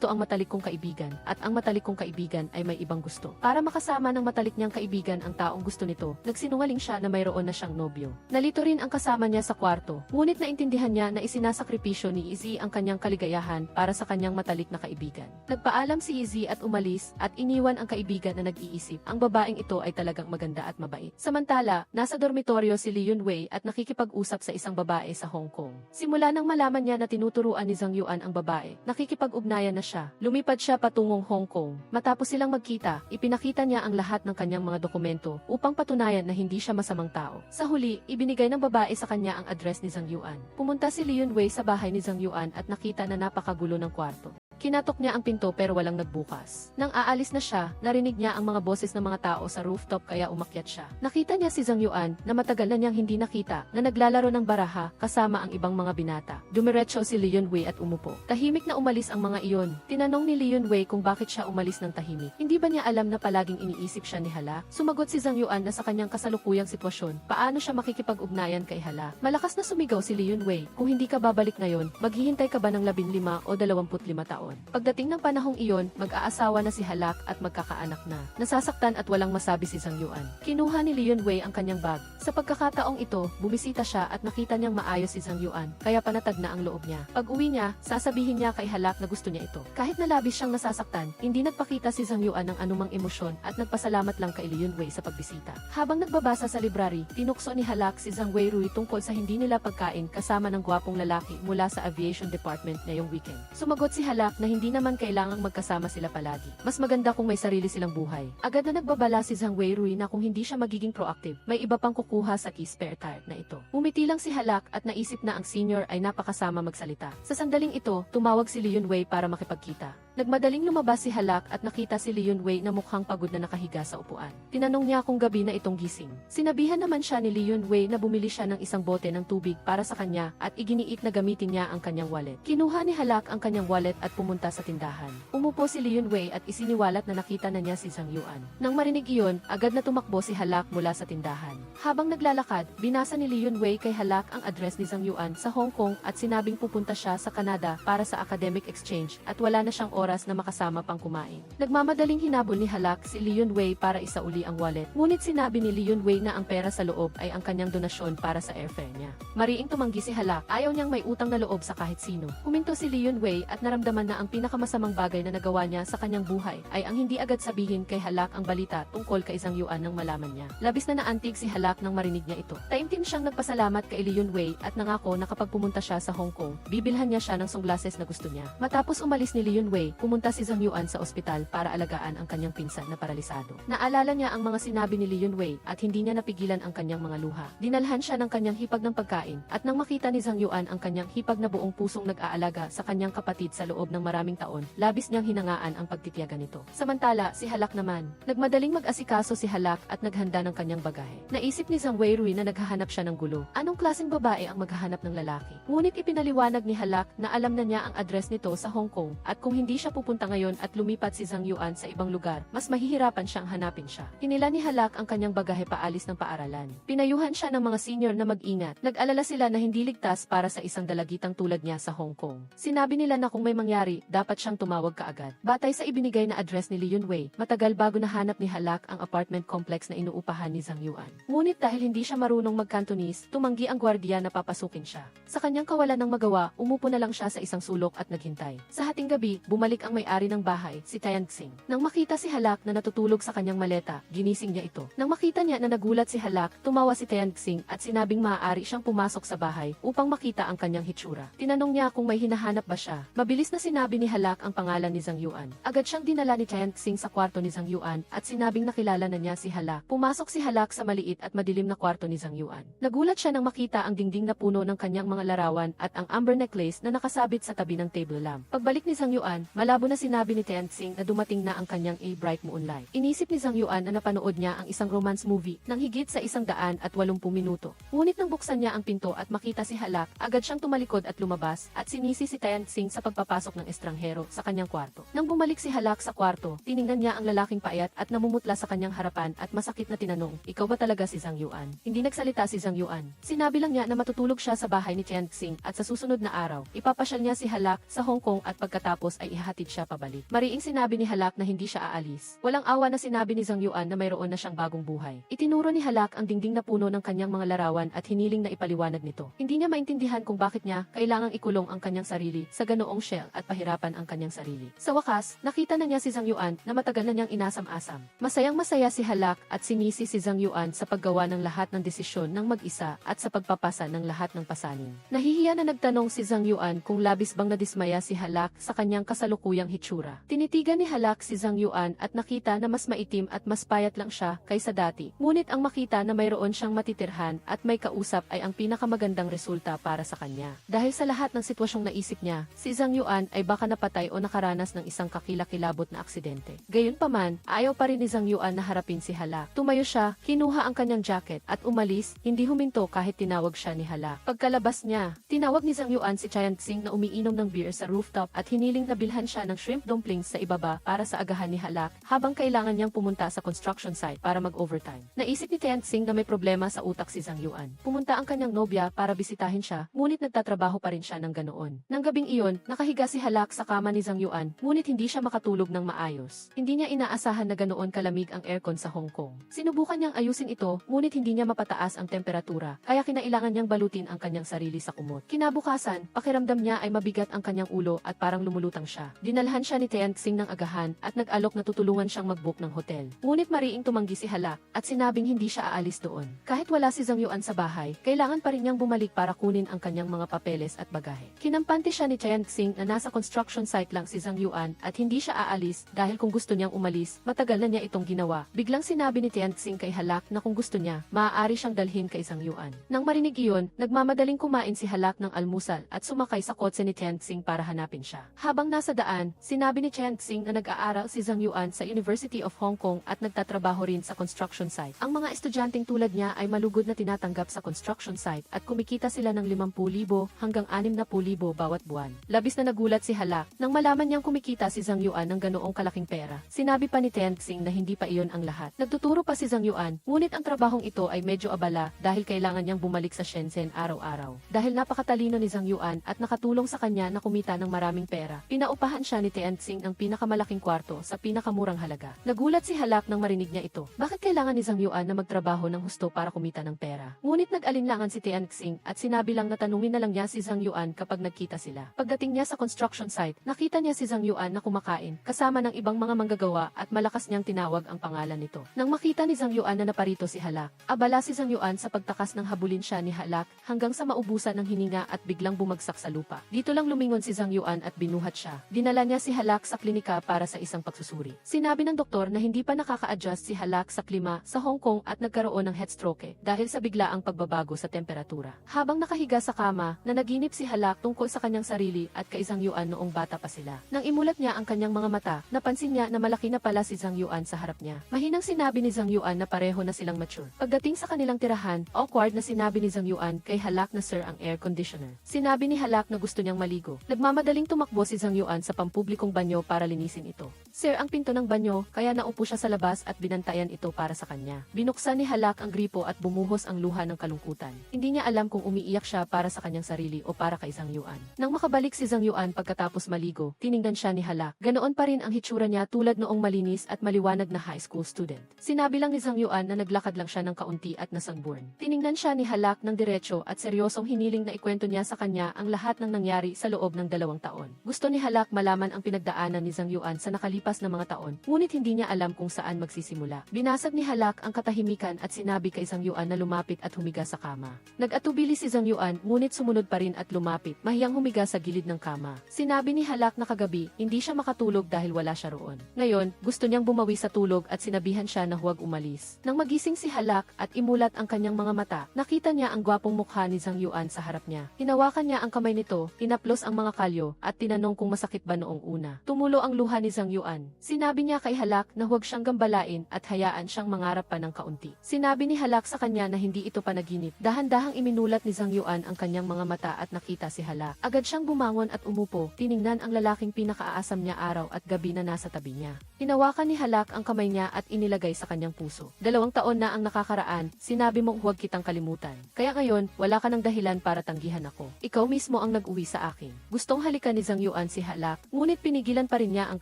ang matalik kong kaibigan, at ang matalik kong kaibigan ay may ibang gusto. Para makasama ng matalik niyang kaibigan ang taong gusto nito, nagsinungaling siya na mayroon na siyang nobyo. Nalito rin ang kasama niya sa kwarto, ngunit naintindihan niya na isinasakripisyo ni Izzy ang kanyang kaligayahan para sa kanyang matalik na kaibigan. Nagpaalam si Izzy at umalis, at iniwan ang kaibigan na nag-iisip, ang babaeng ito ay talagang maganda at mabait. Samantala, nasa dormitoryo si Lee Yun-wei at nakikipag-usap sa isang babae sa Hong Kong. Simula nang malaman niya na tinuturuan ni Zhang Yuan ang babae, nakikipag-ugnayan na siya. Lumipad siya patungong Hong Kong. Matapos silang magkita, ipinakita niya ang lahat ng kanyang mga dokumento upang patunayan na hindi siya masamang tao. Sa huli, ibinigay ng babae sa kanya ang address ni Zhang Yuan. Pumunta si Lee Yun-wei sa bahay ni Zhang Yuan at nakita na napakagulo ng kwarto. Kinatok niya ang pinto pero walang nagbukas. Nang aalis na siya, narinig niya ang mga boses ng mga tao sa rooftop kaya umakyat siya. Nakita niya si Zhang Yuan na matagal na niyang hindi nakita na naglalaro ng baraha kasama ang ibang mga binata. Dumiretso si Lee Yun-wei at umupo. Tahimik na umalis ang mga iyon. Tinanong ni Lee Yun-wei kung bakit siya umalis ng tahimik. Hindi ba niya alam na palaging iniisip siya ni Hala? Sumagot si Zhang Yuan na sa kanyang kasalukuyang sitwasyon, paano siya makikipag-ugnayan kay Hala? Malakas na sumigaw si Lee Yun-wei, kung hindi ka babalik ngayon, maghihintay ka ba ng 15 o 25 taon? Pagdating ng panahong iyon, mag-aasawa na si Halak at magkakaanak na. Nasasaktan at walang masabi si Zhang Yuan. Kinuha ni Lee Yun-wei ang kanyang bag. Sa pagkakataong ito, bumisita siya at nakita niyang maayos si Zhang Yuan, kaya panatag na ang loob niya. Pag-uwi niya, sasabihin niya kay Halak na gusto niya ito. Kahit na labis siyang nasasaktan, hindi nagpakita si Zhang Yuan ng anumang emosyon at nagpasalamat lang kay Lee Yun-wei sa pagbisita. Habang nagbabasa sa library, tinukso ni Halak si Zhang Wei-rui tungkol sa hindi nila pagkain kasama ng gwapong lalaki mula sa aviation department ngayong weekend. Sumagot si Halak na hindi naman kailangang magkasama sila palagi. Mas maganda kung may sarili silang buhay. Agad na nagbabala si Zhang Wei-rui na kung hindi siya magiging proactive, may iba pang kukuha sa key spare tire na ito. Umiti lang si Halak at naisip na ang senior ay napakasama magsalita. Sa sandaling ito, tumawag si Lee Yun-wei para makipagkita. Nagmadaling lumabas si Halak at nakita si Lee Yun-wei na mukhang pagod na nakahiga sa upuan. Tinanong niya kung gabi na itong gising. Sinabihan naman siya ni Lee Yun-wei na bumili siya ng isang bote ng tubig para sa kanya at iginiit na gamitin niya ang kanyang wallet. Kinuha ni Halak ang kanyang wallet at pumunta sa tindahan. Umupo si Lee Yun-wei at isiniwalat na nakita na niya si Zhang Yuan. Nang marinig iyon, agad na tumakbo si Halak mula sa tindahan. Habang naglalakad, binasa ni Lee Yun-wei kay Halak ang address ni Zhang Yuan sa Hong Kong at sinabing pupunta siya sa Canada para sa academic exchange at wala na siyang oras na makasama pang kumain. Nagmamadaling hinabol ni Halak si Leon Wei para isauli ang wallet. Ngunit sinabi ni Leon Wei na ang pera sa loob ay ang kanyang donasyon para sa airfare niya. Mariing tumanggi si Halak, ayaw niyang may utang na loob sa kahit sino. Huminto si Leon Wei at naramdaman na ang pinakamasamang bagay na nagawa niya sa kanyang buhay ay ang hindi agad sabihin kay Halak ang balita tungkol kay Zhang Yuan nang malaman niya. Labis na naantig si Halak nang marinig niya ito. Taimtim siyang nagpasalamat kay Leon Wei at nangako na kapag pumunta siya sa Hong Kong, bibilhan niya siya ng sunglasses na gusto niya. Matapos umalis ni Leon Wei, pumunta si Zhang Yuan sa ospital para alagaan ang kanyang pinsan na paralisado. Naalala niya ang mga sinabi ni Leon Wei at hindi niya napigilan ang kanyang mga luha. Dinalhan siya ng kanyang hipag ng pagkain at nang makita ni Zhang Yuan ang kanyang hipag na buong pusong nag-aalaga sa kanyang kapatid sa loob ng maraming taon, labis niyang hinangaan ang pagtitiyagan nito. Samantala, si Halak naman, nagmadaling mag-asikaso si Halak at naghanda ng kanyang bagahe. Naisip ni Zhang Weirui na naghahanap siya ng gulo. Anong klaseng babae ang maghahanap ng lalaki? Ngunit ipinaliwanag ni Halak na alam na niya ang address nito sa Hong Kong at kung hindi siya pupunta ngayon at lumipat si Zhang Yuan sa ibang lugar, mas mahihirapan siyang hanapin siya. Hinila ni Halak ang kanyang bagahe paalis ng paaralan. Pinayuhan siya ng mga senior na mag-ingat. Nag-alala sila na hindi ligtas para sa isang dalagitang tulad niya sa Hong Kong. Sinabi nila na kung may mangyari, dapat siyang tumawag kaagad. Batay sa ibinigay na address ni Leon Wei, matagal bago nahanap ni Halak ang apartment complex na inuupahan ni Zhang Yuan. Ngunit dahil hindi siya marunong mag-Cantonese, tumanggi ang gwardiya na papasukin siya. Sa kanyang kawalan ng magawa, umupo na lang siya sa isang sulok at naghintay. Sa hating gabi, bumalik ang may-ari ng bahay, si Tian Xing. Nang makita si Halak na natutulog sa kanyang maleta, ginising niya ito. Nang makita niya na nagulat si Halak, tumawa si Tian Xing at sinabing maaari siyang pumasok sa bahay upang makita ang kanyang hitsura. Tinanong niya kung may hinahanap ba siya. Mabilis na sinabi ni Halak ang pangalan ni Zhang Yuan. Agad siyang dinala ni Tian Xing sa kwarto ni Zhang Yuan at sinabing nakilala na niya si Halak. Pumasok si Halak sa maliit at madilim na kwarto ni Zhang Yuan. Nagulat siya nang makita ang dingding na puno ng kanyang mga larawan at ang amber necklace na nakasabit sa tabi ng table lamp. Pagbalik ni Zhang Yuan, malabo na sinabi ni Tian Xing na dumating na ang kanyang A Bright Moonlight. Inisip ni Zhang Yuan na napanood niya ang isang romance movie ng higit sa 180 minuto. Ngunit nang buksan niya ang pinto at makita si Halak, agad siyang tumalikod at lumabas at sinisi si Tian Xing sa pagpapasok ng estranghero sa kanyang kwarto. Nang bumalik si Halak sa kwarto, tiningnan niya ang lalaking payat at namumutla sa kanyang harapan at masakit na tinanong, "Ikaw ba talaga si Zhang Yuan?" Hindi nagsalita si Zhang Yuan. Sinabi lang niya na matutulog siya sa bahay ni Tian Xing at sa susunod na araw, ipapasyal niya si Halak sa Hong Kong at pagkatapos ay ihahatid siya pabalik. Mariing sinabi ni Halak na hindi siya aalis. Walang awa na sinabi ni Zhang Yuan na mayroon na siyang bagong buhay. Itinuro ni Halak ang dingding na puno ng kanyang mga larawan at hiniling na ipaliwanag nito. Hindi niya maintindihan kung bakit niya kailangang ikulong ang kanyang sarili sa ganoong shell at pahirapan ang kanyang sarili. Sa wakas, nakita na niya si Zhang Yuan na matagal na niyang inasam-asam. Masayang-masaya si Halak at sinisi si Zhang Yuan sa paggawa ng lahat ng desisyon ng mag-isa at sa pagpapasa ng lahat ng pasanin. Nahihiya na nagtanong si Zhang Yuan kung labis bang nadismaya si Halak sa kanyang kasalukuyang hitsura. Tinitigan ni Halak si Zhang Yuan at nakita na mas maitim at mas payat lang siya kaysa dati. Ngunit ang makita na mayroon siyang matitirhan at may kausap ay ang pinakamagandang resulta para sa kanya. Dahil sa lahat ng sitwasyong naisip niya, si Zhang Yuan ay baka napatay o nakaranas ng isang kakilakilabot na aksidente. Gayunpaman, ayaw pa rin ni Zhang Yuan na harapin si Halak. Tumayo siya, kinuha ang kanyang jacket at umalis, hindi huminto kahit tinawag siya ni Halak. Pagkalabas niya, tinawag ni Zhang Yuan si Tian Xing na umiinom ng beer sa rooftop at hiniling na bilhan siya ng shrimp dumplings sa ibaba para sa agahan ni Halak habang kailangan niyang pumunta sa construction site para mag-overtime. Naisip ni Tian Xing na may problema sa utak si Zhang Yuan. Pumunta ang kanyang nobya para bisitahin siya, ngunit nagtatrabaho pa rin siya ng ganoon. Nang gabing iyon, nakahiga si Halak sa kama ni Zhang Yuan, ngunit hindi siya makatulog ng maayos. Hindi niya inaasahan na ganoon kalamig ang aircon sa Hong Kong. Sinubukan niyang ayusin ito, ngunit hindi niya mapataas ang temperatura, kaya kinailangan niyang balutin ang kanyang sarili sa kumot. Kinabukasan, pakiramdam niya ay mabigat ang kanyang ulo at parang lumulutang siya. Dinalhan siya ni Tian Xing ng agahan at nag-alok na tutulungan siyang mag-book ng hotel. Ngunit mariing tumanggi si Halak at sinabing hindi siya aalis doon. Kahit wala si Zhang Yuan sa bahay, kailangan pa rin niyang bumalik para kunin ang kanyang mga papeles at bagahe. Kinampante siya ni Tian Xing na nasa construction site lang si Zhang Yuan at hindi siya aalis dahil kung gusto niyang umalis, matagal na niya itong ginawa. Biglang sinabi ni Tian Xing kay Halak na kung gusto niya, maaari siyang dalhin kay Zhang Yuan. Nang marinig iyon, nagmamadaling kumain si Halak ng almusal at sumakay sa kotse ni Tian Xing para hanapin siya. Habang nasa daan, sinabi ni Tian Xing na nag-aaral si Zhang Yuan sa University of Hong Kong at nagtatrabaho rin sa construction site. Ang mga estudyanteng tulad niya ay malugod na tinatanggap sa construction site at kumikita sila ng 50,000 hanggang 60,000 bawat buwan. Labis na nagulat si Halak nang malaman niyang kumikita si Zhang Yuan ng ganoong kalaking pera. Sinabi pa ni Tian Xing na hindi pa iyon ang lahat. Nagtuturo pa si Zhang Yuan, ngunit ang trabahong ito ay medyo abala dahil kailangan niyang bumalik sa Shenzhen araw-araw. Dahil napakatalino ni Zhang Yuan at nakatulong sa kanya na kumita ng maraming pera, pinaupahan Inoperahan siya ni Tianxing ng pinakamalaking kwarto sa pinakamurang halaga. Nagulat si Halak nang marinig niya ito. Bakit kailangan ni Zhang Yuan na magtrabaho ng husto para kumita ng pera? Ngunit nag-alinlangan si Tianxing at sinabi lang na tanungin na lang niya si Zhang Yuan kapag nagkita sila. Pagdating niya sa construction site, nakita niya si Zhang Yuan na kumakain kasama ng ibang mga manggagawa at malakas niyang tinawag ang pangalan nito. Nang makita ni Zhang Yuan na naparito si Halak, abala si Zhang Yuan sa pagtakas ng habulin siya ni Halak hanggang sa maubusan ng hininga at biglang bumagsak sa lupa. Dito lang lumingon si Zhang Yuan at binuhat siya. Dinala niya si Halak sa klinika para sa isang pagsusuri. Sinabi ng doktor na hindi pa nakaka-adjust si Halak sa klima sa Hong Kong at nagkaroon ng heatstroke dahil sa biglaang pagbabago sa temperatura. Habang nakahiga sa kama, nanaginip si Halak tungkol sa kanyang sarili at kay Zhang Yuan noong bata pa sila. Nang imulat niya ang kanyang mga mata, napansin niya na malaki na pala si Zhang Yuan sa harap niya. Mahinang sinabi ni Zhang Yuan na pareho na silang mature. Pagdating sa kanilang tirahan, awkward na sinabi ni Zhang Yuan kay Halak na sir ang air conditioner. Sinabi ni Halak na gusto niyang maligo. Nagmamadaling tumakbo si Zhang Yuan sa pampublikong banyo para linisin ito. Sir ang pinto ng banyo, kaya naupo siya sa labas at binantayan ito para sa kanya. Binuksan ni Halak ang gripo at bumuhos ang luha ng kalungkutan. Hindi niya alam kung umiiyak siya para sa kanyang sarili o para kay Zhang Yuan. Nang makabalik si Zhang Yuan pagkatapos maligo, tiningnan siya ni Halak. Ganoon pa rin ang hitsura niya tulad noong malinis at maliwanag na high school student. Sinabi lang ni Zhang Yuan na naglakad lang siya ng kaunti at nasunburn. Tiningnan siya ni Halak ng diretso at seryosong hiniling na ikwento niya sa kanya ang lahat ng nangyari sa loob ng 2 taon. Gusto ni Halak malaman ang pinagdaanan ni Zhang Yuan sa nakalipas na mga taon, ngunit hindi niya alam kung saan magsisimula. Binasag ni Halak ang katahimikan at sinabi kay Zhang Yuan na lumapit at humiga sa kama. Nag-atubili si Zhang Yuan ngunit sumunod pa rin at lumapit, mahiyang humiga sa gilid ng kama. Sinabi ni Halak na kagabi, hindi siya makatulog dahil wala siya roon. Ngayon, gusto niyang bumawi sa tulog at sinabihan siya na huwag umalis. Nang magising si Halak at imulat ang kanyang mga mata, nakita niya ang gwapong mukha ni Zhang Yuan sa harap niya. Hinawakan niya ang kamay nito, hinaplos ang mga kalyo, at tinanong kung masakit ba noong una. Tumulo ang luha ni Zhang Yuan. Sinabi niya kay Halak na huwag siyang gambalain at hayaan siyang mangarap pa ng kaunti. Sinabi ni Halak sa kanya na hindi ito panaginip. Dahan-dahang iminulat ni Zhang Yuan ang kanyang mga mata at nakita si Halak. Agad siyang bumangon at umupo, tiningnan ang lalaking pinakaaasam niya araw at gabi na nasa tabi niya. Hinawakan ni Halak ang kamay niya at inilagay sa kanyang puso. 2 taon na ang nakakaraan, sinabi mong huwag kitang kalimutan. Kaya ngayon, wala ka ng dahilan para tanggihan ako. Ikaw mismo ang nag-uwi sa akin. Gustong halikan ni Zhang Yuan si Halak, ngunit pinigilan pa rin niya ang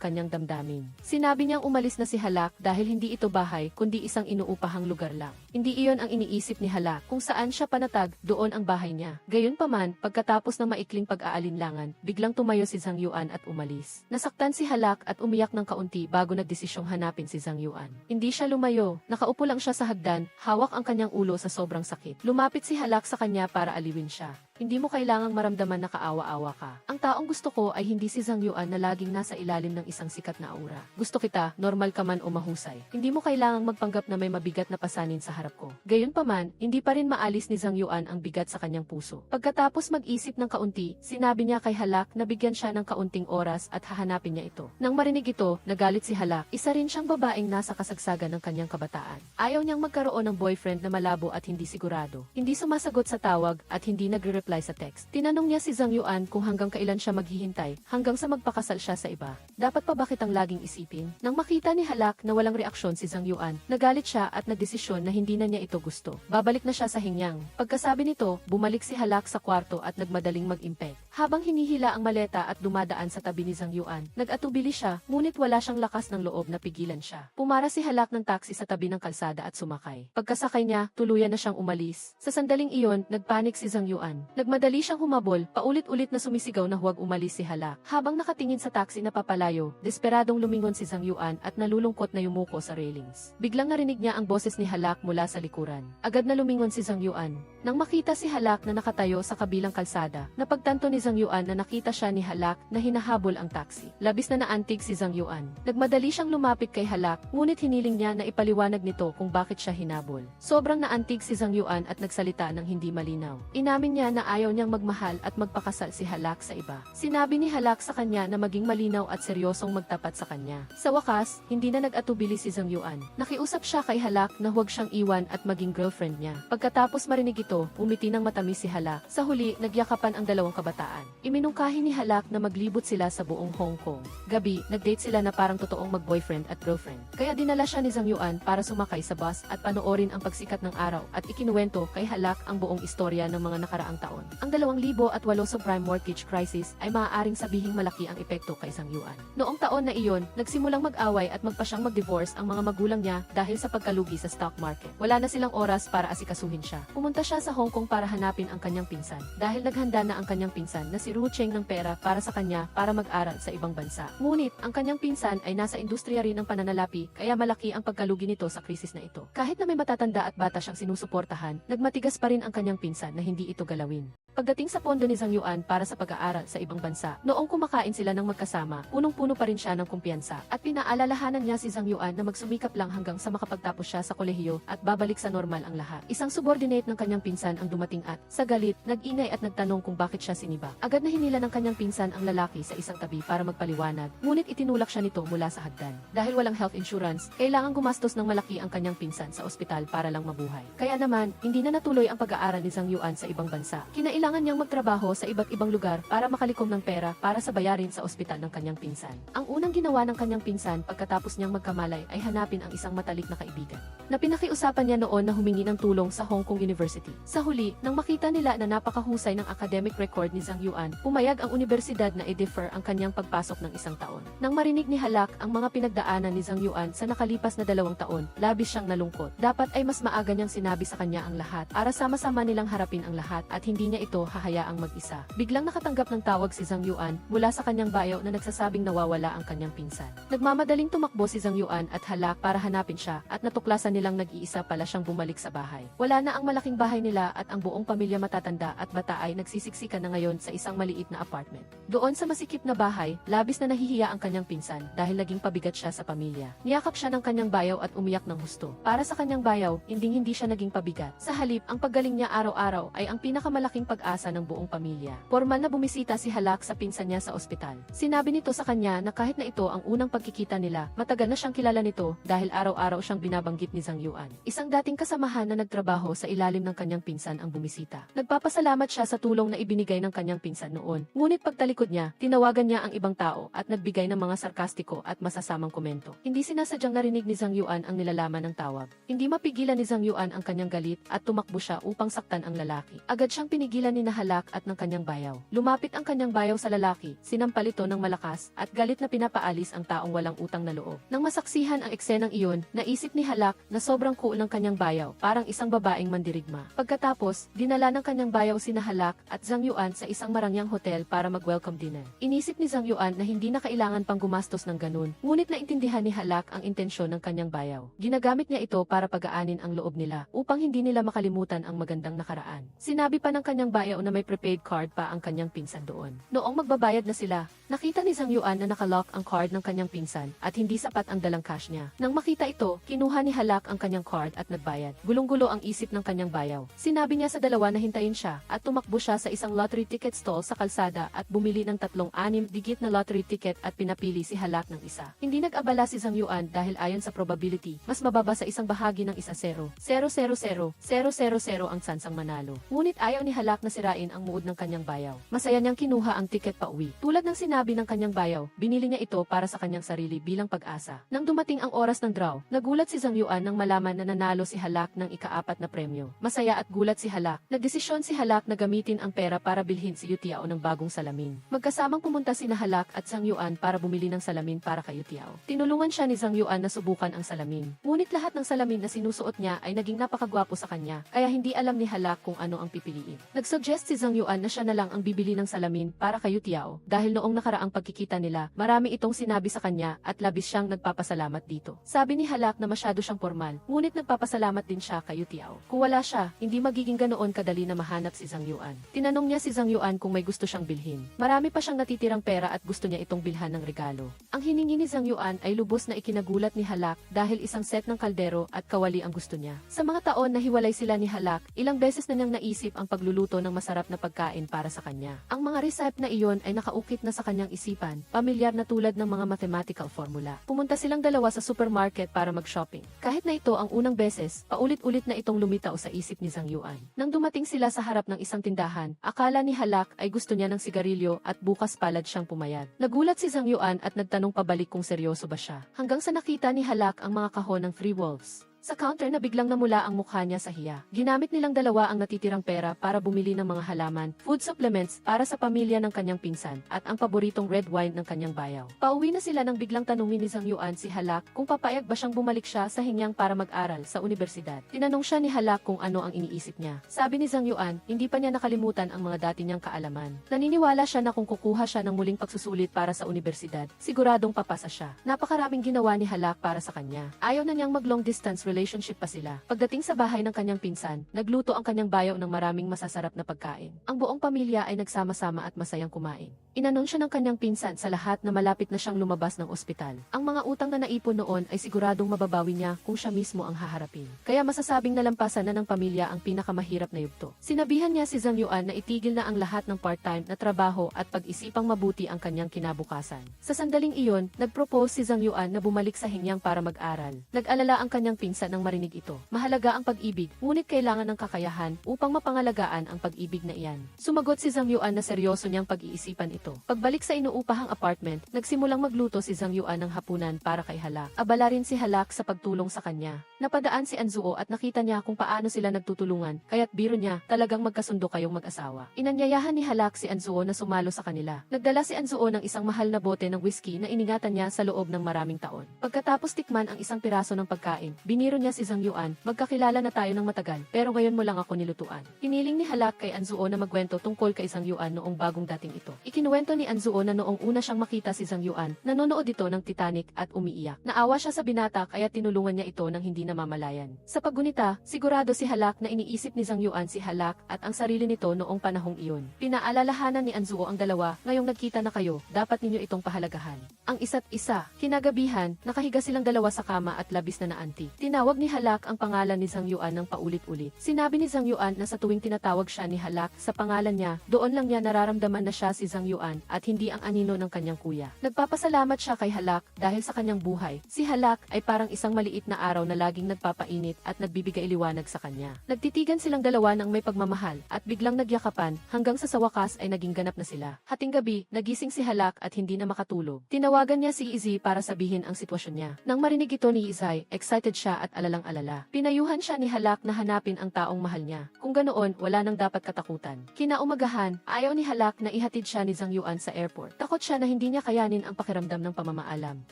kanyang damdamin. Sinabi niyang umalis na si Halak dahil hindi ito bahay kundi isang inuupahang lugar lang. Hindi iyon ang iniisip ni Halak, kung saan siya panatag, doon ang bahay niya. Gayunpaman, pagkatapos ng maikling pag-aalinlangan, biglang tumayo si Zhang Yuan at umalis. Nasaktan si Halak at umiyak ng kaunti bago nagdesisyong hanapin si Zhang Yuan. Hindi siya lumayo, nakaupo lang siya sa hagdan, hawak ang kanyang ulo sa sobrang sakit. Lumapit si Halak sa kanya para aliwin siya. Hindi mo kailangang maramdaman na kaawa-awa ka. Ang taong gusto ko ay hindi si Zhang Yuan na laging nasa ilalim ng isang sikat na aura. Gusto kita, normal ka man o mahusay. Hindi mo kailangang magpanggap na may mabigat na pasanin sa harap ko. Gayunpaman, hindi pa rin maalis ni Zhang Yuan ang bigat sa kanyang puso. Pagkatapos mag-isip ng kaunti, sinabi niya kay Halak na bigyan siya ng kaunting oras at hahanapin niya ito. Nang marinig ito, nagalit si Halak. Isa rin siyang babaeng nasa kasagsagan ng kanyang kabataan. Ayaw niyang magkaroon ng boyfriend na malabo at hindi sigurado. Hindi sumasagot sa tawag at hindi nagre-reply sa text. Tinanong niya si Zhang Yuan kung hanggang kailan siya maghihintay, hanggang sa magpakasal siya sa iba. Dapat pa ba kitang laging isipin? Nang makita ni Halak na walang reaksyon si Zhang Yuan, nagalit siya at nagdesisyon na hindi na niya ito gusto. Babalik na siya sa Hengyang. Pagkasabi nito, bumalik si Halak sa kwarto at nagmadaling mag-impek. Habang hinihila ang maleta at dumadaan sa tabi ni Zhang Yuan, nag-atubili siya, ngunit wala siyang lakas ng loob na pigilan siya. Pumara si Halak ng taxi sa tabi ng kalsada at sumakay. Pagkasakay niya, tuluyan na siyang umalis. Sa sandaling iyon, nagpanik si Zhang Yuan. Nagmadali siyang humabol, paulit-ulit na sumisigaw na huwag umalis si Halak. Habang nakatingin sa taxi na papalayo, desperadong lumingon si Zhang Yuan at nalulungkot na yumuko sa railings. Biglang narinig niya ang boses ni Halak mula sa likuran. Agad na lumingon si Zhang Yuan. Nang makita si Halak na nakatayo sa kabilang kalsada, napagtanto ni Zhang Yuan na nakita siya ni Halak na hinahabol ang taxi. Labis na naantig si Zhang Yuan. Nagmadali siyang lumapit kay Halak, ngunit hiniling niya na ipaliwanag nito kung bakit siya hinabol. Sobrang naantig si Zhang Yuan at nagsalita ng hindi malinaw. Inamin niya na ayaw niyang magmahal at magpakasal si Halak sa iba. Sinabi ni Halak sa kanya na maging malinaw at seryosong magtapat sa kanya. Sa wakas, hindi na nag-atubili si Zhang Yuan. Nakiusap siya kay Halak na huwag siyang iwan at maging girlfriend niya. Pagkatapos marinig ito, umiti ng matamis si Halak. Sa huli, nagyakapan ang dalawang kabataan. Iminungkahi ni Halak na maglibot sila sa buong Hong Kong. Gabi, nag-date sila na parang totoong mag-boyfriend at girlfriend. Kaya dinala siya ni Zhang Yuan para sumakay sa bus at panoorin ang pagsikat ng araw at ikinuwento kay Halak ang buong istorya ng mga nakaraang taon taon. Ang 2008 subprime mortgage crisis ay maaaring sabihing malaki ang epekto kay Zhang Yuan. Noong taon na iyon, nagsimulang mag-away at magpasyang mag-divorce ang mga magulang niya dahil sa pagkalugi sa stock market. Wala na silang oras para asikasuhin siya. Pumunta siya sa Hong Kong para hanapin ang kanyang pinsan dahil naghanda na ang kanyang pinsan na si Ru Cheng ng pera para sa kanya para mag-aral sa ibang bansa. Ngunit, ang kanyang pinsan ay nasa industriya rin ng pananalapi kaya malaki ang pagkalugi nito sa krisis na ito. Kahit na may matatanda at bata siyang sinusuportahan, nagmatigas pa rin ang kanyang pinsan na hindi ito galawin. Pagdating sa pondo ni Zhang Yuan para sa pag-aaral sa ibang bansa, noong kumakain sila ng magkasama, punong-puno pa rin siya ng kumpiyansa at pinaalalahanan niya si Zhang Yuan na magsumikap lang hanggang sa makapagtapos siya sa kolehiyo at babalik sa normal ang lahat. Isang subordinate ng kanyang pinsan ang dumating at, sa galit, nag-ingay at nagtanong kung bakit siya siniba. Agad na hinila ng kanyang pinsan ang lalaki sa isang tabi para magpaliwanag, ngunit itinulak siya nito mula sa hagdan. Dahil walang health insurance, kailangang gumastos ng malaki ang kanyang pinsan sa ospital para lang mabuhay. Kaya naman, hindi na natuloy ang pag-aaral ni Zhang Yuan sa ibang bansa. Kailangan niyang magtrabaho sa iba't ibang lugar para makalikom ng pera para sa bayarin sa ospital ng kanyang pinsan. Ang unang ginawa ng kanyang pinsan pagkatapos niyang magkamalay ay hanapin ang isang matalik na kaibigan na pinakiusapan niya noon na humingi ng tulong sa Hong Kong University. Sa huli, nang makita nila na napakahusay ng academic record ni Zhang Yuan, pumayag ang universidad na i-defer ang kanyang pagpasok ng isang taon. Nang marinig ni Halak ang mga pinagdaanan ni Zhang Yuan sa nakalipas na 2 taon, labis siyang nalungkot. Dapat ay mas maaga niyang sinabi sa kanya ang lahat para sama-sama nilang harapin ang lahat at hindi niya ito hahayaang mag-isa. Biglang nakatanggap ng tawag si Zhang Yuan mula sa kanyang bayaw na nagsasabing nawawala ang kanyang pinsan. Nagmamadaling tumakbo si Zhang Yuan at Halak para hanapin siya at natuklasan nilang nag-iisa pala siyang bumalik sa bahay. Wala na ang malaking bahay nila at ang buong pamilya matatanda at bata ay nagsisiksikan na ngayon sa isang maliit na apartment. Doon sa masikip na bahay, labis na nahihiya ang kanyang pinsan dahil naging pabigat siya sa pamilya. Niyakap siya ng kanyang bayaw at umiyak ng husto. Para sa kanyang bayaw, hindi siya naging pabigat. Sa halip, ang paggaling niya araw-araw ay ang pinakamalaking pag-asa ng buong pamilya. Formal na bumisita si Halak sa pinsan niya sa ospital. Sinabi nito sa kanya na kahit na ito ang unang pagkikita nila, matagal na siyang kilala nito dahil araw-araw siyang binabanggit ni Zhang Yuan. Isang dating kasamahan na nagtrabaho sa ilalim ng kanyang pinsan ang bumisita. Nagpapasalamat siya sa tulong na ibinigay ng kanyang pinsan noon. Ngunit pagtalikod niya, tinawagan niya ang ibang tao at nagbigay ng mga sarkastiko at masasamang komento. Hindi sinasadyang narinig ni Zhang Yuan ang nilalaman ng tawag. Hindi mapigilan ni Zhang Yuan ang kanyang galit at tumakbo siya upang saktan ang lalaki. Agad siyang pinigilan ni Halak at ng kanyang bayaw. Lumapit ang kanyang bayaw sa lalaki, sinampal ito ng malakas at galit na pinapaalis ang taong walang utang na loob. Nang masaksihan ang eksenang iyon, naisip ni Halak na sobrang cool ng kanyang bayaw, parang isang babaeng mandirigma. Pagkatapos, dinala ng kanyang bayaw sina Halak at Zhang Yuan sa isang marangyang hotel para mag-welcome dinner. Inisip ni Zhang Yuan na hindi na kailangan pang gumastos ng ganun, ngunit naintindihan ni Halak ang intensyon ng kanyang bayaw. Ginagamit niya ito para pagaanin ang loob nila upang hindi nila makalimutan ang magandang nakaraan. Sinabi pa ng kanyang bayaw na may prepaid card pa ang kanyang pinsan doon. Noong magbabayad na sila, nakita ni Zhang Yuan na nakalock ang card ng kanyang pinsan at hindi sapat ang dalang cash niya. Nang makita ito, kinuha ni Halak ang kanyang card at nagbayad. Gulong-gulo ang isip ng kanyang bayaw. Sinabi niya sa dalawa na hintayin siya at tumakbo siya sa isang lottery ticket stall sa kalsada at bumili ng 3-6 digit na lottery ticket at pinapili si Halak ng isa. Hindi nag-abala si Zhang Yuan dahil ayon sa probability, mas mababa sa isang bahagi ng 1-0. 0-0-0, 0-0-0 ang sansang manalo. Ngunit ayaw ni Halak na sirain ang mood ng kanyang bayaw. Masaya niyang kinuha ang ticket pa uwi. Tulad ng sinabi ng kanyang bayaw, binili niya ito para sa kanyang sarili bilang pag-asa. Nang dumating ang oras ng draw, nagulat si Zhang Yuan nang malaman na nanalo si Halak ng ika-4 na premyo. Masaya at gulat si Halak. Nagdesisyon si Halak na gamitin ang pera para bilhin si Yutiao ng bagong salamin. Magkasamang pumunta sina Halak at Zhang Yuan para bumili ng salamin para kay Yutiao. Tinulungan siya ni Zhang Yuan na subukan ang salamin. Ngunit lahat ng salamin na sinusuot niya ay naging napakagwapo sa kanya, kaya hindi alam ni Halak kung ano ang pipiliin. Nagsuggest si Zhang Yuan na siya na lang ang bibili ng salamin para kay Yutiao dahil noong nakaraang pagkikita nila, marami itong sinabi sa kanya at labis siyang nagpapasalamat dito. Sabi ni Halak na masyado siyang formal, ngunit nagpapasalamat din siya kay Yutiao. Kung wala siya, hindi magiging ganoon kadali na mahanap si Zhang Yuan. Tinanong niya si Zhang Yuan kung may gusto siyang bilhin. Marami pa siyang natitirang pera at gusto niya itong bilhan ng regalo. Ang hiningi ni Zhang Yuan ay lubos na ikinagulat ni Halak dahil isang set ng kaldero at kawali ang gusto niya. Sa mga taon na hiwalay sila ni Halak, ilang beses na niyang naisip ang pagluluto ng masarap na pagkain para sa kanya. Ang mga recipe na iyon ay nakaukit na sa kanyang isipan, pamilyar na tulad ng mga mathematical formula. Pumunta silang dalawa sa supermarket para mag-shopping. Kahit na ito ang unang beses, paulit-ulit na itong lumitaw sa isip ni Zhang Yuan. Nang dumating sila sa harap ng isang tindahan, akala ni Halak ay gusto niya ng sigarilyo at bukas palad siyang pumayag. Nagulat si Zhang Yuan at nagtanong pabalik kung seryoso ba siya. Hanggang sa nakita ni Halak ang mga kahon ng Three Wolves. Sa counter na biglang namula ang mukha niya sa hiya. Ginamit nilang dalawa ang natitirang pera para bumili ng mga halaman, food supplements para sa pamilya ng kanyang pinsan, at ang paboritong red wine ng kanyang bayaw. Pauwi na sila nang biglang tanungin ni Zhang Yuan si Halak kung papayag ba siyang bumalik siya sa Henyang para mag-aral sa universidad. Tinanong siya ni Halak kung ano ang iniisip niya. Sabi ni Zhang Yuan, hindi pa niya nakalimutan ang mga dati niyang kaalaman. Naniniwala siya na kung kukuha siya ng muling pagsusulit para sa universidad, siguradong papasa siya. Napakaraming ginawa ni Halak para sa kanya. Ayaw na niyang mag-long distance relationship pa sila. Pagdating sa bahay ng kanyang pinsan, nagluto ang kanyang bayaw ng maraming masasarap na pagkain. Ang buong pamilya ay nagsama-sama at masayang kumain. Inanunsyo ng kanyang pinsan sa lahat na malapit na siyang lumabas ng ospital. Ang mga utang na naipon noon ay siguradong mababawi niya kung siya mismo ang haharapin. Kaya masasabing nalampasan na ng pamilya ang pinakamahirap na yugto. Sinabihan niya si Zhang Yuan na itigil na ang lahat ng part-time na trabaho at pag-isipang mabuti ang kanyang kinabukasan. Sa sandaling iyon, nag-propose si Zhang Yuan na bumalik sa Henyang para mag-aral. Nag-alala ang kanyang pinsan nang marinig ito. Mahalaga ang pag-ibig, ngunit kailangan ng kakayahan upang mapangalagaan ang pag-ibig na iyan. Sumagot si Zhang Yuan na seryoso niyang pag-iisipan ito. Pagbalik sa inuupahang apartment, nagsimulang magluto si Zhang Yuan ng hapunan para kay Halak. Abala rin si Halak sa pagtulong sa kanya. Napadaan si Anzuo at nakita niya kung paano sila nagtutulungan, kaya't biro niya, talagang magkasundo kayong mag-asawa. Inanyayahan ni Halak si Anzuo na sumalo sa kanila. Nagdala si Anzuo ng isang mahal na bote ng whiskey na iningatan niya sa loob ng maraming taon. Pagkatapos tikman ang isang piraso ng pagkain, biniro niya si Zhang Yuan, magkakilala na tayo ng matagal, pero ngayon mo lang ako nilutuan. Hiniling ni Halak kay Anzuo na magkwento tungkol kay Zhang Yuan noong bagong dating ito. Ikinuwento ni Anzuo na noong una siyang makita si Zhang Yuan, nanonood ito ng Titanic at umiiyak. Naawa siya sa binata kaya tinulungan niya ito nang hindi namamalayan. Sa paggunita, sigurado si Halak na iniisip ni Zhang Yuan si Halak at ang sarili nito noong panahong iyon. Pinaalalahanan ni Anzuo ang dalawa, ngayong nagkita na kayo, dapat ninyo itong pahalagahan. Ang isa't isa, kinagabihan, nakahiga silang dalawa sa kama at labis na naanti. Tinawag ni Halak ang pangalan ni Zhang Yuan ng paulit-ulit. Sinabi ni Zhang Yuan na sa tuwing tinatawag siya ni Halak sa pangalan niya, doon lang niya nararamdaman na siya si Zhang Yuan at hindi ang anino ng kanyang kuya. Nagpapasalamat siya kay Halak dahil sa kanyang buhay. Si Halak ay parang isang maliit na araw na laging nagpapainit at nagbibigay liwanag sa kanya. Nagtitigan silang dalawa ng may pagmamahal at biglang nagyakapan hanggang sa wakas ay naging ganap na sila. Hating gabi, nagising si Halak at hindi na makatulog. Tinawagan niya si Izzy para sabihin ang sitwasyon niya. Nang marinig ito ni Izzy, excited siya at alalang-alala. Pinayuhan siya ni Halak na hanapin ang taong mahal niya. Kung ganoon, wala nang dapat katakutan. Kinaumagahan, ayaw ni Halak na ihatid siya ni Zhang Yuan sa airport. Takot siya na hindi niya kayanin ang pakiramdam ng pamamaalam.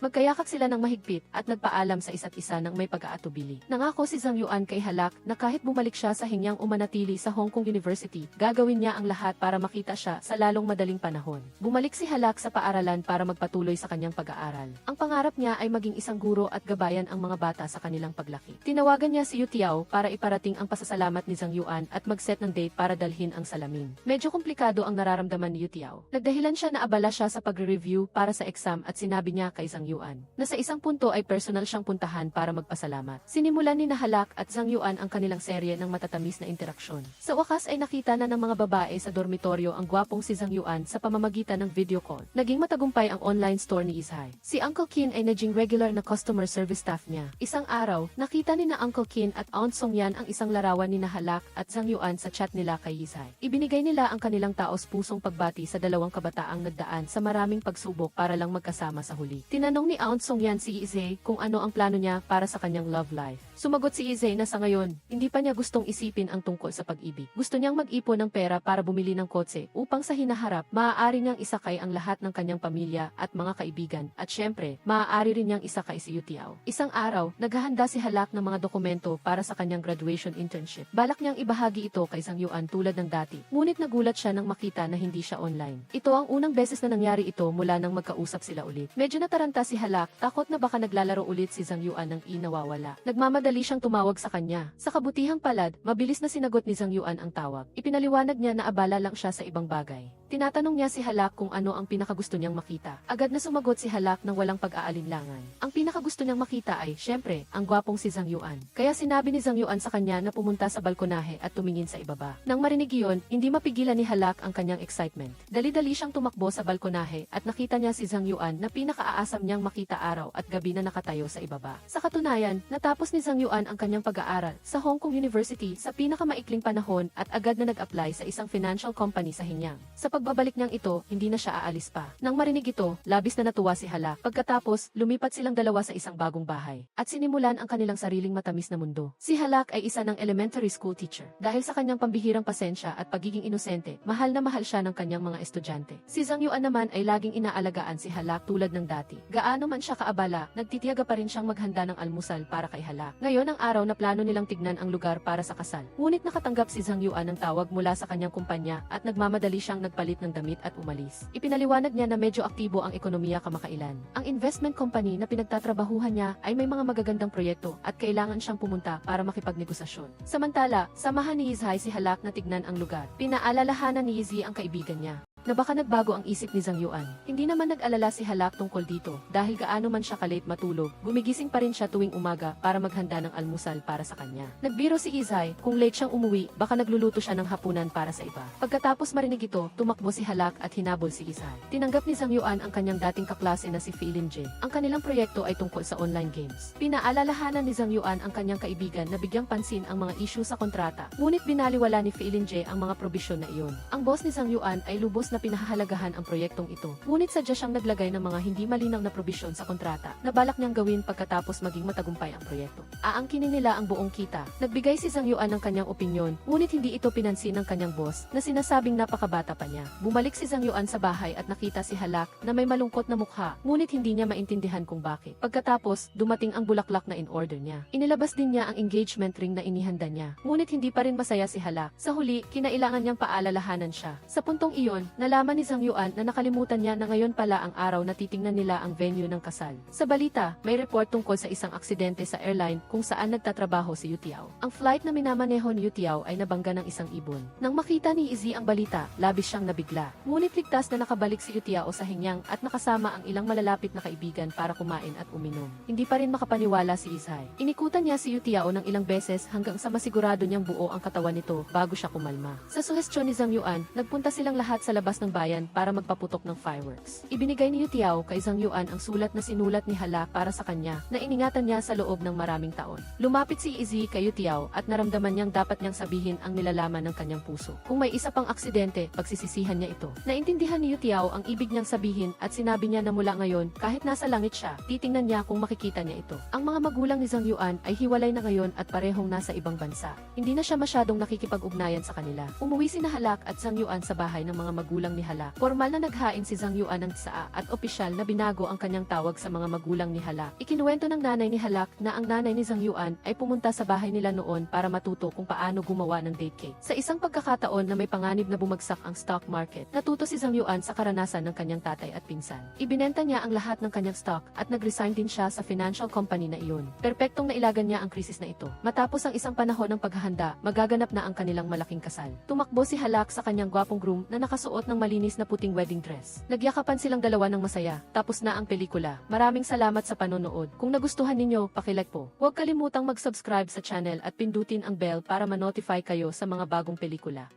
Magkayakap sila ng mahigpit at nagpaalam sa isa't isa ng may pag-aatubili. Nangako si Zhang Yuan kay Halak na kahit bumalik siya sa Henyang o manatili sa Hong Kong University, gagawin niya ang lahat para makita siya sa lalong madaling panahon. Bumalik si Halak sa paaralan para magpatuloy sa kanyang pag-aaral. Ang pangarap niya ay maging isang guro at gabayan ang mga bata sa kanilang paglaki. Tinawagan niya si Yu Tiao para iparating ang pasasalamat ni Zhang Yuan at mag-set ng date para dalhin ang salamin. Medyo komplikado ang nararamdaman ni Yu Tiao. Nagdahilan siya na abala siya sa pagre-review para sa exam at sinabi niya kay Zhang Yuan na sa isang punto ay personal siyang puntahan para magpasalamat. Sinimulan ni Halak at Zhang Yuan ang kanilang serye ng matatamis na interaksyon. Sa wakas ay nakita na ng mga babae sa dormitoryo ang gwapong si Zhang Yuan sa pamamagitan ng video call. Naging matagumpay ang online store ni Izzy. Si Uncle Qin ay naging regular na customer service staff niya. Isang araw, nakita ni na Uncle Qin at Aunt Song Yan ang isang larawan ni Halak at Zhang Yuan sa chat nila kay Izzy. Ibinigay nila ang kanilang taos-pusong pagbati sa dalawang kabataang nagdaan sa maraming pagsubok para lang magkasama sa huli. Tinanong ni Aunt Song Yan si Izzy kung ano ang plano niya para sa kanyang love life. Sumagot si Izzy na sa ngayon, hindi pa niya gustong isipin ang tungkol sa pag-ibig. Gusto niyang mag-ipon ng pera para bumili ng kotse upang sa hinaharap, maaari niyang isakay ang lahat ng kanyang pamilya at mga kaibigan at syempre, maaari rin niyang isakay si Yu Tiao. Isang araw, naghahanda si Halak ng mga dokumento para sa kanyang graduation internship. Balak niyang ibahagi ito kay Zhang Yuan tulad ng dati, ngunit nagulat siya nang makita na hindi siya online. Ito ang unang beses na nangyari ito mula nang magkausap sila ulit. Medyo nataranta si Halak, takot na baka naglalaro ulit si Zhang Yuan nang nawawala. Nagmamadali siyang tumawag sa kanya. Sa kabutihang palad, mabilis na sinagot ni Zhang Yuan ang tawag. Ipinaliwanag niya na abala lang siya sa ibang bagay. Tinatanong niya si Halak kung ano ang pinakagusto niyang makita. Agad na sumagot si Halak nang walang pag-aalinlangan. Ang pinakagusto niyang makita ay, syempre, ang gwapong si Zhang Yuan. Kaya sinabi ni Zhang Yuan sa kanya na pumunta sa balkonahe at tumingin sa ibaba. Nang marinig iyon, hindi mapigilan ni Halak ang kanyang excitement. Dali-dali siyang tumakbo sa balkonahe at nakita niya si Zhang Yuan na pinakaaasam niyang makita araw at gabi na nakatayo sa ibaba. Sa katunayan, natapos ni Zhang Zhang Yuan ang kanyang pag-aaral sa Hong Kong University sa pinakamaikling panahon at agad na nag-apply sa isang financial company sa Hinyang. Sa pagbabalik niyang ito, hindi na siya aalis pa. Nang marinig ito, labis na natuwa si Halak. Pagkatapos, lumipat silang dalawa sa isang bagong bahay at sinimulan ang kanilang sariling matamis na mundo. Si Halak ay isa ng elementary school teacher. Dahil sa kanyang pambihirang pasensya at pagiging inosente, mahal na mahal siya ng kanyang mga estudyante. Si Zhang Yuan naman ay laging inaalagaan si Halak tulad ng dati. Gaano man siya kaabala, nagtitiyaga pa rin siyang maghanda ng almusal para kay Halak. Ngayon ang araw na plano nilang tignan ang lugar para sa kasal. Ngunit nakatanggap si Zhang Yuan ng tawag mula sa kanyang kumpanya at nagmamadali siyang nagpalit ng damit at umalis. Ipinaliwanag niya na medyo aktibo ang ekonomiya kamakailan. Ang investment company na pinagtatrabahuhan niya ay may mga magagandang proyekto at kailangan siyang pumunta para makipagnegosasyon. Samantala, samahan ni Yizhai si Halak na tignan ang lugar. Pinaalalahanan ni Yizi ang kaibigan niya na baka nagbago ang isip ni Zhang Yuan. Hindi naman nag-alala si Halak tungkol dito dahil gaano man siya kalate matulog, gumigising pa rin siya tuwing umaga para maghanda ng almusal para sa kanya. Nagbiro si Yizhai, kung late siyang umuwi, baka nagluluto siya ng hapunan para sa iba. Pagkatapos marinig ito, tumakbo si Halak at hinabol si Yizhai. Tinanggap ni Zhang Yuan ang kanyang dating kaklase na si Feilin Jin. Ang kanilang proyekto ay tungkol sa online games. Pinaalalahanan ni Zhang Yuan ang kanyang kaibigan na bigyang pansin ang mga issue sa kontrata. Ngunit binaliwala ni Feilin Jin ang mga probisyon na iyon. Ang boss ni Zhang Yuan ay lubos na pinahahalagahan ang proyektong ito. Ngunit sadya siyang naglagay ng mga hindi malinaw na probisyon sa kontrata na balak niyang gawin pagkatapos maging matagumpay ang proyekto. Aangkinin nila ang buong kita. Nagbigay si Zhang Yuan ng kanyang opinyon, ngunit hindi ito pinansin ng kanyang boss na sinasabing napakabata pa niya. Bumalik si Zhang Yuan sa bahay at nakita si Halak na may malungkot na mukha, ngunit hindi niya maintindihan kung bakit. Pagkatapos, dumating ang bulaklak na in-order niya. Inilabas din niya ang engagement ring na inihanda niya, ngunit hindi pa rin masaya si Halak. Sa huli, kinailangan niyang paalalahanan siya. Sa puntong iyon, nalaman ni Zhang Yuan na nakalimutan niya na ngayon pala ang araw na titingnan nila ang venue ng kasal. Sa balita, may report tungkol sa isang aksidente sa airline kung saan nagtatrabaho si Yu Tiao. Ang flight na minamaneho ni Yu Tiao ay nabangga ng isang ibon. Nang makita ni Izzy ang balita, labis siyang nabigla. Ngunit ligtas na nakabalik si Yu Tiao sa Hinyang at nakasama ang ilang malalapit na kaibigan para kumain at uminom. Hindi pa rin makapaniwala si Izzy. Inikutan niya si Yu Tiao ng ilang beses hanggang sa masigurado niyang buo ang katawan nito bago siya kumalma. Sa suhestyon ni Zhang Yuan, nagpunta silang lahat sa labas ng bayan para magpaputok ng fireworks. Ibinigay ni Yu Tiao kay Zhang Yuan ang sulat na sinulat ni Halak para sa kanya na iningatan niya sa loob ng maraming taon. Lumapit si Izzy kay Yu Tiao at naramdaman niyang dapat niyang sabihin ang nilalaman ng kanyang puso. Kung may isa pang aksidente, pagsisisihan niya ito. Naintindihan ni Yu Tiao ang ibig niyang sabihin at sinabi niya na mula ngayon, kahit nasa langit siya, titingnan niya kung makikita niya ito. Ang mga magulang ni Zhang Yuan ay hiwalay na ngayon at parehong nasa ibang bansa. Hindi na siya masyadong nakikipag-ugnayan sa kanila. Umuwi si Halak at Zhang Yuan sa bahay ng mga magulang ni Halak. Formal na naghain si Zhang Yuan ng tsaa at opisyal na binago ang kanyang tawag sa mga magulang ni Halak. Ikinuwento ng nanay ni Halak na ang nanay ni Zhang Yuan ay pumunta sa bahay nila noon para matuto kung paano gumawa ng date cake. Sa isang pagkakataon na may panganib na bumagsak ang stock market, natuto si Zhang Yuan sa karanasan ng kanyang tatay at pinsan. Ibinenta niya ang lahat ng kanyang stock at nag-resign din siya sa financial company na iyon. Perpektong nailagan niya ang krisis na ito. Matapos ang isang panahon ng paghahanda, magaganap na ang kanilang malaking kasal. Tumakbo si Halak sa kanyang gwapong groom na nakasuot ng malinis na puting wedding dress. Nagyakapan silang dalawa ng masaya. Tapos na ang pelikula. Maraming salamat sa panonood. Kung nagustuhan ninyo, paki-like po. Huwag kalimutang mag-subscribe sa channel at pindutin ang bell para ma-notify kayo sa mga bagong pelikula.